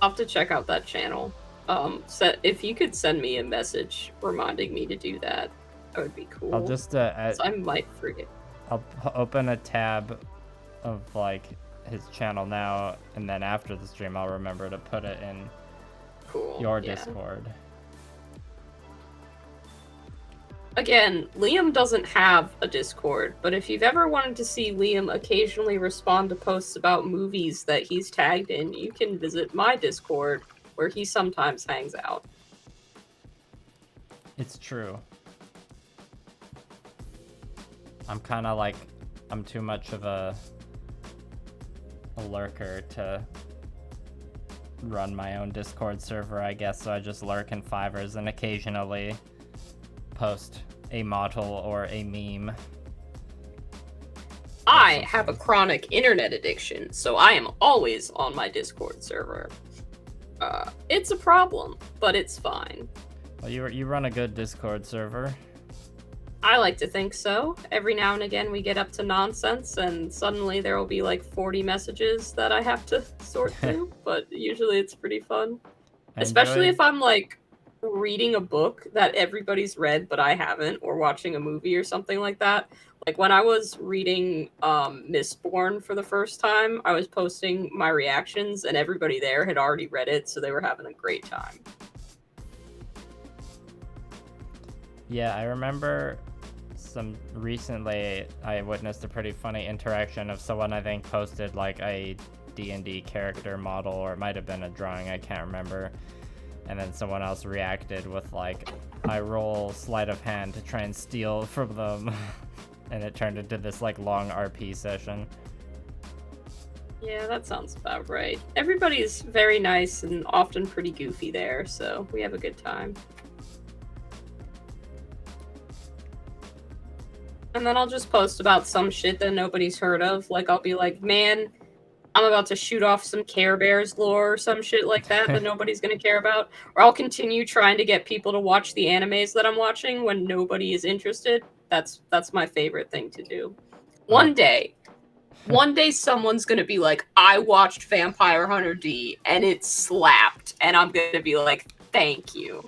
I'll have to check out that channel. If you could send me a message reminding me to do that, that would be cool. I'll just so I might forget. I'll open a tab of like his channel now, and then after the stream I'll remember to put it in your Discord. Again, Liam doesn't have a Discord, but if you've ever wanted to see Liam occasionally respond to posts about movies that he's tagged in, you can visit my Discord, where he sometimes hangs out. It's true. I'm too much of a lurker to run my own Discord server, I guess, so I just lurk in Fivers and occasionally post a model or a meme. I have a chronic internet addiction, so I am always on my Discord server. It's a problem, but it's fine. Well, you run a good Discord server. I like to think so. Every now and again we get up to nonsense, and suddenly there will be like 40 messages that I have to sort through, but usually it's pretty fun. Especially if I'm like reading a book that everybody's read but I haven't, or watching a movie or something like that. Like when I was reading Mistborn for the first time, I was posting my reactions and everybody there had already read it, so they were having a great time. Yeah, I remember recently I witnessed a pretty funny interaction of someone I think posted like a D&D character model, or it might have been a drawing, I can't remember. And then someone else reacted with like, I roll sleight of hand to try and steal from them. and it turned into this like long RP session. Yeah, that sounds about right. Everybody's very nice and often pretty goofy there, so we have a good time. And then I'll just post about some shit that nobody's heard of. Like, I'll be like, man, I'm about to shoot off some Care Bears lore or some shit like that that nobody's gonna care about. Or I'll continue trying to get people to watch the animes that I'm watching when nobody is interested. That's my favorite thing to do. One day someone's gonna be like, I watched Vampire Hunter D and it slapped, and I'm gonna be like, thank you.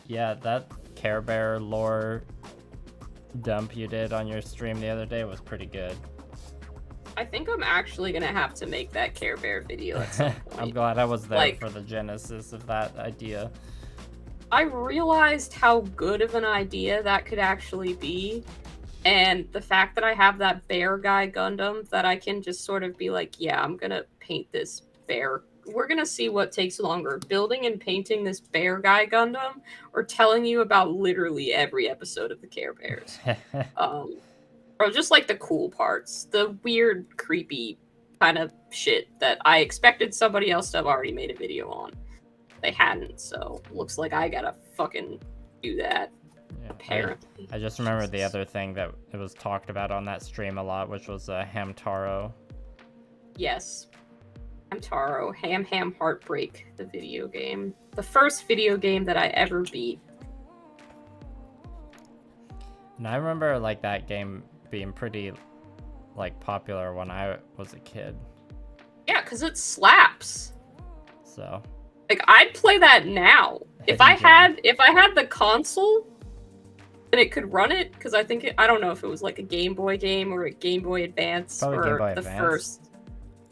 Yeah, that Care Bear lore dump you did on your stream the other day was pretty good. I think I'm actually gonna have to make that Care Bear video at some point. I'm glad I was there for the genesis of that idea. I realized how good of an idea that could actually be, and the fact that I have that bear guy Gundam that I can just sort of be like, yeah, I'm gonna paint this bear. We're gonna see what takes longer, building and painting this bear guy Gundam, or telling you about literally every episode of the Care Bears. Or just like the cool parts, the weird, creepy kind of shit that I expected somebody else to have already made a video on. They hadn't, so looks like I gotta fucking do that. Yeah, apparently. I just remember the other thing that it was talked about on that stream a lot, which was Hamtaro. Yes. Hamtaro, Ham Heartbreak, the video game. The first video game that I ever beat. And I remember like that game being pretty like popular when I was a kid. Yeah, because it slaps. So like I'd play that now. If I had the console and it could run it, because I think I don't know if it was like a Game Boy game or a Game Boy Advance. Probably or Game Boy the Advance. First.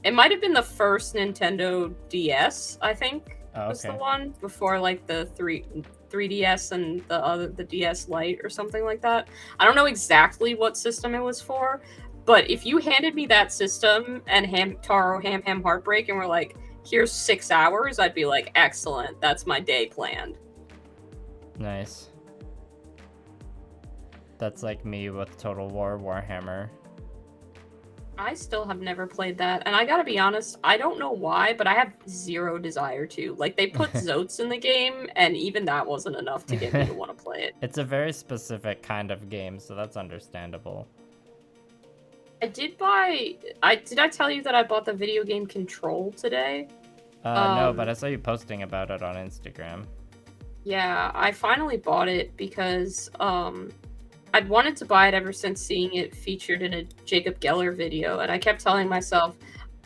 It might have been the first Nintendo DS, I think, was the one before like the 3DS and the DS Lite or something like that. I don't know exactly what system it was for, but if you handed me that system and Hamtaro Ham Heartbreak and were like, here's 6 hours, I'd be like, excellent, that's my day planned. Nice. That's like me with Total War Warhammer. I still have never played that, and I gotta be honest, I don't know why, but I have zero desire to. Like, they put Zotes in the game, and even that wasn't enough to get me to want to play it. It's a very specific kind of game, so that's understandable. I did buy... Did I tell you that I bought the video game Control today? No, but I saw you posting about it on Instagram. Yeah, I finally bought it because, I'd wanted to buy it ever since seeing it featured in a Jacob Geller video, and I kept telling myself,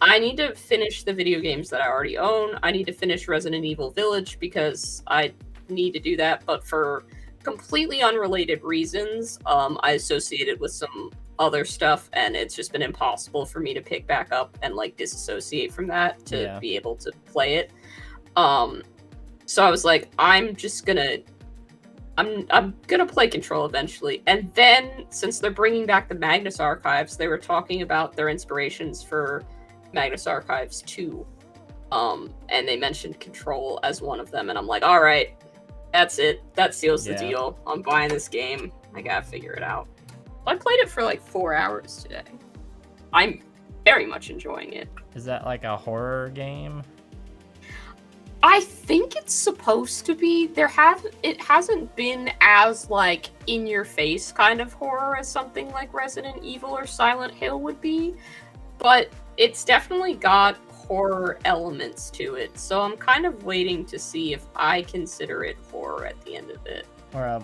I need to finish the video games that I already own. I need to finish Resident Evil Village because I need to do that, but for completely unrelated reasons, I associate it with some other stuff, and it's just been impossible for me to pick back up and like disassociate from that to be able to play it. So I was like, I'm gonna play Control eventually. And then, since they're bringing back the Magnus Archives, they were talking about their inspirations for Magnus Archives 2. And they mentioned Control as one of them, and I'm like, all right, that's it. That seals the deal. I'm buying this game. I gotta figure it out. I played it for like 4 hours today. I'm very much enjoying it. Is that like a horror game? I think it's supposed to be. It hasn't been as like in your face kind of horror as something like Resident Evil or Silent Hill would be, but it's definitely got horror elements to it. So I'm kind of waiting to see if I consider it horror at the end of it. Or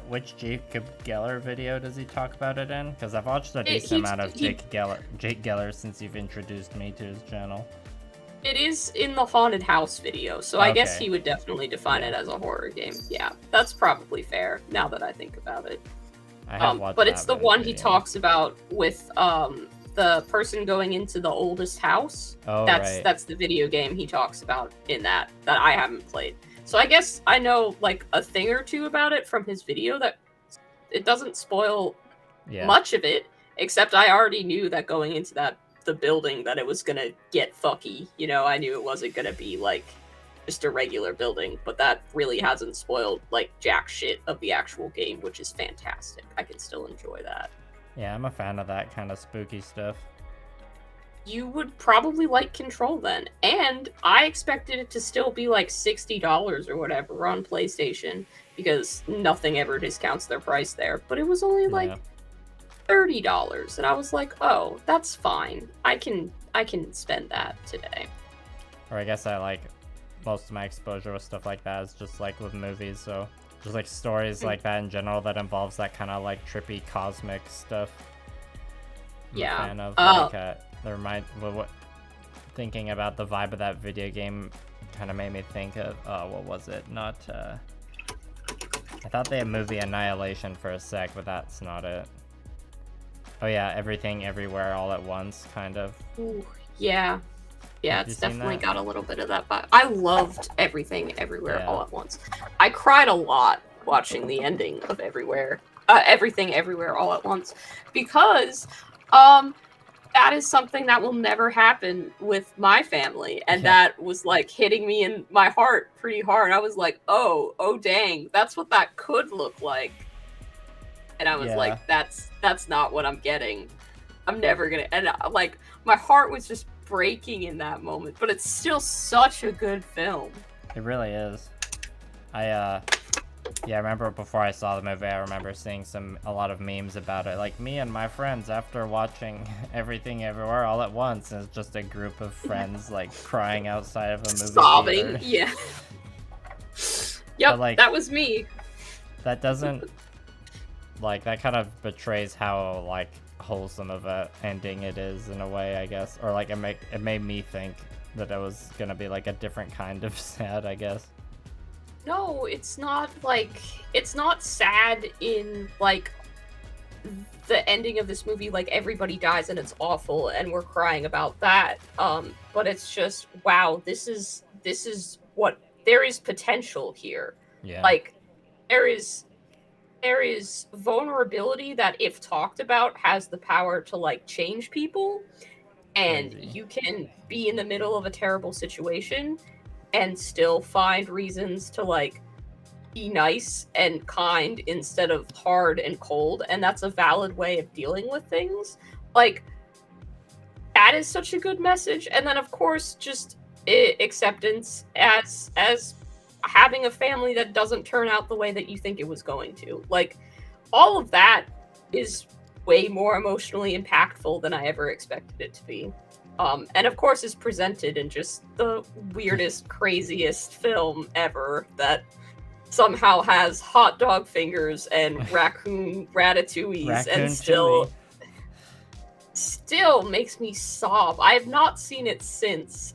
which Jacob Geller video does he talk about it in? Because I've watched a decent amount of Jake Geller since you've introduced me to his channel. It is in the haunted house video, so I guess he would definitely define it as a horror game. Yeah, that's probably fair, now that I think about it. But it's the one he talks about with the person going into the oldest house. That's the video game he talks about in that I haven't played. So I guess I know like a thing or two about it from his video. That it doesn't spoil much of it, except I already knew that going into the building that it was gonna get fucky. You know, I knew it wasn't gonna be like just a regular building, but that really hasn't spoiled like jack shit of the actual game, which is fantastic. I can still enjoy that. Yeah, I'm a fan of that kind of spooky stuff. You would probably like Control then, and I expected it to still be like $60 or whatever on PlayStation, because nothing ever discounts their price there, but it was only like $30, and I was like, oh, that's fine. I can spend that today. Or I guess I like most of my exposure with stuff like that is just like with movies, so just like stories like that in general that involves that kind of like trippy cosmic stuff. I'm a fan of like thinking about the vibe of that video game kind of made me think of what was it? Not I thought they had movie Annihilation for a sec, but that's not it. Oh yeah, Everything Everywhere All at Once, kind of. Ooh, yeah. Yeah, it's definitely got a little bit of that vibe. I loved Everything Everywhere All at Once. I cried a lot watching the ending of Everything Everywhere All at Once, because that is something that will never happen with my family, and that was like hitting me in my heart pretty hard. I was like, oh dang, that's what that could look like. And I was like, that's not what I'm getting. I'm never gonna, and like my heart was just breaking in that moment, but it's still such a good film. It really is. I remember before I saw the movie, I remember seeing a lot of memes about it. Like, me and my friends after watching Everything Everywhere All at Once, and it's just a group of friends like crying outside of a movie sobbing theater. Yeah. Yep, but, like, that was me. That doesn't like, that kind of betrays how like wholesome of a ending it is in a way, I guess. Or like it made me think that it was gonna be like a different kind of sad, I guess. No, it's not sad in like the ending of this movie, like everybody dies and it's awful and we're crying about that. But it's just, wow, this is what there is potential here. Yeah. Like there is vulnerability that, if talked about, has the power to like change people, and you can be in the middle of a terrible situation and still find reasons to like be nice and kind instead of hard and cold, and that's a valid way of dealing with things. Like, that is such a good message. And then of course just acceptance as having a family that doesn't turn out the way that you think it was going to. Like, all of that is way more emotionally impactful than I ever expected it to be. And of course is presented in just the weirdest, craziest film ever that somehow has hot dog fingers and raccoon ratatouilles and still makes me sob. I have not seen it since,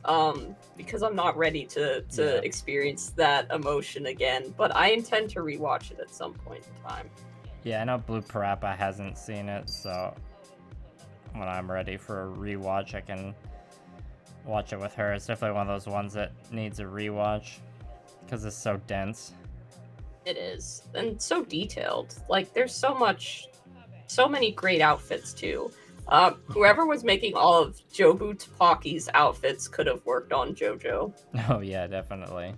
because I'm not ready to experience that emotion again, but I intend to rewatch it at some point in time. Yeah, I know Blue Parappa hasn't seen it, so when I'm ready for a rewatch, I can watch it with her. It's definitely one of those ones that needs a rewatch because it's so dense. It is, and so detailed. Like, there's so many great outfits too. Whoever was making all of Jobu Tapaki's outfits could have worked on JoJo. Oh yeah, definitely.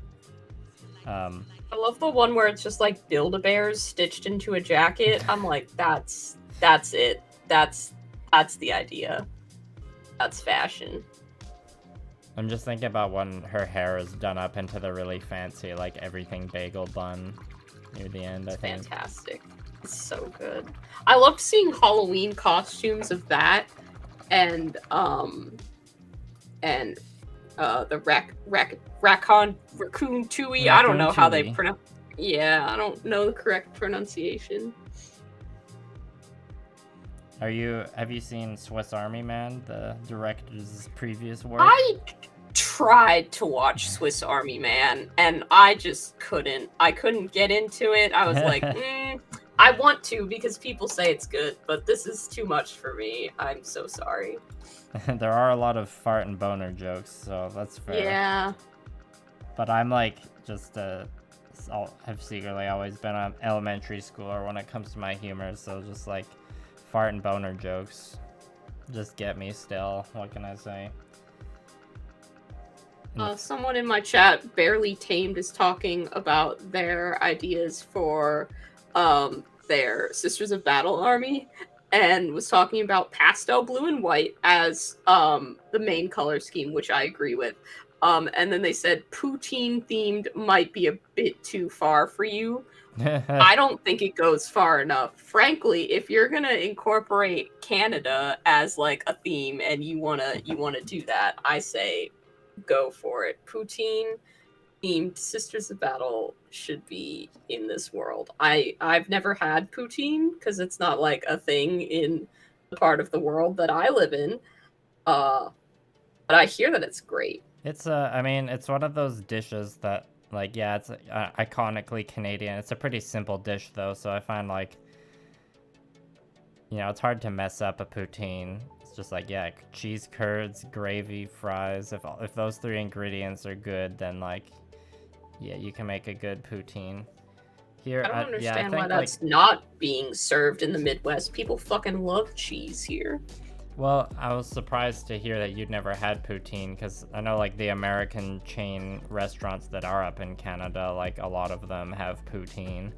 I love the one where it's just like Build-A-Bears stitched into a jacket. I'm like, that's it. That's the idea. That's fashion. I'm just thinking about when her hair is done up into the really fancy, like, everything bagel bun near the end, I think. Fantastic. It's so good. I loved seeing Halloween costumes of that, and the raccoon Tui. I don't know how they pronounce. Yeah, I don't know the correct pronunciation. Have you seen Swiss Army Man, the director's previous work? I tried to watch Swiss Army Man, and I just couldn't. I couldn't get into it. I was like, I want to because people say it's good, but this is too much for me. I'm so sorry. There are a lot of fart and boner jokes, so that's fair. Yeah. But I'm like, I've secretly always been an elementary schooler when it comes to my humor, so just like fart and boner jokes just get me still. What can I say? Someone in my chat, Barely Tamed, is talking about their ideas for their Sisters of Battle army, and was talking about pastel blue and white as the main color scheme, which I agree with. And then they said Poutine themed might be a bit too far for you. I don't think it goes far enough. Frankly, if you're gonna incorporate Canada as like a theme and you wanna do that, I say go for it. Poutine themed Sisters of Battle should be in this world. I've never had poutine because it's not like a thing in the part of the world that I live in. But I hear that it's great. It's I mean, it's one of those dishes that, like, yeah, it's iconically Canadian. It's a pretty simple dish though, so I find, like, you know, it's hard to mess up a poutine. It's just like, yeah, cheese curds, gravy, fries. If those three ingredients are good, then, like, yeah, you can make a good poutine. Here, I don't understand yeah, why that's not being served in the Midwest. People fucking love cheese here. Well, I was surprised to hear that you'd never had poutine, because I know, like, the American chain restaurants that are up in Canada, like, a lot of them have poutine.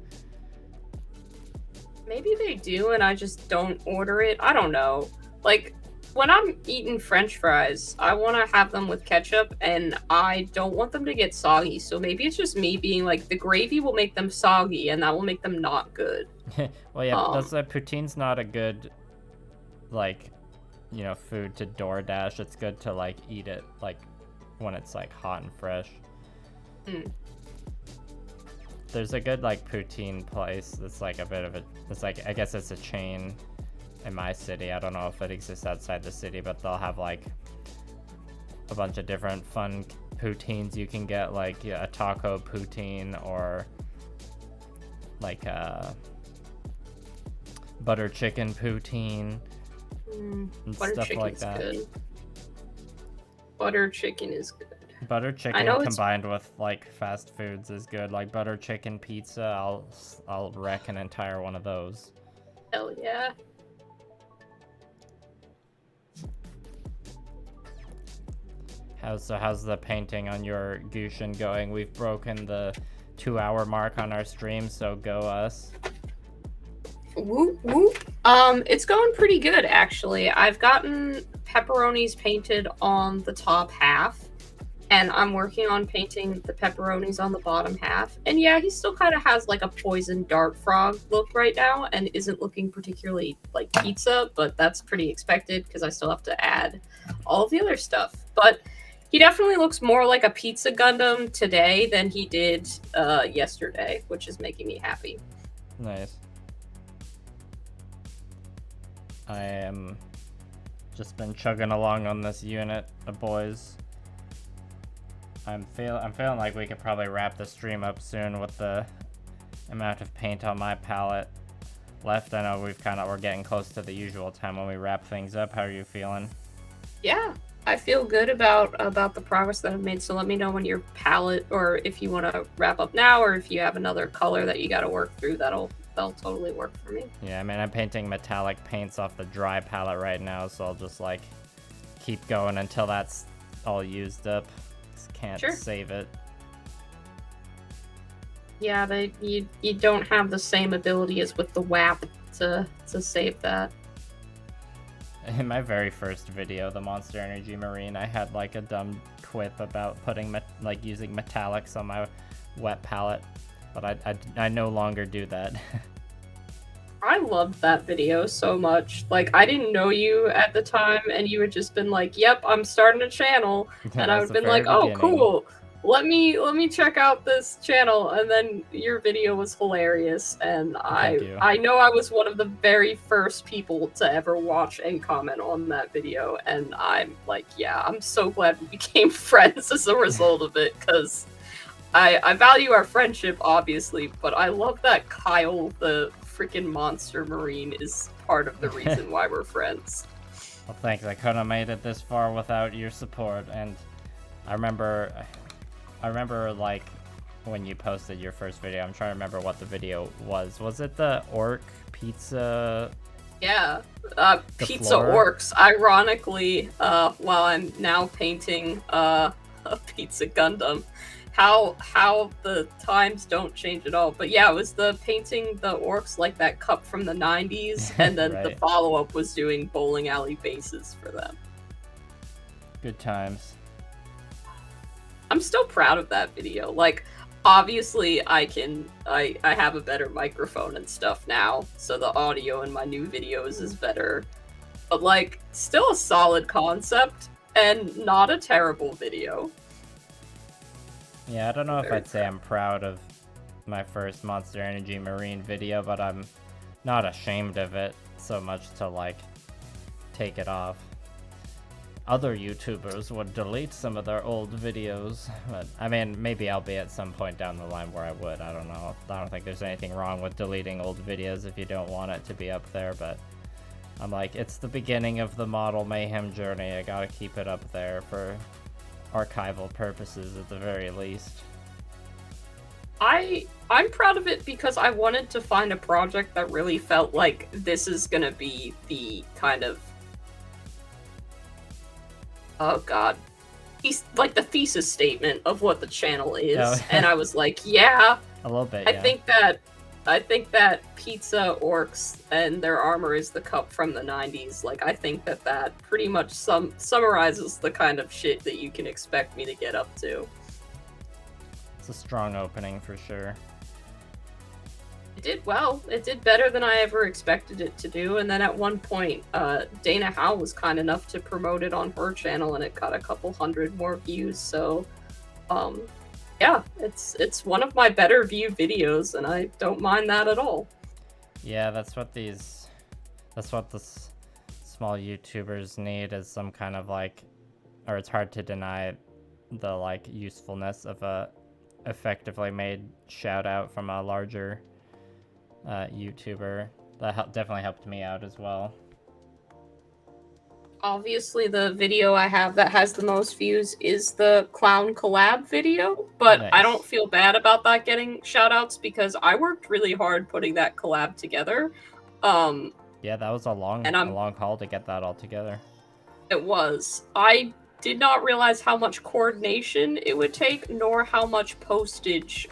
Maybe they do, and I just don't order it. I don't know. Like, when I'm eating French fries, I want to have them with ketchup, and I don't want them to get soggy. So maybe it's just me being like, the gravy will make them soggy, and that will make them not good. Well, yeah, that's why poutine's not a good, like, you know, food to DoorDash. It's good to, like, eat it, like, when it's, like, hot and fresh. There's a good, like, poutine place that's, like, a bit of a, it's like, I guess it's a chain in my city. I don't know if it exists outside the city, but they'll have, like, a bunch of different fun poutines you can get, like, yeah, a taco poutine, or like a butter chicken poutine, and butter stuff like that. Good. Butter chicken is good. Butter chicken combined with, like, fast foods is good. Like butter chicken pizza, I'll wreck an entire one of those. Hell yeah. How's the painting on your Gushin going? We've broken the 2-hour mark on our stream, so go us. Whoop whoop. It's going pretty good, actually. I've gotten pepperonis painted on the top half, and I'm working on painting the pepperonis on the bottom half. And yeah, he still kind of has like a poison dart frog look right now, and isn't looking particularly like pizza, but that's pretty expected because I still have to add all of the other stuff. But he definitely looks more like a pizza Gundam today than he did yesterday, which is making me happy. Nice. I am just been chugging along on this unit of boys. I'm feeling like we could probably wrap the stream up soon with the amount of paint on my palette left. I know we're getting close to the usual time when we wrap things up. How are you feeling? Yeah, I feel good about the progress that I've made. So let me know when your palette, or if you want to wrap up now, or if you have another color that you got to work through, that'll totally work for me. Yeah, I mean, I'm painting metallic paints off the dry palette right now, so I'll just, like, keep going until that's all used up. Just can't save it. Yeah, you don't have the same ability as with the WAP to save that. In my very first video, the Monster Energy Marine, I had, like, a dumb quip about putting using metallics on my wet palette, but I no longer do that. I loved that video so much. Like, I didn't know you at the time, and you had just been like, "Yep, I'm starting a channel," and I would have been like, "Oh, cool. Let me check out this channel." And then your video was hilarious, and I know I was one of the very first people to ever watch and comment on that video, and I'm like, yeah, I'm so glad we became friends as a result of it, because I value our friendship, obviously, but I love that Kyle, the freaking Monster Marine, is part of the reason why we're friends. Well, thanks. I couldn't have made it this far without your support, and I remember, like, when you posted your first video, I'm trying to remember what the video was. Was it the orc pizza? Yeah, pizza orcs. Ironically, while I'm now painting Pizza Gundam. How the times don't change at all. But yeah, it was the painting the orcs like that cup from the 90s, and then the follow-up was doing bowling alley bases for them. Good times. I'm still proud of that video. Like, obviously I have a better microphone and stuff now, so the audio in my new videos is better. But like, still a solid concept and not a terrible video. Yeah, I don't know if I'd say I'm proud of my first Monster Energy Marine video, but I'm not ashamed of it so much to like take it off. Other YouTubers would delete some of their old videos, but I mean, maybe I'll be at some point down the line where I would. I don't know. I don't think there's anything wrong with deleting old videos if you don't want it to be up there, but I'm like, it's the beginning of the model Mayhem journey. I gotta keep it up there for archival purposes at the very least. I'm proud of it because I wanted to find a project that really felt like this is gonna be the kind of, oh god, like the thesis statement of what the channel is. Oh. And I was like, yeah, a little bit. I think that pizza orcs and their armor is the cup from the 90s. Like, I think that pretty much summarizes the kind of shit that you can expect me to get up to. It's a strong opening for sure. It did well. It did better than I ever expected it to do. And then at one point, Dana Howe was kind enough to promote it on her channel, and it got a couple hundred more views. So, yeah, it's one of my better viewed videos, and I don't mind that at all. Yeah, that's what the small YouTubers need, is some kind of like, or it's hard to deny the like usefulness of a effectively made shout out from a larger YouTuber. That definitely helped me out as well. Obviously, the video I have that has the most views is the clown collab video, but nice. I don't feel bad about that getting shoutouts because I worked really hard putting that collab together. Yeah, that was a long haul to get that all together. It was. I did not realize how much coordination it would take, nor how much postage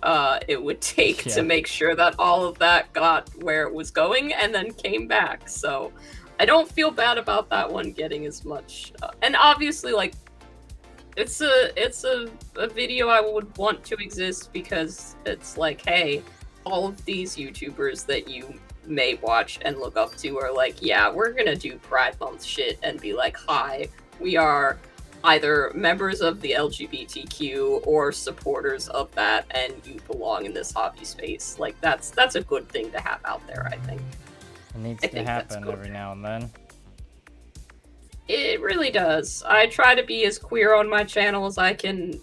it would take to make sure that all of that got where it was going and then came back. So I don't feel bad about that one getting as much. And obviously, like, it's a video I would want to exist because it's like, hey, all of these YouTubers that you may watch and look up to are like, yeah, we're gonna do Pride Month shit and be like, hi, we are either members of the LGBTQ or supporters of that, and you belong in this hobby space. Like, that's a good thing to have out there, I think. It needs to happen every now and then. It really does. I try to be as queer on my channel as I can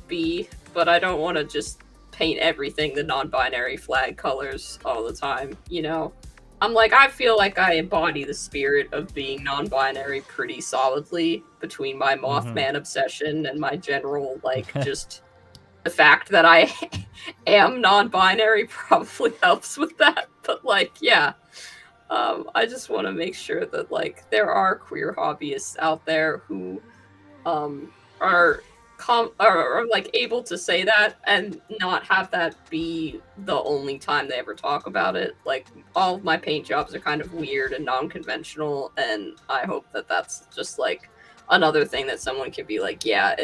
be, but I don't want to just paint everything the non-binary flag colors all the time, you know? I'm like, I feel like I embody the spirit of being non-binary pretty solidly between my Mothman obsession and my general, like, just the fact that I am non-binary probably helps with that. But, like, yeah. I just want to make sure that, like, there are queer hobbyists out there who are like able to say that and not have that be the only time they ever talk about it. Like, all of my paint jobs are kind of weird and non-conventional, and I hope that that's just like another thing that someone can be like, yeah,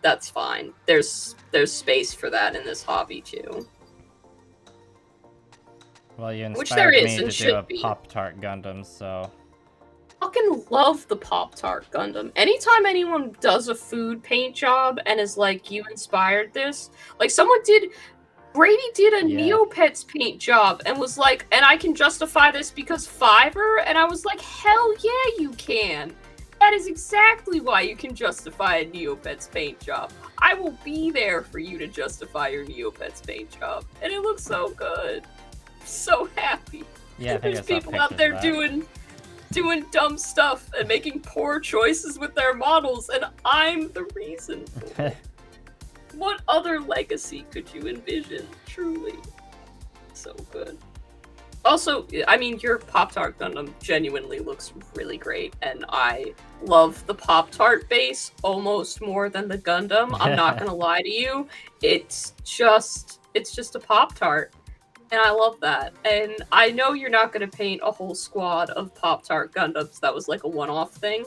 that's fine. There's space for that in this hobby too. Well, you inspired me to do a Pop-Tart Gundam, so fucking love the Pop-Tart Gundam. Anytime anyone does a food paint job and is like, you inspired this, like Brady did a Neopets paint job and was like, and I can justify this because Fiverr, and I was like, hell yeah, you can. That is exactly why you can justify a Neopets paint job. I will be there for you to justify your Neopets paint job, and it looks so good. I'm so happy. Yeah, there's people out there doing dumb stuff and making poor choices with their models, and I'm the reason for it. What other legacy could you envision? Truly. So good. Also, I mean, your Pop-Tart Gundam genuinely looks really great, and I love the Pop-Tart base almost more than the Gundam. I'm not gonna lie to you. It's just a Pop-Tart, and I love that. And I know you're not gonna paint a whole squad of Pop-Tart Gundams. That was like a one-off thing.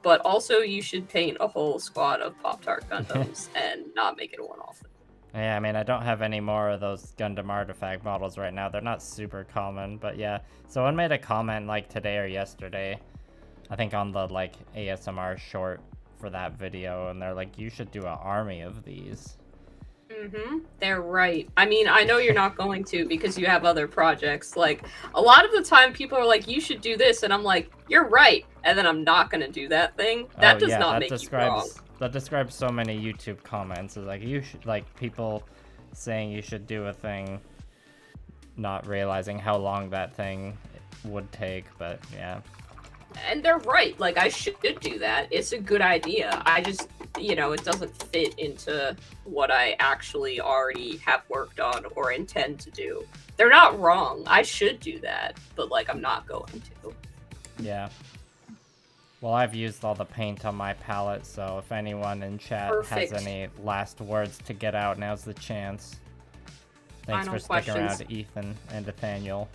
But also you should paint a whole squad of Pop-Tart Gundams and not make it a one-off thing. Yeah, I mean, I don't have any more of those Gundam artifact models right now. They're not super common, but yeah. Someone made a comment like today or yesterday, I think on the like ASMR short for that video, and they're like, you should do an army of these. They're right. I mean, I know you're not going to because you have other projects. Like, a lot of the time people are like, you should do this, and I'm like, you're right. And then I'm not going to do that thing. That does not make you wrong. That describes so many YouTube comments. It's like, you should, like, people saying you should do a thing, not realizing how long that thing would take, but yeah. And they're right. Like, I should do that. It's a good idea. I just, you know, it doesn't fit into what I actually already have worked on or intend to do. They're not wrong. I should do that, but, like, I'm not going to. Yeah. Well, I've used all the paint on my palette, so if anyone in chat has any last words to get out, now's the chance. Thanks for sticking around, Ethan and Nathaniel.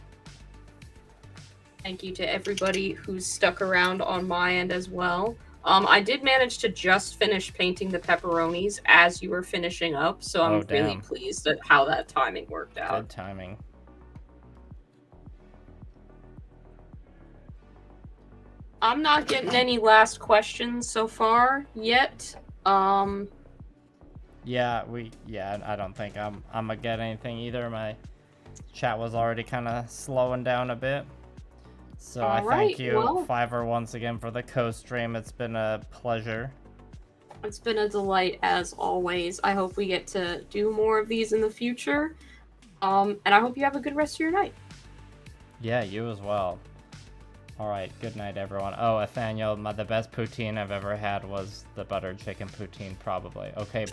Thank you to everybody who's stuck around on my end as well. I did manage to just finish painting the pepperonis as you were finishing up, so I'm really pleased at how that timing worked out. Good timing. I'm not getting any last questions so far yet. Yeah, I don't think I'm gonna get anything either. My chat was already kind of slowing down a bit. So I thank you, Fiverr, once again for the co-stream. It's been a pleasure. It's been a delight as always. I hope we get to do more of these in the future. And I hope you have a good rest of your night. Yeah, you as well. Alright, good night, everyone. Oh, Nathaniel, the best poutine I've ever had was the buttered chicken poutine, probably. Okay, bye.